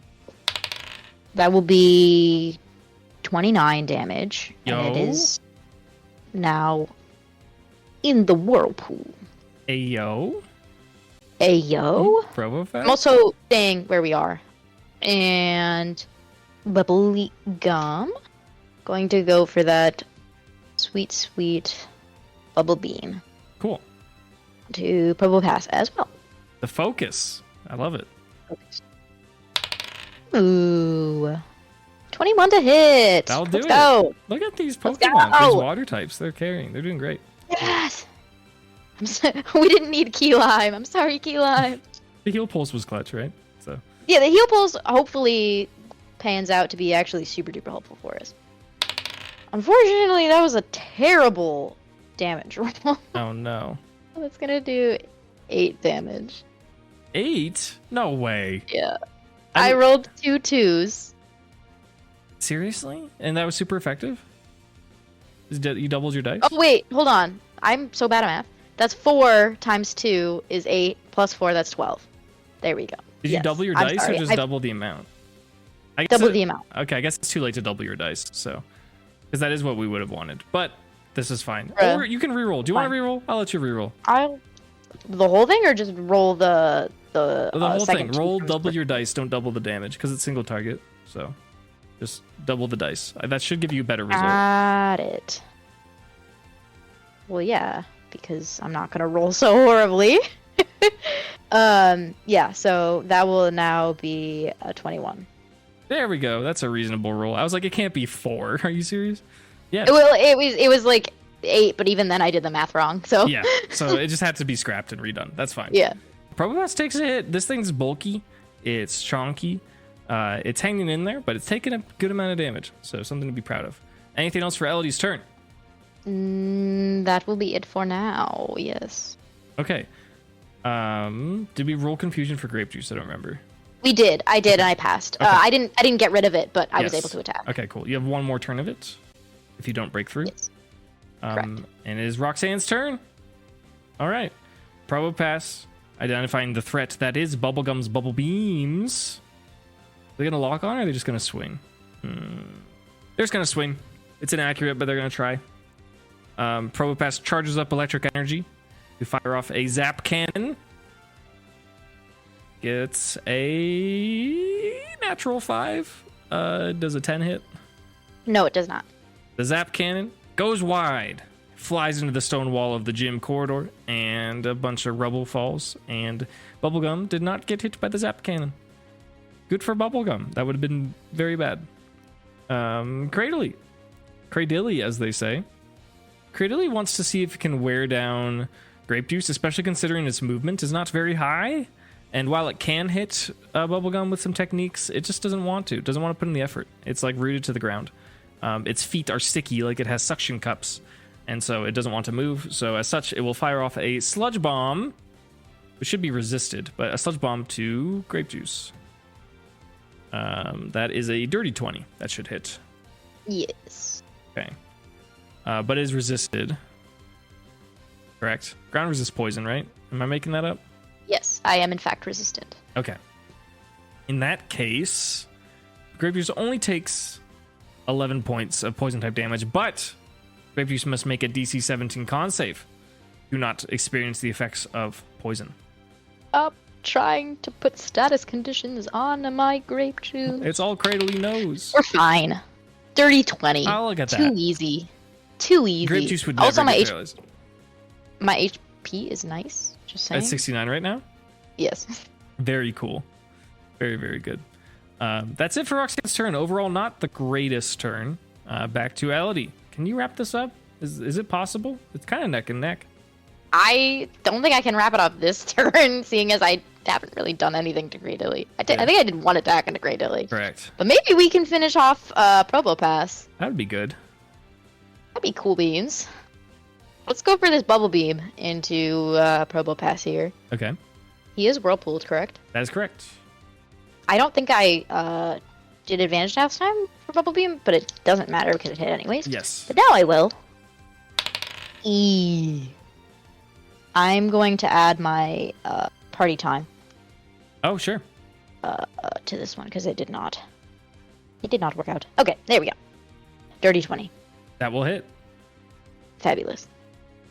[SPEAKER 2] That will be 29 damage.
[SPEAKER 1] Yo.
[SPEAKER 2] And it is now in the whirlpool.
[SPEAKER 1] Ayo.
[SPEAKER 2] Ayo.
[SPEAKER 1] Probopass?
[SPEAKER 2] I'm also staying where we are. And bubbly gum. Going to go for that sweet, sweet bubble bean.
[SPEAKER 1] Cool.
[SPEAKER 2] To Probopass as well.
[SPEAKER 1] The focus. I love it.
[SPEAKER 2] Ooh. 21 to hit.
[SPEAKER 1] That'll do
[SPEAKER 2] Let's
[SPEAKER 1] it.
[SPEAKER 2] go.
[SPEAKER 1] Look at these
[SPEAKER 2] Let's
[SPEAKER 1] Pokemon.
[SPEAKER 2] go.
[SPEAKER 1] These water types. They're carrying. They're doing great.
[SPEAKER 2] Yes. We didn't need Key Lime. I'm sorry, Key Lime.
[SPEAKER 1] The heal pulse was clutch, right? So.
[SPEAKER 2] Yeah, the heal pulse hopefully pans out to be actually super duper helpful for us. Unfortunately, that was a terrible damage roll.
[SPEAKER 1] Oh no.
[SPEAKER 2] It's gonna do 8 damage.
[SPEAKER 1] 8? No way.
[SPEAKER 2] Yeah. I rolled 2 2s.
[SPEAKER 1] Seriously? And that was super effective? You doubled your dice?
[SPEAKER 2] Oh wait, hold on. I'm so bad at math. That's 4 times 2 is 8 plus 4. That's 12. There we go.
[SPEAKER 1] Did you double your
[SPEAKER 2] I'm
[SPEAKER 1] dice
[SPEAKER 2] sorry.
[SPEAKER 1] or just double the amount? I
[SPEAKER 2] Double the amount.
[SPEAKER 1] Okay, I guess it's too late to double your dice, so because that is what we would have wanted. But this is fine. Or you can reroll. Do you want to reroll? I'll let you reroll.
[SPEAKER 2] The whole thing, or just roll the
[SPEAKER 1] whole
[SPEAKER 2] second
[SPEAKER 1] thing. Roll double your dice. Don't double the damage because it's single target. So just double the dice. That should give you a better result.
[SPEAKER 2] Got it. Well, yeah, because I'm not gonna roll so horribly. Yeah. So that will now be a 21.
[SPEAKER 1] There we go. That's a reasonable roll. I was like, it can't be 4. Are you serious? Yeah.
[SPEAKER 2] Well, it was like 8, but even then I did the math wrong. So
[SPEAKER 1] yeah. So it just had to be scrapped and redone. That's fine.
[SPEAKER 2] Yeah.
[SPEAKER 1] Probopass takes a hit. This thing's bulky. It's chonky. It's hanging in there, but it's taking a good amount of damage. So something to be proud of. Anything else for Elodie's turn?
[SPEAKER 2] That will be it for now. Yes.
[SPEAKER 1] Okay. Did we roll confusion for grape juice? I don't remember.
[SPEAKER 2] We did. I did, and I passed.
[SPEAKER 1] Okay.
[SPEAKER 2] I didn't get rid of it, but I was able to attack.
[SPEAKER 1] Okay, cool. You have one more turn of it if you don't break through.
[SPEAKER 2] Yes.
[SPEAKER 1] And it is Roxanne's turn. All right. Probopass identifying the threat that is Bubblegum's bubble beams. Are they going to lock on or are they just going to swing? They're just going to swing. It's inaccurate, but they're going to try. Probopass charges up electric energy to fire off a zap cannon. Gets a natural 5. Does a 10 hit?
[SPEAKER 2] No, it does not.
[SPEAKER 1] The zap cannon goes wide, flies into the stone wall of the gym corridor, and a bunch of rubble falls. And Bubblegum did not get hit by the zap cannon. Good for Bubblegum. That would have been very bad. Cradley, as they say. Cradley wants to see if it can wear down Grape Juice, especially considering its movement is not very high. And while it can hit Bubblegum with some techniques, it just doesn't want to. It doesn't want to put in the effort. It's like rooted to the ground. Its feet are sticky, like it has suction cups. And so it doesn't want to move. So as such, it will fire off a sludge bomb, which should be resisted, but a sludge bomb to Grape Juice. That is a dirty 20. That should hit.
[SPEAKER 2] Yes.
[SPEAKER 1] Okay. but is resisted. Correct. Ground resists poison, right? Am I making that up?
[SPEAKER 2] Yes, I am in fact resistant.
[SPEAKER 1] Okay. In that case, Grape Juice only takes 11 points of poison type damage, but Grape Juice must make a DC 17 con save. Do not experience the effects of poison.
[SPEAKER 2] Up trying to put status conditions on my Grape Juice.
[SPEAKER 1] It's all Cradley knows.
[SPEAKER 2] We're fine. Dirty 20.
[SPEAKER 1] I'll look at that.
[SPEAKER 2] Too easy. Too easy.
[SPEAKER 1] Grape Juice would never
[SPEAKER 2] also, my
[SPEAKER 1] get
[SPEAKER 2] HP is nice. Just saying.
[SPEAKER 1] At 69 right now?
[SPEAKER 2] Yes.
[SPEAKER 1] Very cool. Very, very good. That's it for Roxanne's turn. Overall, not the greatest turn. Back to Elodie. Can you wrap this up? Is it possible? It's kind of neck and neck.
[SPEAKER 2] I don't think I can wrap it up this turn, seeing as I haven't really done anything to Great Illy. I think I did one attack into Great Illy.
[SPEAKER 1] Correct.
[SPEAKER 2] But maybe we can finish off Probopass.
[SPEAKER 1] That would be good.
[SPEAKER 2] That'd be cool beans. Let's go for this Bubble Beam into Probopass here.
[SPEAKER 1] Okay.
[SPEAKER 2] He is Whirlpooled, correct?
[SPEAKER 1] That is correct.
[SPEAKER 2] I don't think I did advantage last time for Bubble Beam, but it doesn't matter because it hit anyways.
[SPEAKER 1] Yes.
[SPEAKER 2] But now I will. I'm going to add my party time.
[SPEAKER 1] Oh, sure.
[SPEAKER 2] To this one because it did not work out. Okay, there we go. Dirty 20.
[SPEAKER 1] That will hit.
[SPEAKER 2] Fabulous.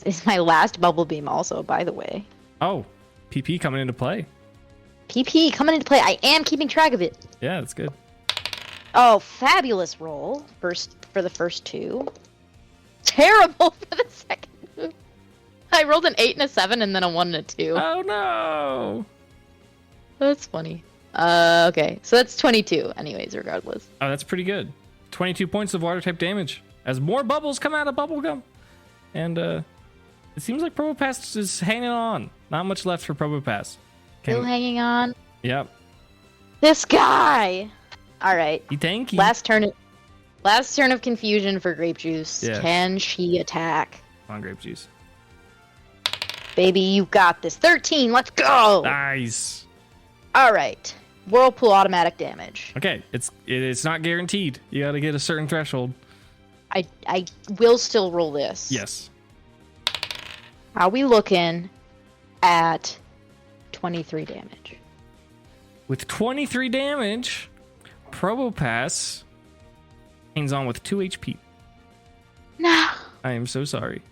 [SPEAKER 2] It's my last Bubble Beam also, by the way.
[SPEAKER 1] Oh, PP coming into play.
[SPEAKER 2] PP coming into play. I am keeping track of it.
[SPEAKER 1] Yeah, that's good.
[SPEAKER 2] Oh, fabulous roll. For the first two. Terrible for the second. I rolled an 8 and a 7 and then a 1 and a 2.
[SPEAKER 1] Oh, no.
[SPEAKER 2] That's funny. Okay. So that's 22 anyways, regardless.
[SPEAKER 1] Oh, that's pretty good. 22 points of water type damage as more bubbles come out of Bubblegum. And it seems like Probopass is hanging on. Not much left for Probopass.
[SPEAKER 2] Still hanging on.
[SPEAKER 1] Yep.
[SPEAKER 2] This guy. All right.
[SPEAKER 1] Thank you.
[SPEAKER 2] Last turn of confusion for Grape Juice.
[SPEAKER 1] Yeah.
[SPEAKER 2] Can she attack?
[SPEAKER 1] Come on, Grape Juice.
[SPEAKER 2] Baby, you got this. 13. Let's go.
[SPEAKER 1] Nice.
[SPEAKER 2] All right. Whirlpool automatic damage.
[SPEAKER 1] Okay, it's not guaranteed. You got to get a certain threshold.
[SPEAKER 2] I will still roll this.
[SPEAKER 1] Yes.
[SPEAKER 2] Are we looking at 23 damage?
[SPEAKER 1] With 23 damage, Probopass hangs on with 2 HP.
[SPEAKER 2] No.
[SPEAKER 1] I am so sorry.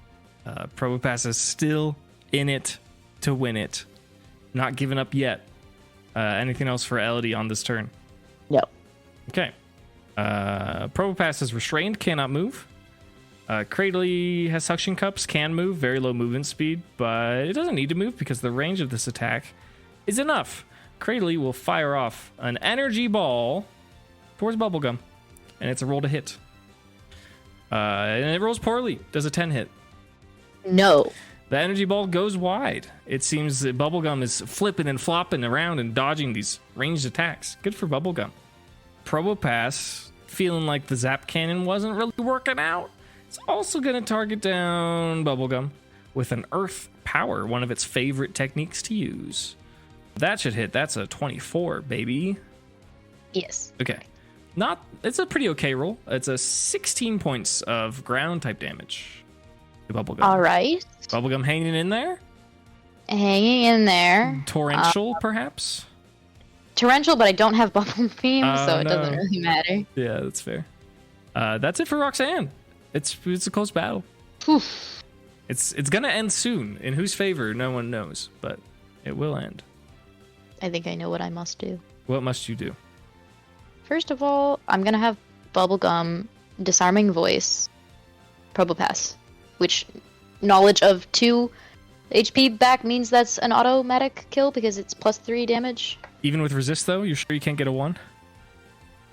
[SPEAKER 1] Probopass is still in it to win it. Not giving up yet. Anything else for Elodie on this turn?
[SPEAKER 2] No.
[SPEAKER 1] Okay. Probopass is restrained, cannot move. Cradley has suction cups, can move, very low movement speed, but it doesn't need to move because the range of this attack is enough. Cradley will fire off an energy ball towards Bubblegum, and it's a roll to hit. And it rolls poorly. Does a 10 hit?
[SPEAKER 2] No.
[SPEAKER 1] The energy ball goes wide. It seems that Bubblegum is flipping and flopping around and dodging these ranged attacks. Good for Bubblegum. Probopass, feeling like the Zap Cannon wasn't really working out, it's also going to target down Bubblegum with an Earth Power, one of its favorite techniques to use. That should hit. That's a 24, baby.
[SPEAKER 2] Yes.
[SPEAKER 1] Okay. It's a pretty okay roll. It's a 16 points of ground type damage to Bubblegum.
[SPEAKER 2] All right.
[SPEAKER 1] Bubblegum hanging in there.
[SPEAKER 2] Hanging in there.
[SPEAKER 1] Torrential, perhaps?
[SPEAKER 2] Torrential, but I don't have Bubble Beam, so it
[SPEAKER 1] no.
[SPEAKER 2] doesn't really matter.
[SPEAKER 1] Yeah, that's fair. That's it for Roxanne. It's a close battle.
[SPEAKER 2] Oof.
[SPEAKER 1] It's gonna end soon. In whose favor, no one knows, but it will end.
[SPEAKER 2] I think I know what I must do.
[SPEAKER 1] What must you do?
[SPEAKER 2] First of all, I'm gonna have Bubblegum Disarming Voice Probopass, which knowledge of 2 HP back means that's an automatic kill because it's +3 damage.
[SPEAKER 1] Even with resist, though, you're sure you can't get a 1?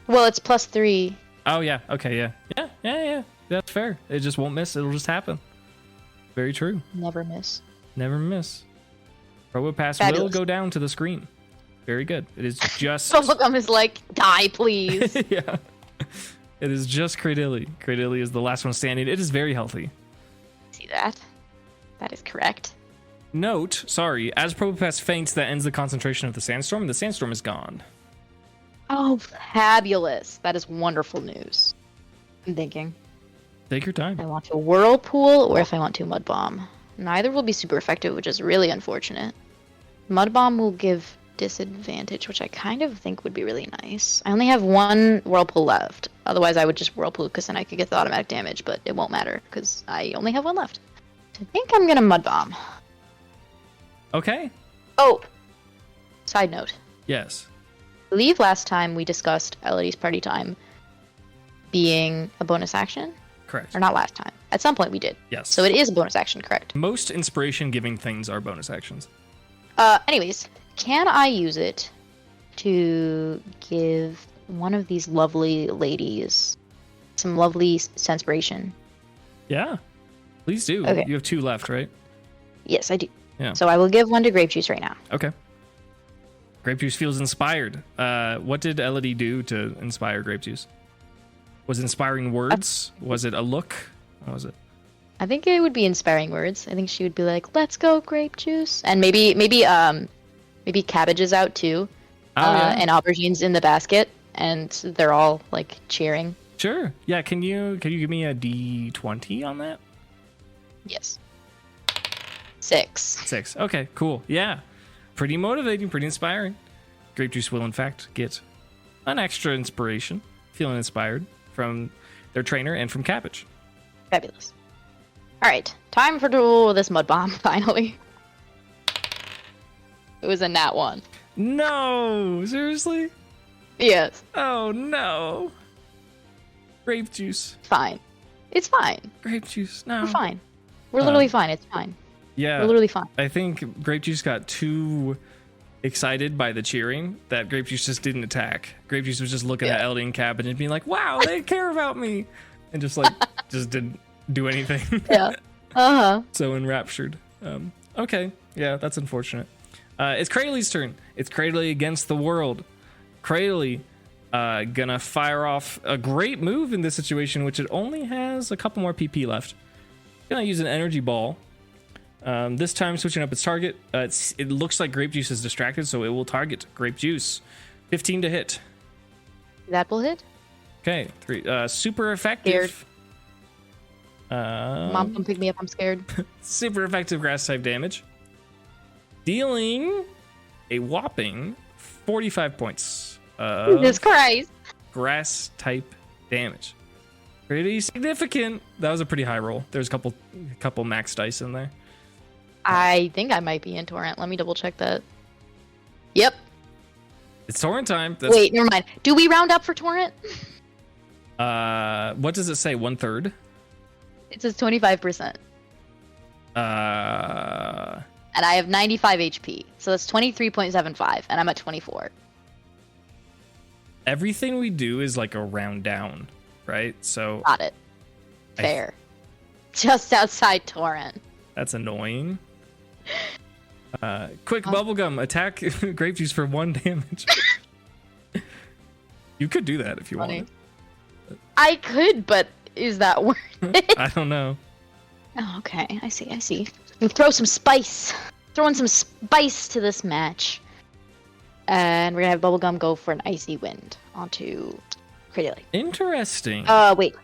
[SPEAKER 2] Well, it's +3.
[SPEAKER 1] Oh, yeah. Okay, yeah. Yeah. That's fair. It just won't miss. It'll just happen. Very true.
[SPEAKER 2] Never miss.
[SPEAKER 1] Never miss. Probopass will go down to the screen. Very good. It is just...
[SPEAKER 2] Bubblegum is like, die, please.
[SPEAKER 1] Yeah. It is just Cradilly. Cradilly is the last one standing. It is very healthy.
[SPEAKER 2] See that? That is correct.
[SPEAKER 1] Note, as Probopass faints, that ends the concentration of the sandstorm, and the sandstorm is gone.
[SPEAKER 2] Oh, fabulous. That is wonderful news. I'm thinking.
[SPEAKER 1] Take your time.
[SPEAKER 2] I want to Whirlpool or if I want to Mud Bomb. Neither will be super effective, which is really unfortunate. Mud Bomb will give disadvantage, which I kind of think would be really nice. I only have one Whirlpool left. Otherwise, I would just Whirlpool because then I could get the automatic damage, but it won't matter because I only have one left. I think I'm going to Mud Bomb.
[SPEAKER 1] Okay.
[SPEAKER 2] Oh! Side note.
[SPEAKER 1] Yes.
[SPEAKER 2] I believe last time we discussed Elodie's Party Time being a bonus action.
[SPEAKER 1] Correct.
[SPEAKER 2] Or not last time. At some point we did.
[SPEAKER 1] Yes.
[SPEAKER 2] So it is a bonus action, correct?
[SPEAKER 1] Most inspiration-giving things are bonus actions.
[SPEAKER 2] Anyways, can I use it to give one of these lovely ladies some lovely senspiration?
[SPEAKER 1] Yeah. Please do.
[SPEAKER 2] Okay.
[SPEAKER 1] You have 2 left, right?
[SPEAKER 2] Yes, I do.
[SPEAKER 1] Yeah.
[SPEAKER 2] So I will give one to Grape Juice right now.
[SPEAKER 1] Okay. Grape Juice feels inspired. What did Elodie do to inspire Grape Juice? Was it inspiring words? Was it a look? What was it?
[SPEAKER 2] I think it would be inspiring words. I think she would be like, "Let's go, Grape Juice," and maybe cabbage is out too,
[SPEAKER 1] yeah.
[SPEAKER 2] and aubergines in the basket, and they're all like cheering.
[SPEAKER 1] Sure. Yeah. Can you give me a D20 on that?
[SPEAKER 2] Yes. 6.
[SPEAKER 1] 6. Okay. Cool. Yeah. Pretty motivating. Pretty inspiring. Grape Juice will in fact get an extra inspiration, feeling inspired from their trainer and from Cabbage.
[SPEAKER 2] Fabulous. All right, time for this Mud Bomb, finally. It was a nat 1.
[SPEAKER 1] No! Seriously?
[SPEAKER 2] Yes.
[SPEAKER 1] Oh, no. Grape Juice.
[SPEAKER 2] Fine. It's fine.
[SPEAKER 1] Grape Juice. No.
[SPEAKER 2] We're fine. We're literally fine. It's fine.
[SPEAKER 1] Yeah.
[SPEAKER 2] We're literally fine.
[SPEAKER 1] I think Grape Juice got too excited by the cheering that Grape Juice just didn't attack. Grape Juice was just looking at Elodie and Cabbage and being like, wow, they care about me. And just just didn't do anything.
[SPEAKER 2] Yeah. Uh-huh.
[SPEAKER 1] So enraptured. Okay. Yeah, that's unfortunate. It's Cradley's turn. It's Cradley against the world. Cradley gonna fire off a great move in this situation, which it only has a couple more PP left. Gonna use an energy ball. This time switching up its target. It looks like Grape Juice is distracted, so it will target Grape Juice. 15 to hit.
[SPEAKER 2] That will hit.
[SPEAKER 1] Okay. 3. Super effective.
[SPEAKER 2] Scared. Mom, come pick me up. I'm scared.
[SPEAKER 1] Super effective grass type damage. Dealing a whopping 45 points.
[SPEAKER 2] Jesus Christ.
[SPEAKER 1] Grass type damage. Pretty significant. That was a pretty high roll. There's a couple max dice in there.
[SPEAKER 2] I think I might be in Torrent. Let me double check that. Yep.
[SPEAKER 1] It's Torrent time.
[SPEAKER 2] Wait, never mind. Do we round up for Torrent?
[SPEAKER 1] What does it say? 1/3?
[SPEAKER 2] It says 25%. And I have 95 HP. So that's 23.75. And I'm at 24.
[SPEAKER 1] Everything we do is like a round down, right? So
[SPEAKER 2] Got it. Fair. Just outside Torrent.
[SPEAKER 1] That's annoying. Quick bubblegum. Attack Grape Juice for 1 damage. You could do that if you wanted.
[SPEAKER 2] I could, but is that worth it?
[SPEAKER 1] I don't know.
[SPEAKER 2] Oh, okay. I see. We throw some spice. Throwing some spice to this match. And we're gonna have Bubblegum go for an icy wind onto Cradley.
[SPEAKER 1] Interesting.
[SPEAKER 2] Wait.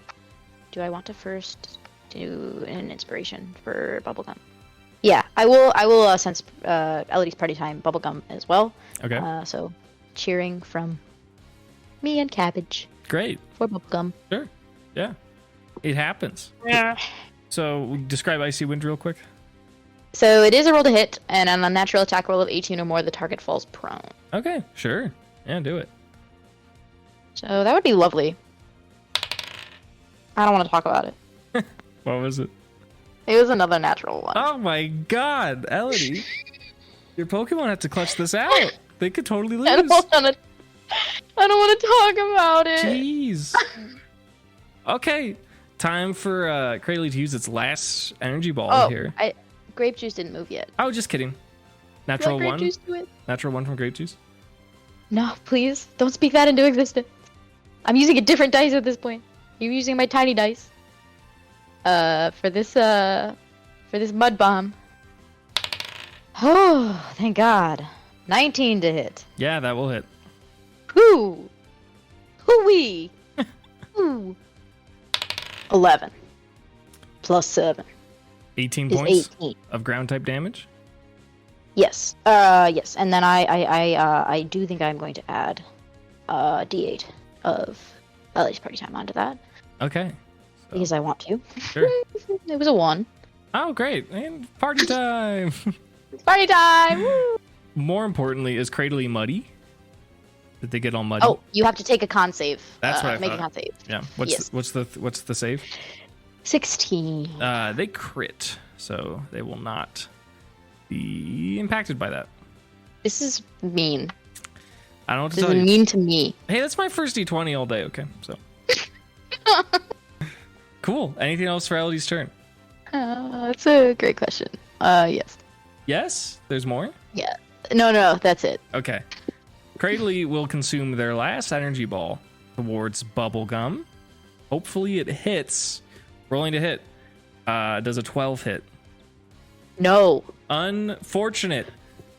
[SPEAKER 2] Do I want to first do an inspiration for Bubblegum? Yeah, I will sense Elodie's Party Time Bubblegum as well.
[SPEAKER 1] Okay.
[SPEAKER 2] So cheering from me and Cabbage.
[SPEAKER 1] Great.
[SPEAKER 2] For Bubblegum.
[SPEAKER 1] Sure. Yeah. It happens.
[SPEAKER 2] Yeah.
[SPEAKER 1] So describe icy wind real quick.
[SPEAKER 2] So it is a roll to hit, and on a natural attack roll of 18 or more, the target falls prone.
[SPEAKER 1] Okay, sure. Yeah, do it.
[SPEAKER 2] So that would be lovely. I don't want to talk about it.
[SPEAKER 1] What was it?
[SPEAKER 2] It was another natural one.
[SPEAKER 1] Oh my god, Elodie. Your Pokemon have to clutch this out. They could totally lose.
[SPEAKER 2] I don't want to talk about it.
[SPEAKER 1] Jeez. Okay, time for Cradley to use its last energy ball here.
[SPEAKER 2] Grape Juice didn't move yet.
[SPEAKER 1] Oh, just kidding. Natural
[SPEAKER 2] Grape
[SPEAKER 1] one.
[SPEAKER 2] Juice do it?
[SPEAKER 1] Natural one from Grape Juice.
[SPEAKER 2] No, please don't speak that into existence. I'm using a different dice at this point. You're using my tiny dice. For this mud bomb. Oh, thank God. 19 to hit.
[SPEAKER 1] Yeah, that will hit.
[SPEAKER 2] Hoo! Hoo-wee! Ooh. 11. plus 7
[SPEAKER 1] 18
[SPEAKER 2] is
[SPEAKER 1] points
[SPEAKER 2] 18.
[SPEAKER 1] of ground type damage.
[SPEAKER 2] Yes. Yes. And then I do think I'm going to add D8 of Ellie's party time onto that.
[SPEAKER 1] Okay. So,
[SPEAKER 2] because I want to.
[SPEAKER 1] Sure.
[SPEAKER 2] It was a 1.
[SPEAKER 1] Oh, great. And party time.
[SPEAKER 2] It's party time. Woo!
[SPEAKER 1] More importantly, is Cradley muddy? Did they get all muddy?
[SPEAKER 2] Oh, you have to take a con save.
[SPEAKER 1] That's what I
[SPEAKER 2] make
[SPEAKER 1] thought.
[SPEAKER 2] a con save.
[SPEAKER 1] Yeah.
[SPEAKER 2] Yes.
[SPEAKER 1] What's the save?
[SPEAKER 2] 16.
[SPEAKER 1] They crit, so they will not be impacted by that.
[SPEAKER 2] This is mean.
[SPEAKER 1] I don't know what to
[SPEAKER 2] This
[SPEAKER 1] tell
[SPEAKER 2] is
[SPEAKER 1] you.
[SPEAKER 2] mean to me.
[SPEAKER 1] Hey, that's my first D20 all day. Okay, so cool. Anything else for Elodie's turn?
[SPEAKER 2] That's a great question. Yes.
[SPEAKER 1] Yes. There's more.
[SPEAKER 2] Yeah. No, that's it.
[SPEAKER 1] Okay. Cradley will consume their last energy ball towards Bubblegum. Hopefully it hits. Rolling to hit. Does a 12 hit?
[SPEAKER 2] No.
[SPEAKER 1] Unfortunate.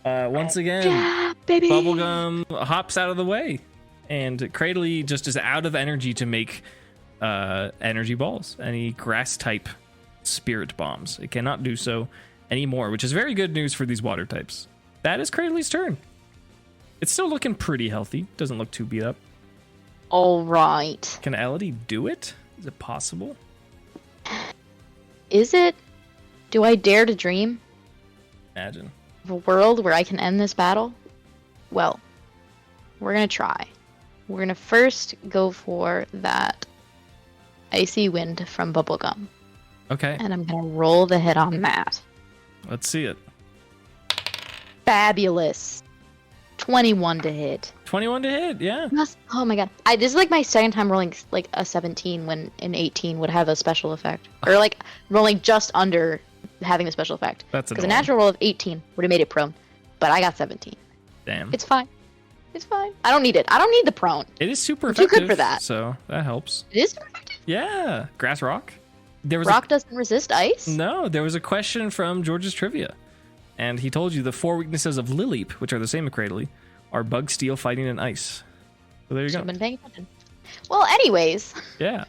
[SPEAKER 1] Once again,
[SPEAKER 2] Yeah, baby.
[SPEAKER 1] Bubblegum hops out of the way. And Cradley just is out of energy to make energy balls. Any grass type spirit bombs. It cannot do so anymore, which is very good news for these water types. That is Cradley's turn. It's still looking pretty healthy. Doesn't look too beat up.
[SPEAKER 2] All right.
[SPEAKER 1] Can Elodie do it? Is it possible?
[SPEAKER 2] Is it? Do I dare to dream
[SPEAKER 1] Imagine.
[SPEAKER 2] of a world where I can end this battle? Well, we're going to try. We're going to first go for that icy wind from Bubblegum.
[SPEAKER 1] Okay.
[SPEAKER 2] And I'm going to roll the hit on that.
[SPEAKER 1] Let's see it.
[SPEAKER 2] Fabulous. 21 to hit.
[SPEAKER 1] 21 to hit, yeah.
[SPEAKER 2] Oh my god. This is like my second time rolling like a 17 when an 18 would have a special effect. Or like rolling just under having a special effect.
[SPEAKER 1] That's
[SPEAKER 2] because a
[SPEAKER 1] annoying.
[SPEAKER 2] natural roll of 18 would have made it prone. But I got 17.
[SPEAKER 1] Damn.
[SPEAKER 2] It's fine. It's fine. I don't need it. I don't need the prone.
[SPEAKER 1] It is super
[SPEAKER 2] I'm too
[SPEAKER 1] effective.
[SPEAKER 2] good for that.
[SPEAKER 1] So that helps.
[SPEAKER 2] It is effective.
[SPEAKER 1] Yeah. Grass rock. There was
[SPEAKER 2] Rock doesn't resist ice?
[SPEAKER 1] No, there was a question from George's Trivia. And he told you the 4 weaknesses of Lilleep, which are the same as Cradley, are bug, steel, fighting, and ice. So there you go.
[SPEAKER 2] I've been paying attention. Well, anyways.
[SPEAKER 1] Yeah.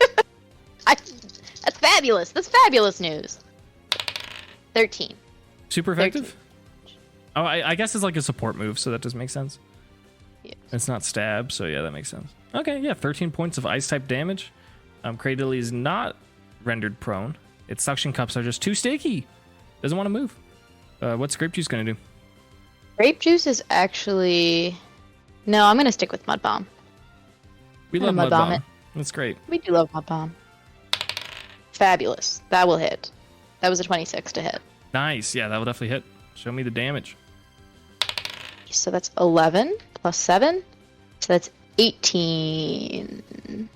[SPEAKER 2] That's fabulous. That's fabulous news. 13.
[SPEAKER 1] Super effective? Oh, I guess it's like a support move, so that does make sense.
[SPEAKER 2] Yeah.
[SPEAKER 1] It's not stab, so yeah, that makes sense. Okay, yeah, 13 points of ice type damage. Cradley is not rendered prone. Its suction cups are just too sticky. Doesn't want to move. What's Grape Juice going to do?
[SPEAKER 2] Grape juice is actually... No, I'm going to stick with Mud Bomb.
[SPEAKER 1] We
[SPEAKER 2] I'm
[SPEAKER 1] love
[SPEAKER 2] gonna
[SPEAKER 1] Mud
[SPEAKER 2] Mud Bomb
[SPEAKER 1] Bomb.
[SPEAKER 2] it.
[SPEAKER 1] That's great.
[SPEAKER 2] We do love Mud Bomb. Fabulous. That will hit. That was a 26 to hit.
[SPEAKER 1] Nice. Yeah, that will definitely hit. Show me the damage.
[SPEAKER 2] So that's 11 plus 7. So that's 18.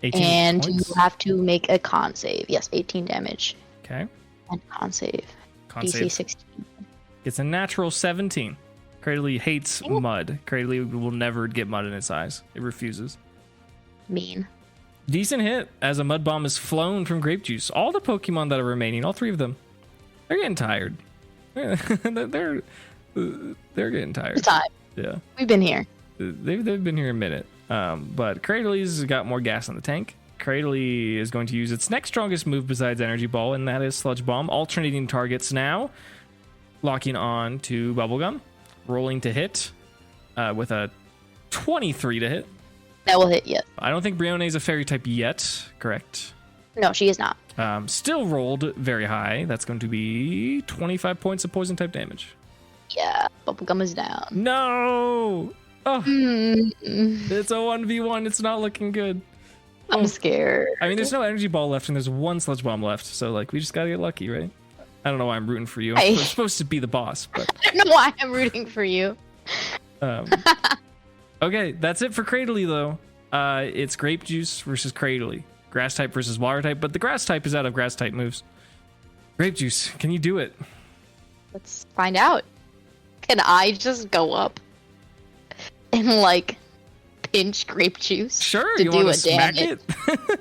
[SPEAKER 1] 18
[SPEAKER 2] And
[SPEAKER 1] points.
[SPEAKER 2] you have to make a con save. Yes, 18 damage.
[SPEAKER 1] Okay.
[SPEAKER 2] And con save.
[SPEAKER 1] Con
[SPEAKER 2] DC
[SPEAKER 1] save.
[SPEAKER 2] 16.
[SPEAKER 1] It's a natural 17. Cradley hates mud. Cradley will never get mud in its eyes. It refuses.
[SPEAKER 2] Mean.
[SPEAKER 1] Decent hit as a mud bomb is flown from Grape Juice. All the Pokemon that are remaining, all 3 of them, they're getting tired. they're getting tired.
[SPEAKER 2] It's time.
[SPEAKER 1] Yeah.
[SPEAKER 2] We've been here.
[SPEAKER 1] They've been here a minute. But Cradley's got more gas in the tank. Cradley is going to use its next strongest move besides Energy Ball, and that is Sludge Bomb. Alternating targets now. Locking on to Bubblegum. Rolling to hit with a 23 to hit.
[SPEAKER 2] That will hit, yes.
[SPEAKER 1] I don't think Brione is a fairy type yet, correct?
[SPEAKER 2] No, she is not.
[SPEAKER 1] Still rolled very high. That's going to be 25 points of poison type damage.
[SPEAKER 2] Yeah, Bubblegum is down.
[SPEAKER 1] No! Oh,
[SPEAKER 2] Mm,
[SPEAKER 1] it's a 1v1. It's not looking good.
[SPEAKER 2] I'm scared.
[SPEAKER 1] I mean, there's no energy ball left, and there's 1 sludge bomb left. So, like, we just gotta get lucky, right? I don't know why I'm rooting for you. I'm supposed to be the boss, but
[SPEAKER 2] I don't know why I'm rooting for you.
[SPEAKER 1] okay, that's it for Cradley, though. It's Grape Juice versus Cradley. Grass type versus water type, but the grass type is out of grass type moves. Grape Juice, can you do it?
[SPEAKER 2] Let's find out. Can I just go up and, like, pinch grape juice?
[SPEAKER 1] Sure,
[SPEAKER 2] to
[SPEAKER 1] you
[SPEAKER 2] do
[SPEAKER 1] want
[SPEAKER 2] a
[SPEAKER 1] to smack
[SPEAKER 2] damage?
[SPEAKER 1] it?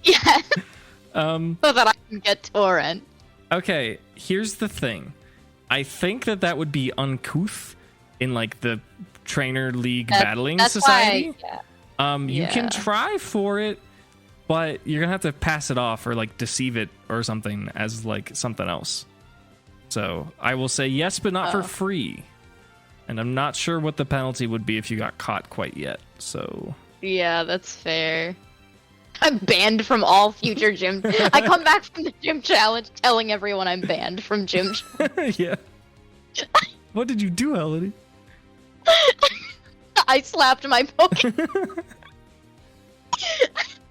[SPEAKER 2] Yeah. So that I can get Torrent.
[SPEAKER 1] Okay, here's the thing. I think that would be uncouth in, like, the Trainer League Battling
[SPEAKER 2] that's
[SPEAKER 1] Society.
[SPEAKER 2] Why,
[SPEAKER 1] You can try for it. but you're gonna have to pass it off or like deceive it or something as like something else. So I will say yes, but not for free. And I'm not sure what the penalty would be if you got caught quite yet. So
[SPEAKER 2] yeah, that's fair. I'm banned from all future gym. I come back from the gym challenge telling everyone I'm banned from gym.
[SPEAKER 1] Yeah. What did you do, Elodie?
[SPEAKER 2] I slapped my Pokemon.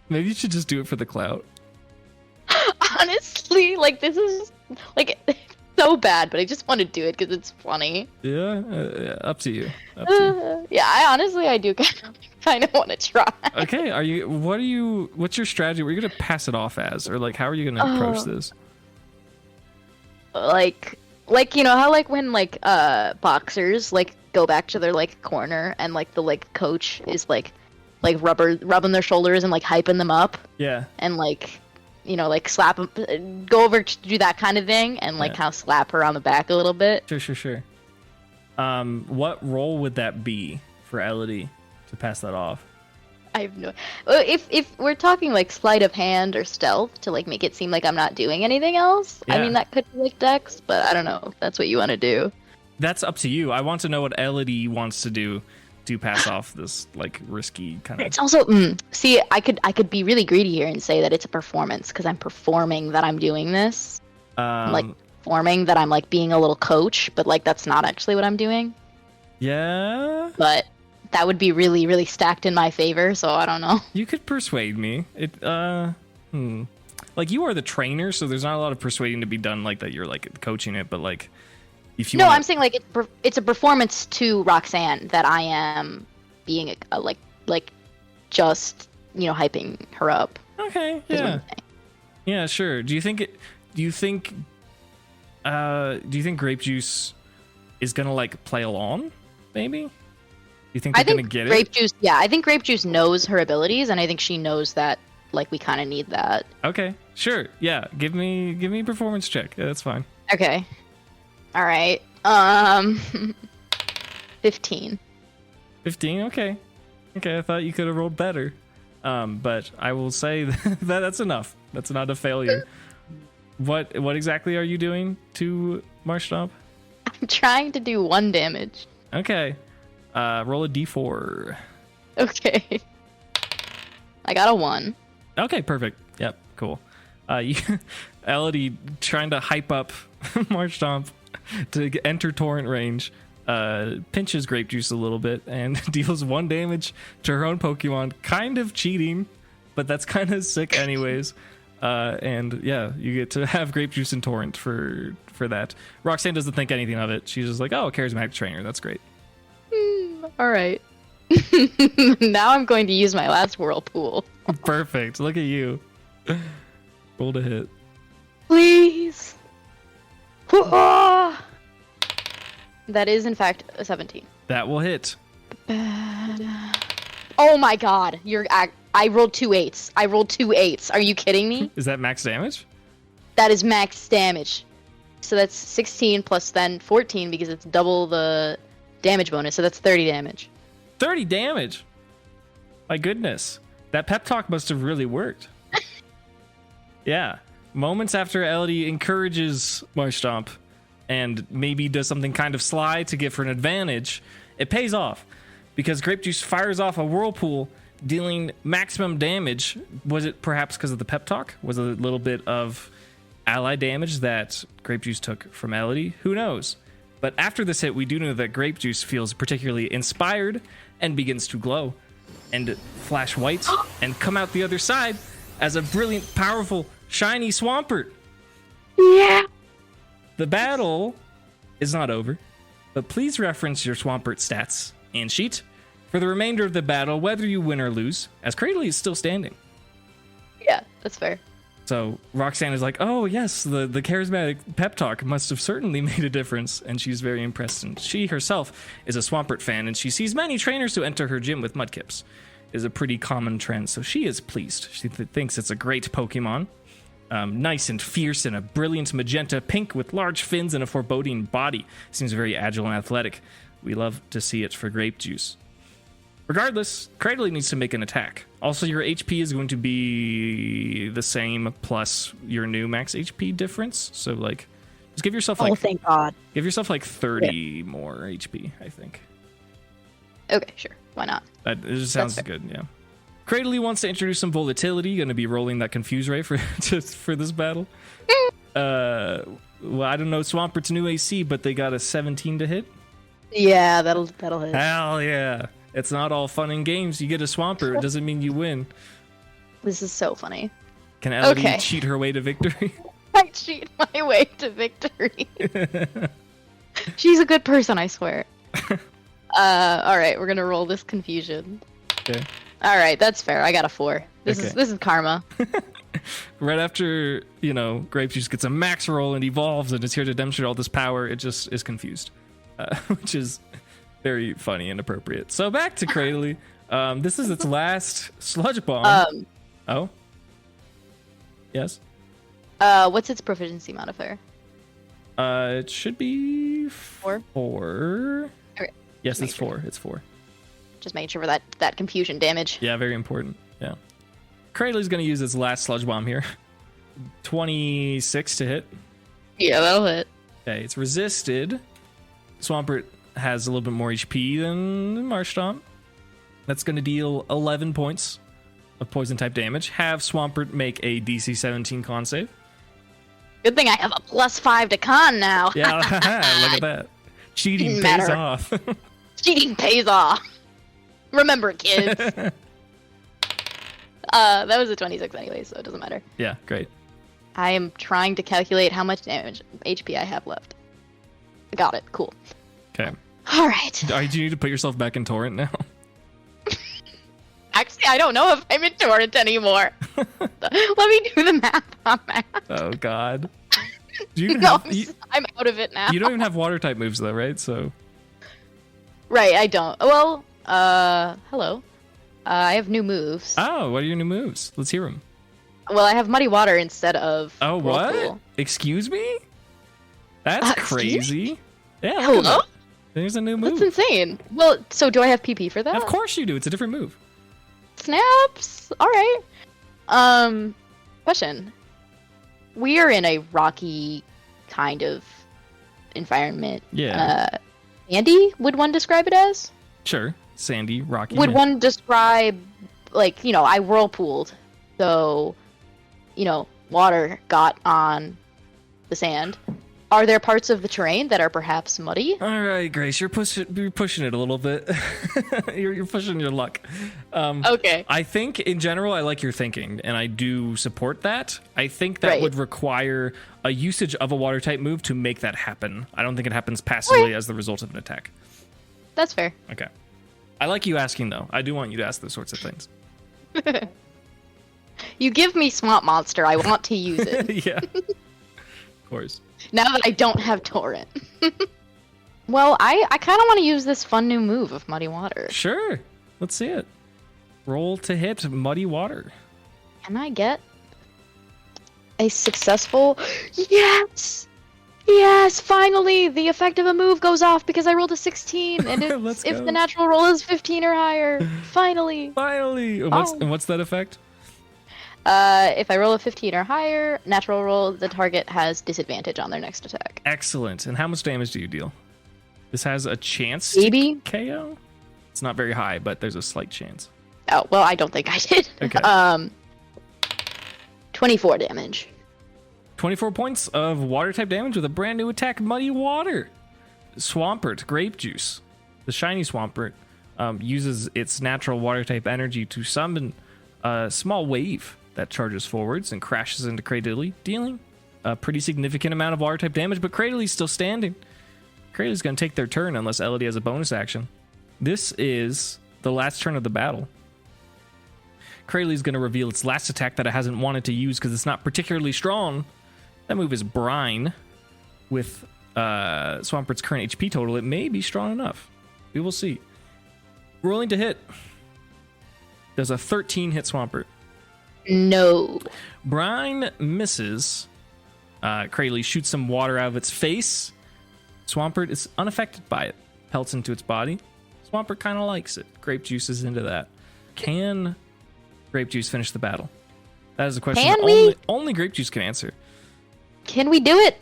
[SPEAKER 1] Maybe you should just do it for the clout.
[SPEAKER 2] Honestly, like this is like so bad, but I just want to do it because it's funny.
[SPEAKER 1] Yeah, up to you. Up to you.
[SPEAKER 2] Yeah, I do kind of want to try.
[SPEAKER 1] Okay, what's your strategy? What are you gonna pass it off as, or like how are you gonna approach this?
[SPEAKER 2] Like you know how like when like boxers like go back to their like corner and like the like coach is like rubbing their shoulders and like hyping them up. Yeah. And like, you know, like slap them, go over to do that kind of thing and like kind of slap her on the back a little bit.
[SPEAKER 1] Sure. What role would that be for Elodie to pass that off?
[SPEAKER 2] I have no. If we're talking like sleight of hand or stealth to like make it seem like I'm not doing anything else, I mean that could be like Dex, but I don't know if that's what you want to do.
[SPEAKER 1] That's up to you. I want to know what Elodie wants to do to pass off this like risky kind of.
[SPEAKER 2] It's also see, I could be really greedy here and say that it's a performance because I'm performing that I'm doing this. Like performing that I'm like being a little coach, but like that's not actually what I'm doing.
[SPEAKER 1] Yeah.
[SPEAKER 2] But that would be really, really stacked in my favor, so I don't know.
[SPEAKER 1] You could persuade me. Like you are the trainer, so there's not a lot of persuading to be done like that you're like coaching it, but like if you
[SPEAKER 2] I'm saying like it's a performance to Roxanne that I am being a like just, you know, hyping her up.
[SPEAKER 1] Okay, yeah. Yeah, sure. Do you think Grape Juice is gonna like play along, maybe? You think they're gonna get
[SPEAKER 2] Grape Juice, yeah, I think Grape Juice knows her abilities, and I think she knows that like we kind of need that.
[SPEAKER 1] Okay, sure, yeah. Give me a performance check. Yeah, that's fine.
[SPEAKER 2] Okay. All right. 15.
[SPEAKER 1] 15. Okay. I thought you could have rolled better, but I will say that's enough. That's not a failure. What exactly are you doing to Marshtomp?
[SPEAKER 2] I'm trying to do 1 damage.
[SPEAKER 1] Okay. Roll a d4.
[SPEAKER 2] Okay. I got a 1.
[SPEAKER 1] Okay, perfect. Yep, cool. Elodie trying to hype up Marshtomp to enter torrent range, pinches Grape Juice a little bit and deals 1 damage to her own Pokemon. Kind of cheating, but that's kind of sick anyways. And yeah, you get to have Grape Juice and torrent for that. Roxanne doesn't think anything of it. She's just like, oh, charismatic trainer. That's great.
[SPEAKER 2] All right. Now I'm going to use my last Whirlpool.
[SPEAKER 1] Perfect. Look at you. Roll to hit.
[SPEAKER 2] Please. That is, in fact, a 17.
[SPEAKER 1] That will hit.
[SPEAKER 2] Oh my god. I rolled 2 8s. I rolled 2 8s. Are you kidding me?
[SPEAKER 1] Is that max damage?
[SPEAKER 2] That is max damage. So that's 16 plus then 14 because it's double the damage bonus. So that's 30 damage.
[SPEAKER 1] 30 damage? My goodness. That pep talk must have really worked. Yeah. Moments after Elodie encourages Marshtomp and maybe does something kind of sly to give her an advantage, it pays off because Grape Juice fires off a whirlpool, dealing maximum damage. Was it perhaps because of the pep talk? Was it a little bit of ally damage that Grape Juice took from Elodie? Who knows? But after this hit, we do know that Grape Juice feels particularly inspired and begins to glow and flash white and come out the other side as a brilliant, powerful, shiny Swampert.
[SPEAKER 2] Yeah.
[SPEAKER 1] The battle is not over, but please reference your Swampert stats and sheet for the remainder of the battle, whether you win or lose, as Cradley is still standing.
[SPEAKER 2] Yeah, that's fair.
[SPEAKER 1] So Roxanne is like, oh yes, the charismatic pep talk must have certainly made a difference, and she's very impressed. And she herself is a Swampert fan, and she sees many trainers who enter her gym with Mudkips. It is a pretty common trend, so she is pleased. She thinks it's a great Pokemon. Nice and fierce in a brilliant magenta pink with large fins and a foreboding body. Seems very agile and athletic. We love to see it for Grape Juice. Regardless, Cradley needs to make an attack. Also, your HP is going to be the same plus your new max HP difference. So, like, just give yourself like...
[SPEAKER 2] Oh, thank God.
[SPEAKER 1] Give yourself like 30 more HP, I think.
[SPEAKER 2] Okay, sure. Why not?
[SPEAKER 1] It just sounds good, yeah. Cradley wants to introduce some volatility. Going to be rolling that Confuse Ray for this battle. Well, I don't know Swampert's new AC, but they got a 17 to hit.
[SPEAKER 2] Yeah, that'll hit.
[SPEAKER 1] Hell yeah. It's not all fun and games. You get a Swampert, it doesn't mean you win.
[SPEAKER 2] This is so funny.
[SPEAKER 1] Can Elodie cheat her way to victory?
[SPEAKER 2] I cheat my way to victory. She's a good person, I swear. Alright, we're gonna roll this confusion.
[SPEAKER 1] Okay.
[SPEAKER 2] Alright, that's fair. I got a 4. This is karma.
[SPEAKER 1] Right after, Grape Juice gets a max roll and evolves and is here to demonstrate all this power, it just is confused. Which is very funny and appropriate. So back to Cradley. This is its last Sludge Bomb. Oh? Yes?
[SPEAKER 2] What's its proficiency modifier?
[SPEAKER 1] It should be 4.
[SPEAKER 2] Okay.
[SPEAKER 1] Yes, it's 4. It's 4.
[SPEAKER 2] Just making sure for that confusion damage.
[SPEAKER 1] Yeah, very important. Yeah. Cradley's going to use its last Sludge Bomb here. 26 to hit.
[SPEAKER 2] Yeah, that'll hit.
[SPEAKER 1] Okay, it's resisted. Swampert has a little bit more HP than Marshtomp. That's going to deal 11 points of poison type damage. Have Swampert make a DC 17 con save.
[SPEAKER 2] Good thing I have a +5 to con now.
[SPEAKER 1] Yeah, look at that. Cheating pays off.
[SPEAKER 2] Cheating pays off. Remember, kids. That was a 26 anyway, so it doesn't matter.
[SPEAKER 1] Yeah, great.
[SPEAKER 2] I am trying to calculate how much damage HP I have left. Got it. Cool.
[SPEAKER 1] Okay.
[SPEAKER 2] All right.
[SPEAKER 1] Do you need to put yourself back in Torrent now?
[SPEAKER 2] Actually, I don't know if I'm in Torrent anymore. Let me do the math on that.
[SPEAKER 1] Oh, God.
[SPEAKER 2] I'm out of it now.
[SPEAKER 1] You don't even have water type moves, though, right? So.
[SPEAKER 2] Right, I don't. Well, hello. I have new moves.
[SPEAKER 1] Oh, what are your new moves? Let's hear them.
[SPEAKER 2] Well, I have Muddy Water instead of
[SPEAKER 1] Oh, what?
[SPEAKER 2] Whirlpool.
[SPEAKER 1] Excuse me? That's crazy. Yeah,
[SPEAKER 2] hello?
[SPEAKER 1] There's a new move.
[SPEAKER 2] That's insane. Well, so do I have PP for that?
[SPEAKER 1] Of course you do. It's a different move.
[SPEAKER 2] Snaps. All right. Question. We are in a rocky kind of environment.
[SPEAKER 1] Yeah.
[SPEAKER 2] Andy, would one describe it as?
[SPEAKER 1] Sure. Sandy, rocky.
[SPEAKER 2] Would one describe, like, I whirlpooled, so, water got on the sand. Are there parts of the terrain that are perhaps muddy?
[SPEAKER 1] All right, Grace, you're pushing it a little bit. you're pushing your luck.
[SPEAKER 2] Okay.
[SPEAKER 1] I think in general, I like your thinking, and I do support that. I think that would require a usage of a water type move to make that happen. I don't think it happens passively as the result of an attack.
[SPEAKER 2] That's fair.
[SPEAKER 1] Okay. I like you asking, though. I do want you to ask those sorts of things.
[SPEAKER 2] You give me Swamp Monster, I want to use it.
[SPEAKER 1] Yeah. Of course.
[SPEAKER 2] Now that I don't have Torrent. Well, I kind of want to use this fun new move of Muddy Water.
[SPEAKER 1] Sure. Let's see it. Roll to hit Muddy Water.
[SPEAKER 2] Can I get a successful... Yes! Yes, finally! The effect of a move goes off because I rolled a 16, and if the natural roll is 15 or higher, finally!
[SPEAKER 1] Finally! And what's that effect?
[SPEAKER 2] If I roll a 15 or higher, natural roll, the target has disadvantage on their next attack.
[SPEAKER 1] Excellent. And how much damage do you deal? This has a chance
[SPEAKER 2] Maybe.
[SPEAKER 1] to KO? It's not very high, but there's a slight chance.
[SPEAKER 2] Oh, well, I don't think I did.
[SPEAKER 1] Okay.
[SPEAKER 2] 24 damage.
[SPEAKER 1] 24 points of water type damage with a brand new attack, Muddy Water. Swampert, Grape Juice. The shiny Swampert uses its natural water type energy to summon a small wave that charges forwards and crashes into Cradley, dealing a pretty significant amount of water type damage, but Cradley's still standing. Cradley's going to take their turn unless Elodie has a bonus action. This is the last turn of the battle. Cradley's going to reveal its last attack that it hasn't wanted to use because it's not particularly strong. That move is Brine. With Swampert's current HP total, it may be strong enough. We will see. Rolling to hit. Does a 13 hit Swampert?
[SPEAKER 2] No.
[SPEAKER 1] Brine misses. Cradley shoots some water out of its face. Swampert is unaffected by it. Pelts into its body. Swampert kind of likes it. Grape Juice is into that. Can Grape Juice finish the battle? That is a question only Grape Juice can answer.
[SPEAKER 2] Can we do it?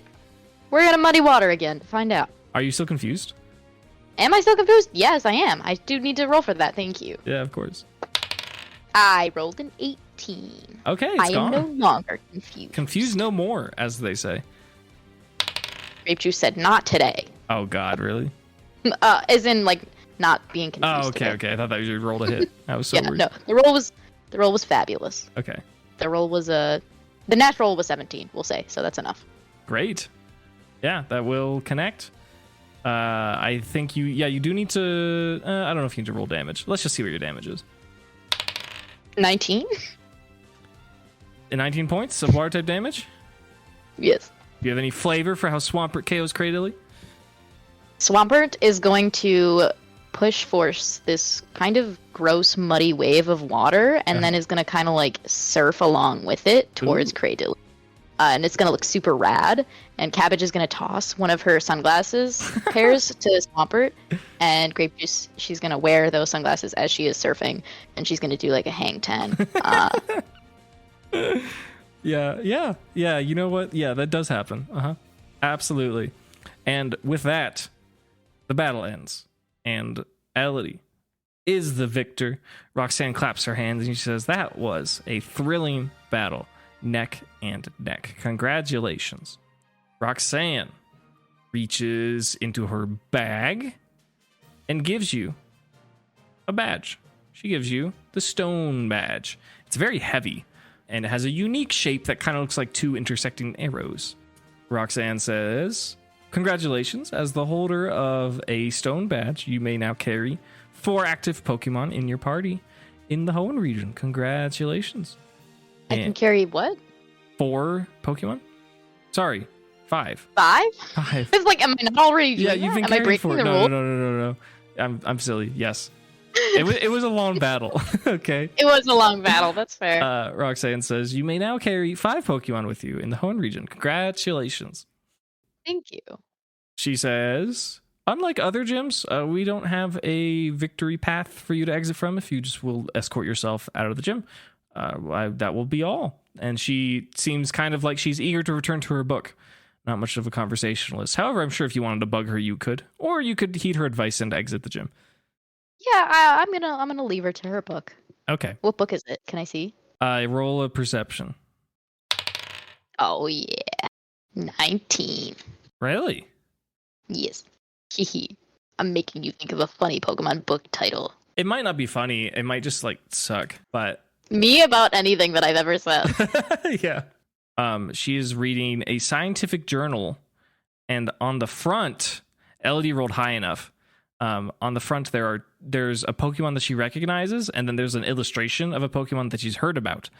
[SPEAKER 2] We're gonna muddy water again to find out.
[SPEAKER 1] Are you still confused?
[SPEAKER 2] Am I still confused? Yes, I am. I do need to roll for that. Thank you.
[SPEAKER 1] Yeah, of course.
[SPEAKER 2] I rolled an 18.
[SPEAKER 1] Okay, it's gone.
[SPEAKER 2] I am no longer confused.
[SPEAKER 1] Confused no more, as they say.
[SPEAKER 2] Grape Juice said not today.
[SPEAKER 1] Oh God, really?
[SPEAKER 2] As in like not being confused.
[SPEAKER 1] Oh, okay,
[SPEAKER 2] today.
[SPEAKER 1] okay. I thought that you rolled a hit. I was so
[SPEAKER 2] yeah,
[SPEAKER 1] worried.
[SPEAKER 2] no. The roll was fabulous.
[SPEAKER 1] Okay.
[SPEAKER 2] The roll was the natural roll was 17. We'll say so. That's enough.
[SPEAKER 1] Great. Yeah, that will connect. I think you do need to. I don't know if you need to roll damage. Let's just see what your damage is.
[SPEAKER 2] 19.
[SPEAKER 1] 19 points of water type damage.
[SPEAKER 2] Yes.
[SPEAKER 1] Do you have any flavor for how Swampert KOs Cradily?
[SPEAKER 2] Swampert is going to push force this kind of gross, muddy wave of water, and then is going to kind of like surf along with it towards Cradily. And it's going to look super rad. And Cabbage is going to toss one of her sunglasses pairs to Swampert. And Grape Juice, she's going to wear those sunglasses as she is surfing. And she's going to do like a hang 10.
[SPEAKER 1] Yeah. You know what? Yeah, that does happen. Absolutely. And with that, the battle ends. And Elodie is the victor. Roxanne claps her hands and she says, that was a thrilling battle. Neck and neck. Congratulations. Roxanne reaches into her bag and gives you a badge. She gives you the stone badge. It's very heavy and it has a unique shape that kind of looks like two intersecting arrows. Roxanne says, congratulations. As the holder of a stone badge, you may now carry 4 active Pokemon in your party in the Hoenn region. Congratulations.
[SPEAKER 2] I can carry what?
[SPEAKER 1] 4 Pokemon? Sorry, 5.
[SPEAKER 2] 5?
[SPEAKER 1] 5.
[SPEAKER 2] It's like, am I not already doing
[SPEAKER 1] Yeah, you've been
[SPEAKER 2] Am I
[SPEAKER 1] carrying
[SPEAKER 2] breaking
[SPEAKER 1] 4.
[SPEAKER 2] the rule?
[SPEAKER 1] No. I'm silly. Yes. It was a long battle. Okay.
[SPEAKER 2] It was a long battle. That's fair.
[SPEAKER 1] Roxanne says, you may now carry 5 Pokemon with you in the Hoenn region. Congratulations.
[SPEAKER 2] Thank you.
[SPEAKER 1] She says, unlike other gyms, we don't have a victory path for you to exit from if you just will escort yourself out of the gym. That will be all. And she seems kind of like she's eager to return to her book. Not much of a conversationalist. However, I'm sure if you wanted to bug her, you could. Or you could heed her advice and exit the gym.
[SPEAKER 2] Yeah, I'm gonna leave her to her book.
[SPEAKER 1] Okay.
[SPEAKER 2] What book is it? Can I see?
[SPEAKER 1] Roll a perception.
[SPEAKER 2] Oh yeah. 19.
[SPEAKER 1] Really?
[SPEAKER 2] Yes. Hehe. I'm making you think of a funny Pokemon book title.
[SPEAKER 1] It might not be funny. It might just like suck, but
[SPEAKER 2] me about anything that I've ever said.
[SPEAKER 1] Yeah. She is reading a scientific journal, and on the front, Elodie rolled high enough. On the front, there's a Pokemon that she recognizes, and then there's an illustration of a Pokemon that she's heard about.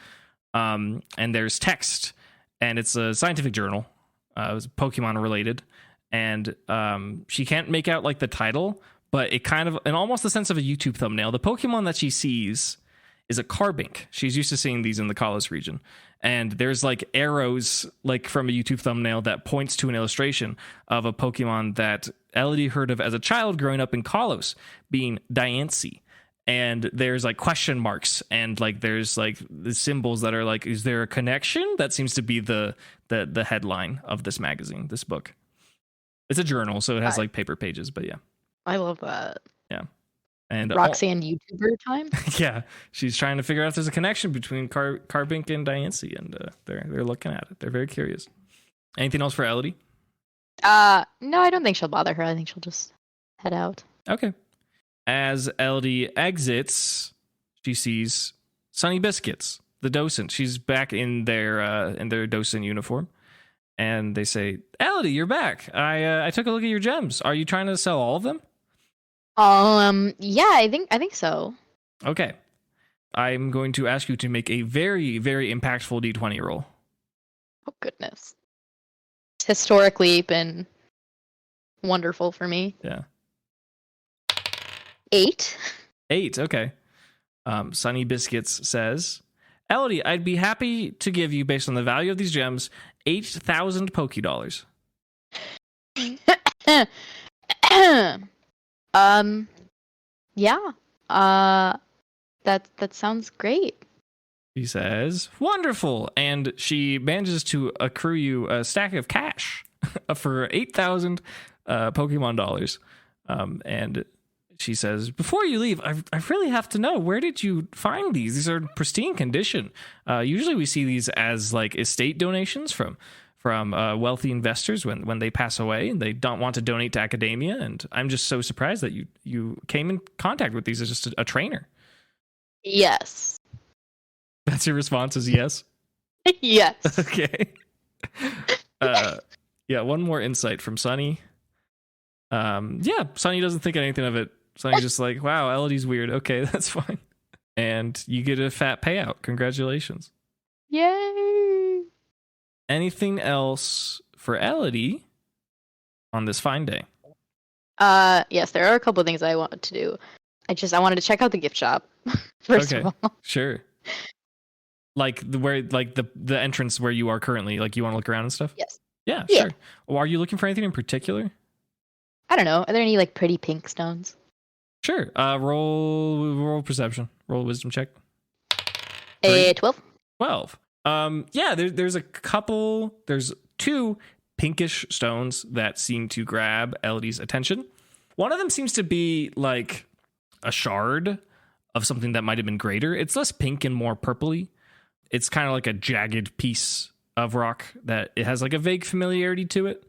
[SPEAKER 1] And there's text, and it's a scientific journal. It's Pokemon related, and she can't make out like the title, but it kind of, in almost the sense of a YouTube thumbnail, the Pokemon that she sees is a Carbink. She's used to seeing these in the Kalos region. And there's like arrows like from a YouTube thumbnail that points to an illustration of a Pokemon that Elodie heard of as a child growing up in Kalos, being Diancie. And there's like question marks and like there's like the symbols that are like, is there a connection? That seems to be the headline of this magazine, this book. It's a journal, so it has like paper pages, but yeah.
[SPEAKER 2] I love that.
[SPEAKER 1] Yeah. And
[SPEAKER 2] Roxanne YouTuber time?
[SPEAKER 1] Yeah, she's trying to figure out if there's a connection between Carbink and Diancie, and they're looking at it. They're very curious. Anything else for Elodie?
[SPEAKER 2] No, I don't think she'll bother her. I think she'll just head out.
[SPEAKER 1] Okay. As Elodie exits, she sees Sunny Biscuits, the docent. She's back in their docent uniform, and they say, "Elodie, you're back. I took a look at your gems. Are you trying to sell all of them?"
[SPEAKER 2] Yeah, I think so.
[SPEAKER 1] Okay. I'm going to ask you to make a very, very impactful D20 roll.
[SPEAKER 2] Oh, goodness. It's historically been wonderful for me.
[SPEAKER 1] Yeah.
[SPEAKER 2] 8.
[SPEAKER 1] 8, okay. Sunny Biscuits says, Elodie, I'd be happy to give you, based on the value of these gems, 8,000 Pokédollars.
[SPEAKER 2] Yeah. That sounds great.
[SPEAKER 1] She says, wonderful. And she manages to accrue you a stack of cash for 8,000 Pokemon dollars. And she says, before you leave, I really have to know, where did you find these? These are in pristine condition. Usually we see these as like estate donations from wealthy investors when they pass away and they don't want to donate to academia. And I'm just so surprised that you came in contact with these as just a trainer.
[SPEAKER 2] Yes.
[SPEAKER 1] That's your response is yes?
[SPEAKER 2] Yes.
[SPEAKER 1] Okay. Yeah, one more insight from Sunny. Yeah, Sunny doesn't think anything of it. Sunny's just like, wow, Elodie's weird. Okay, that's fine. And you get a fat payout. Congratulations.
[SPEAKER 2] Yay.
[SPEAKER 1] Anything else for Elodie on this fine day?
[SPEAKER 2] Yes, there are a couple of things I wanted to do. I wanted to check out the gift shop first of all.
[SPEAKER 1] Sure. Like the entrance where you are currently, like you want to look around and stuff?
[SPEAKER 2] Yes.
[SPEAKER 1] Yeah, sure. Well, are you looking for anything in particular?
[SPEAKER 2] I don't know. Are there any like pretty pink stones?
[SPEAKER 1] Sure. Roll perception. Roll a wisdom check.
[SPEAKER 2] 12.
[SPEAKER 1] 12. Yeah, there's a couple. There's 2 pinkish stones that seem to grab Elodie's attention. One of them seems to be like a shard of something that might have been greater. It's less pink and more purpley. It's kind of like a jagged piece of rock that it has like a vague familiarity to it.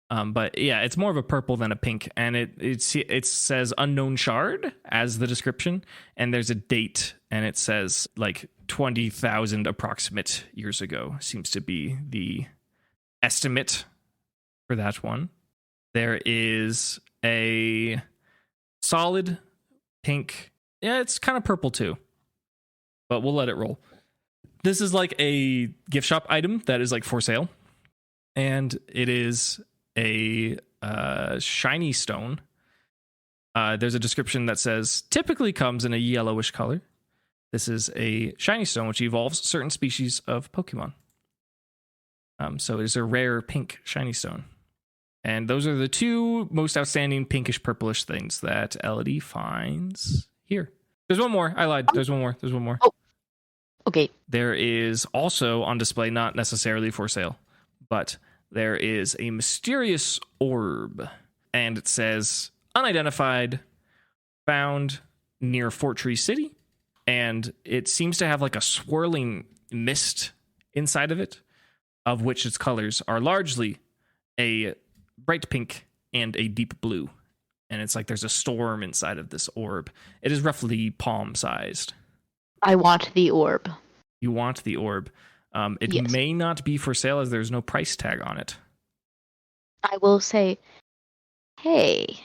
[SPEAKER 1] But yeah, it's more of a purple than a pink, and it says unknown shard as the description, and there's a date, and it says like 20,000 approximate years ago seems to be the estimate for that one. There is a solid pink. Yeah, it's kind of purple too, but we'll let it roll. This is like a gift shop item that is like for sale, and it is a shiny stone. There's a description that says typically comes in a yellowish color. This is a shiny stone which evolves certain species of Pokemon. So it is a rare pink shiny stone. And those are the 2 most outstanding pinkish purplish things that Elodie finds here. There's one more. I lied. There's one more.
[SPEAKER 2] Oh. Okay.
[SPEAKER 1] There is also on display, not necessarily for sale, but there is a mysterious orb, and it says unidentified, found near Fort Tree City, and it seems to have like a swirling mist inside of it, of which its colors are largely a bright pink and a deep blue, and it's like there's a storm inside of this orb. It is roughly palm-sized.
[SPEAKER 2] I want the orb.
[SPEAKER 1] You want the orb. It may not be for sale as there's no price tag on it.
[SPEAKER 2] I will say, hey,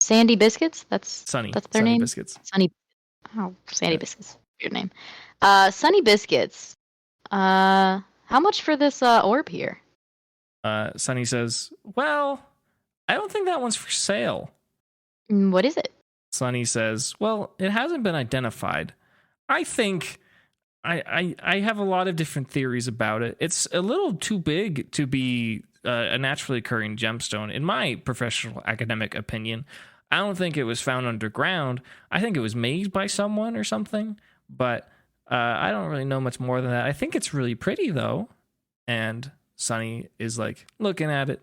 [SPEAKER 2] Sandy Biscuits? That's their
[SPEAKER 1] Sunny
[SPEAKER 2] name?
[SPEAKER 1] Biscuits.
[SPEAKER 2] Sandy Biscuits. Weird name. Sunny Biscuits. How much for this orb here?
[SPEAKER 1] Sunny says, well, I don't think that one's for sale.
[SPEAKER 2] What is it?
[SPEAKER 1] Sunny says, well, it hasn't been identified. I think I have a lot of different theories about it. It's a little too big to be a naturally occurring gemstone. In my professional academic opinion, I don't think it was found underground. I think it was made by someone or something, but I don't really know much more than that. I think it's really pretty, though. And Sunny is like looking at it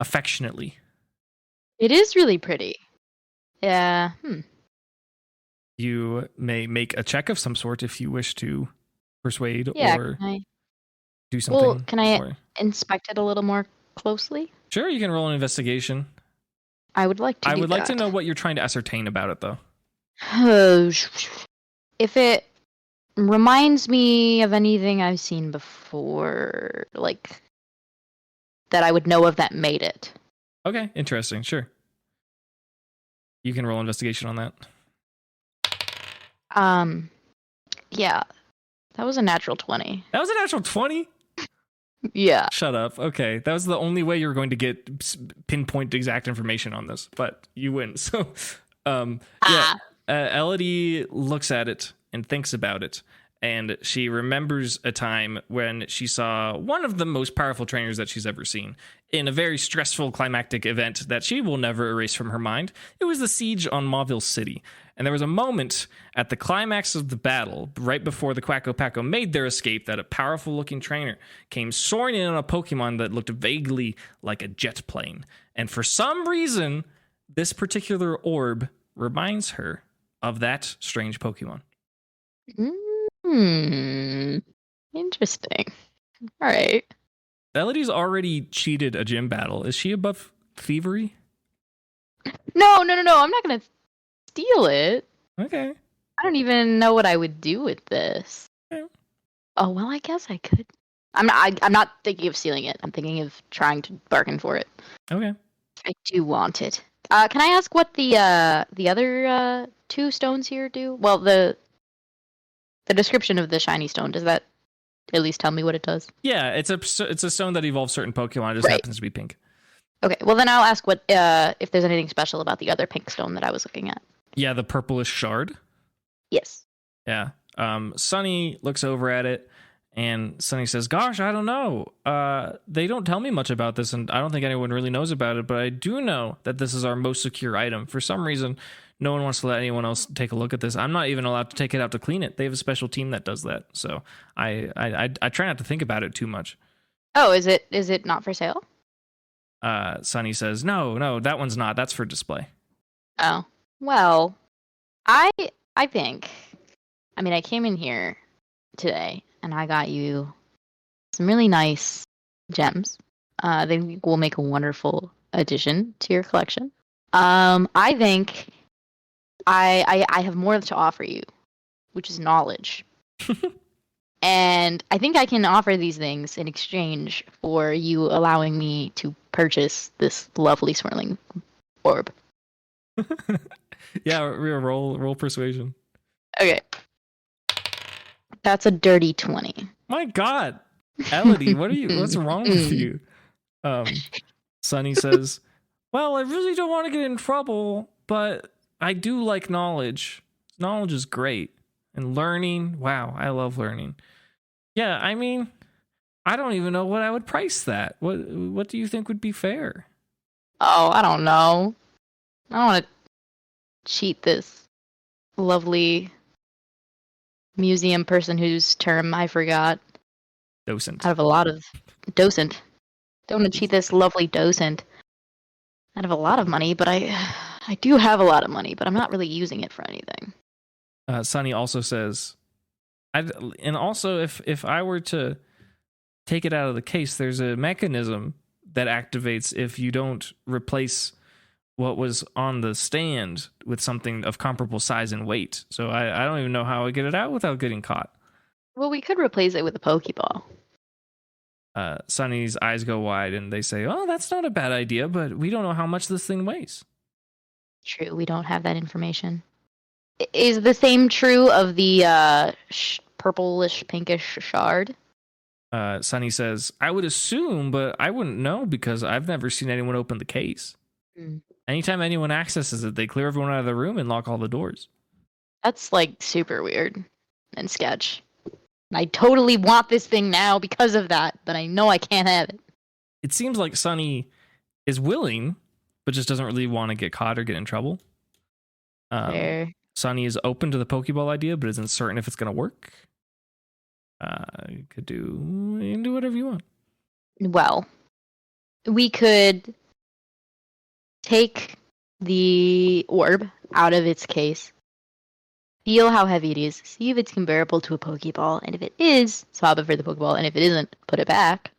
[SPEAKER 1] affectionately.
[SPEAKER 2] It is really pretty. Yeah.
[SPEAKER 1] You may make a check of some sort if you wish to persuade or do something.
[SPEAKER 2] Well, can I inspect it a little more closely?
[SPEAKER 1] Sure, you can roll an investigation.
[SPEAKER 2] I would like to.
[SPEAKER 1] I would like to know what you're trying to ascertain about it, though.
[SPEAKER 2] If it reminds me of anything I've seen before, like that I would know of that made it.
[SPEAKER 1] Okay, interesting. Sure. You can roll investigation on that.
[SPEAKER 2] Yeah. That was a natural 20.
[SPEAKER 1] That was a natural 20?
[SPEAKER 2] Yeah.
[SPEAKER 1] Shut up. Okay. That was the only way you're going to get pinpoint exact information on this, but you win. So, Elodie looks at it and thinks about it, and she remembers a time when she saw one of the most powerful trainers that she's ever seen in a very stressful climactic event that she will never erase from her mind. It was the siege on Mauville City, and there was a moment at the climax of the battle, right before the Quacko Packo made their escape, that a powerful-looking trainer came soaring in on a Pokemon that looked vaguely like a jet plane. And for some reason, this particular orb reminds her of that strange Pokemon.
[SPEAKER 2] Interesting. All right.
[SPEAKER 1] Elodie's already cheated a gym battle. Is she above thievery?
[SPEAKER 2] No. I'm not going to steal it.
[SPEAKER 1] Okay.
[SPEAKER 2] I don't even know what I would do with this.
[SPEAKER 1] Okay.
[SPEAKER 2] Oh, well, I guess I could. I'm not thinking of stealing it. I'm thinking of trying to bargain for it.
[SPEAKER 1] Okay.
[SPEAKER 2] I do want it. Can I ask what the other 2 stones here do? Well, the description of the shiny stone, does that at least tell me what it does?
[SPEAKER 1] Yeah, it's a stone that evolves certain Pokemon. It just happens to be pink. Okay,
[SPEAKER 2] well then I'll ask what if there's anything special about the other pink stone that I was looking at.
[SPEAKER 1] Yeah, the purplish shard.
[SPEAKER 2] Yes.
[SPEAKER 1] Yeah. Sunny looks over at it, and Sunny says, "Gosh, I don't know. They don't tell me much about this, and I don't think anyone really knows about it. But I do know that this is our most secure item. For some reason, no one wants to let anyone else take a look at this. I'm not even allowed to take it out to clean it. They have a special team that does that. So I try not to think about it too much."
[SPEAKER 2] Oh, is it not for sale?
[SPEAKER 1] Sunny says, "No, that one's not. That's for display."
[SPEAKER 2] Oh, well, I think, I mean, I came in here today and I got you some really nice gems. They will make a wonderful addition to your collection. I think I have more to offer you, which is knowledge. And I think I can offer these things in exchange for you allowing me to purchase this lovely swirling orb.
[SPEAKER 1] Yeah, roll persuasion.
[SPEAKER 2] Okay. That's a dirty 20.
[SPEAKER 1] My God. Elodie, what's wrong with you? Sunny says, "Well, I really don't want to get in trouble, but I do like knowledge. Knowledge is great. And learning, wow, I love learning. Yeah, I mean, I don't even know what I would price that. What do you think would be fair?"
[SPEAKER 2] Oh, I don't know. I don't want to cheat this lovely museum person whose term I forgot.
[SPEAKER 1] Docent.
[SPEAKER 2] Out of a lot of... Docent. Don't want to cheat this lovely docent out of a lot of money, but I do have a lot of money, but I'm not really using it for anything.
[SPEAKER 1] Sunny also says, and also if I were to take it out of the case, there's a mechanism that activates if you don't replace what was on the stand with something of comparable size and weight. So I don't even know how I get it out without getting caught.
[SPEAKER 2] Well, we could replace it with a Pokeball.
[SPEAKER 1] Sunny's eyes go wide and they say, "Oh, that's not a bad idea, but we don't know how much this thing weighs."
[SPEAKER 2] True, we don't have that information. Is the same true of the purplish pinkish shard?
[SPEAKER 1] Sunny says, "I would assume, but I wouldn't know because I've never seen anyone open the case. Anytime anyone accesses it, they clear everyone out of the room and lock all the doors."
[SPEAKER 2] That's like super weird and sketch. I totally want this thing now because of that, but I know I can't have it.
[SPEAKER 1] It seems like Sunny is willing, but just doesn't really want to get caught or get in trouble.
[SPEAKER 2] Fair.
[SPEAKER 1] Sunny is open to the Pokeball idea, but isn't certain if it's going to work. You can do whatever you want.
[SPEAKER 2] Well, we could take the orb out of its case, feel how heavy it is, see if it's comparable to a Pokeball, and if it is, swap it for the Pokeball, and if it isn't, put it back.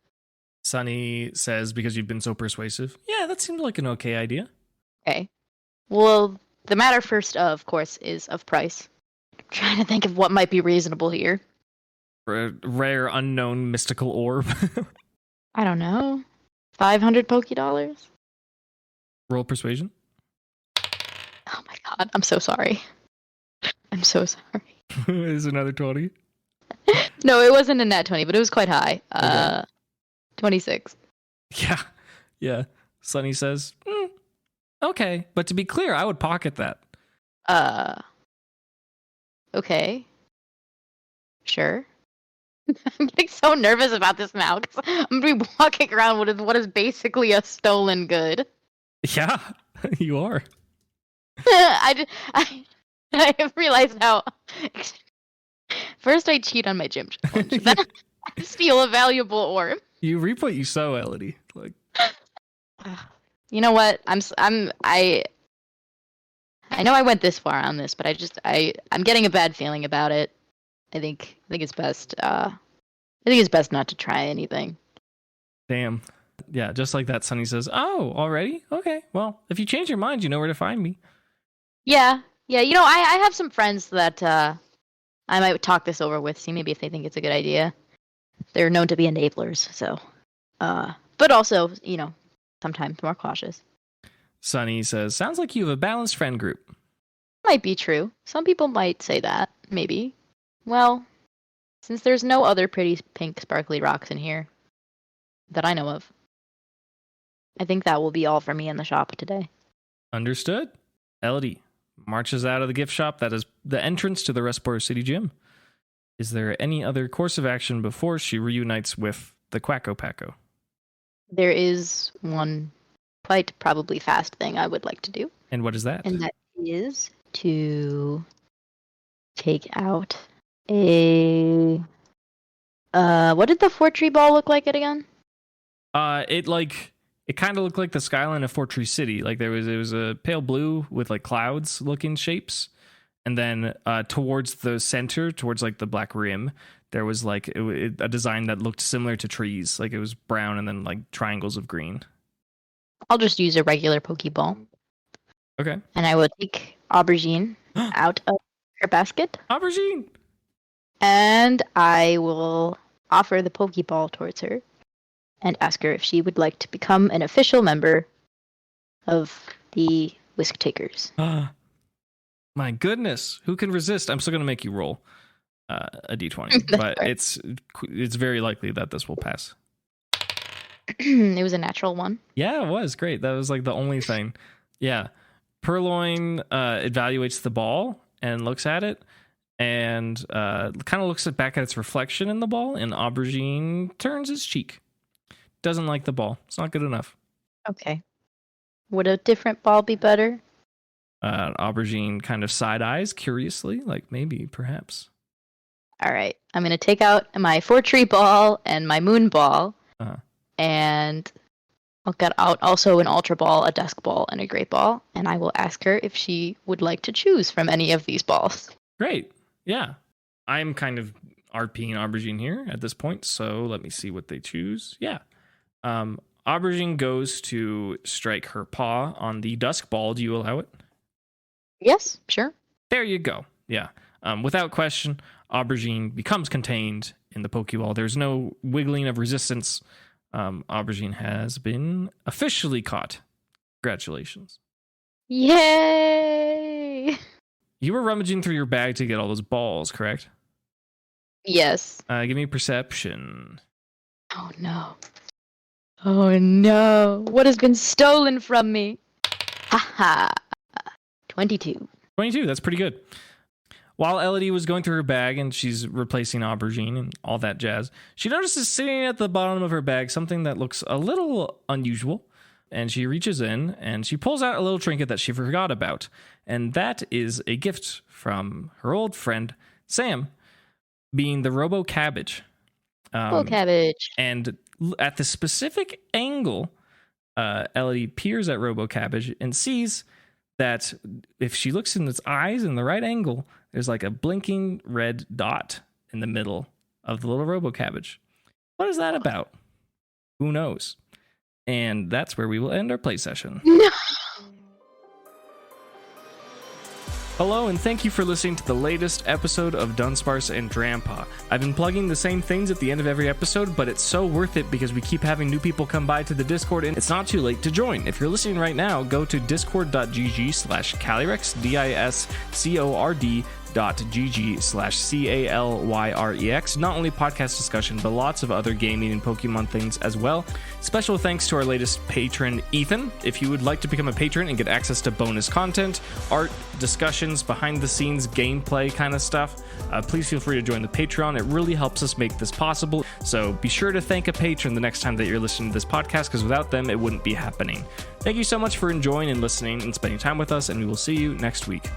[SPEAKER 1] Sunny says, because you've been so persuasive, "Yeah, that seemed like an okay idea."
[SPEAKER 2] Okay. Well, the matter first, of course, is of price. I'm trying to think of what might be reasonable here.
[SPEAKER 1] For a rare, unknown, mystical orb.
[SPEAKER 2] I don't know. 500 Pokédollars?
[SPEAKER 1] Roll persuasion.
[SPEAKER 2] Oh my god, I'm so sorry. I'm so sorry.
[SPEAKER 1] Is another 20?
[SPEAKER 2] No, it wasn't a nat 20, but it was quite high.
[SPEAKER 1] Okay.
[SPEAKER 2] 26.
[SPEAKER 1] Yeah. Sunny says, "Okay, but to be clear, I would pocket that."
[SPEAKER 2] Okay. Sure. I'm getting so nervous about this now because I'm gonna be walking around with what is basically a stolen good.
[SPEAKER 1] Yeah, you are.
[SPEAKER 2] I have realized how. First, I cheat on my gym challenge. Then I steal a valuable orb.
[SPEAKER 1] You reap what you sow, Elodie. Like,
[SPEAKER 2] you know what? I know I went this far on this, but I'm getting a bad feeling about it. I think it's best. I think it's best not to try anything.
[SPEAKER 1] Damn. Yeah, just like that, Sunny says, "Oh, already? Okay. Well, if you change your mind, you know where to find me."
[SPEAKER 2] Yeah. You know, I have some friends that I might talk this over with, see maybe if they think it's a good idea. They're known to be enablers, so. But also, you know, sometimes more cautious.
[SPEAKER 1] Sunny says, "Sounds like you have a balanced friend group."
[SPEAKER 2] Might be true. Some people might say that, maybe. Well, since there's no other pretty pink sparkly rocks in here that I know of, I think that will be all for me in the shop today.
[SPEAKER 1] Understood. Elodie marches out of the gift shop that is the entrance to the Rustboro City Gym. Is there any other course of action before she reunites with the Quacko Packo?
[SPEAKER 2] There is one quite probably fast thing I would like to do.
[SPEAKER 1] And what is that?
[SPEAKER 2] And that is to take out a... what did the 4-tree ball look like again?
[SPEAKER 1] It kind of looked like the skyline of Fort Tree City. Like it was a pale blue with like clouds looking shapes. And then towards the center, towards like the black rim, there was like a design that looked similar to trees. Like it was brown and then like triangles of green.
[SPEAKER 2] I'll just use a regular Pokeball.
[SPEAKER 1] Okay.
[SPEAKER 2] And I will take Aubergine out of her basket.
[SPEAKER 1] Aubergine!
[SPEAKER 2] And I will offer the Pokeball towards her and ask her if she would like to become an official member of the Whisk Takers.
[SPEAKER 1] My goodness, who can resist? I'm still going to make you roll a d20, but right. It's very likely that this will pass.
[SPEAKER 2] It was a natural one.
[SPEAKER 1] Yeah, it was great. That was like the only thing. Yeah. Purloin evaluates the ball and looks at it and kind of looks back at its reflection in the ball, and Aubergine turns its cheek. Doesn't like the ball. It's not good enough.
[SPEAKER 2] Okay. Would a different ball be better?
[SPEAKER 1] Aubergine kind of side eyes curiously, like maybe, perhaps.
[SPEAKER 2] All right. I'm going to take out my 4-tree ball and my moon ball. And I'll get out also an ultra ball, a dusk ball, and a great ball. And I will ask her if she would like to choose from any of these balls.
[SPEAKER 1] Great. Yeah. I'm kind of RPing Aubergine here at this point. So let me see what they choose. Yeah. Aubergine goes to strike her paw on the dusk ball. Do you allow it?
[SPEAKER 2] Yes, sure.
[SPEAKER 1] There you go. Yeah. Without question, Aubergine becomes contained in the Pokeball. There's no wiggling of resistance. Aubergine has been officially caught. Congratulations.
[SPEAKER 2] Yay!
[SPEAKER 1] You were rummaging through your bag to get all those balls, correct?
[SPEAKER 2] Yes.
[SPEAKER 1] Give me perception.
[SPEAKER 2] Oh no. Oh no. What has been stolen from me? Haha. 22.
[SPEAKER 1] 22, that's pretty good. While Elodie was going through her bag and she's replacing Aubergine and all that jazz, she notices sitting at the bottom of her bag something that looks a little unusual. And she reaches in and she pulls out a little trinket that she forgot about. And that is a gift from her old friend, Sam, being the Robo Cabbage.
[SPEAKER 2] Cabbage.
[SPEAKER 1] And at the specific angle, Elodie peers at Robo Cabbage and sees that if she looks in its eyes in the right angle, there's like a blinking red dot in the middle of the little Robo Cabbage. What is that about? Who knows? And that's where we will end our play session.
[SPEAKER 2] No.
[SPEAKER 1] Hello, and thank you for listening to the latest episode of Dunsparce and Drampa. I've been plugging the same things at the end of every episode, but it's so worth it because we keep having new people come by to the Discord, and it's not too late to join. If you're listening right now, go to discord.gg/Calyrex, patreon.gg/CALYREX. Not only podcast discussion, but lots of other gaming and Pokemon things as well. Special thanks to our latest patron, Ethan. If you would like to become a patron and get access to bonus content, art, discussions, behind the scenes, gameplay kind of stuff, please feel free to join the Patreon. It really helps us make this possible. So be sure to thank a patron the next time that you're listening to this podcast, because without them, it wouldn't be happening. Thank you so much for enjoying and listening and spending time with us, and we will see you next week.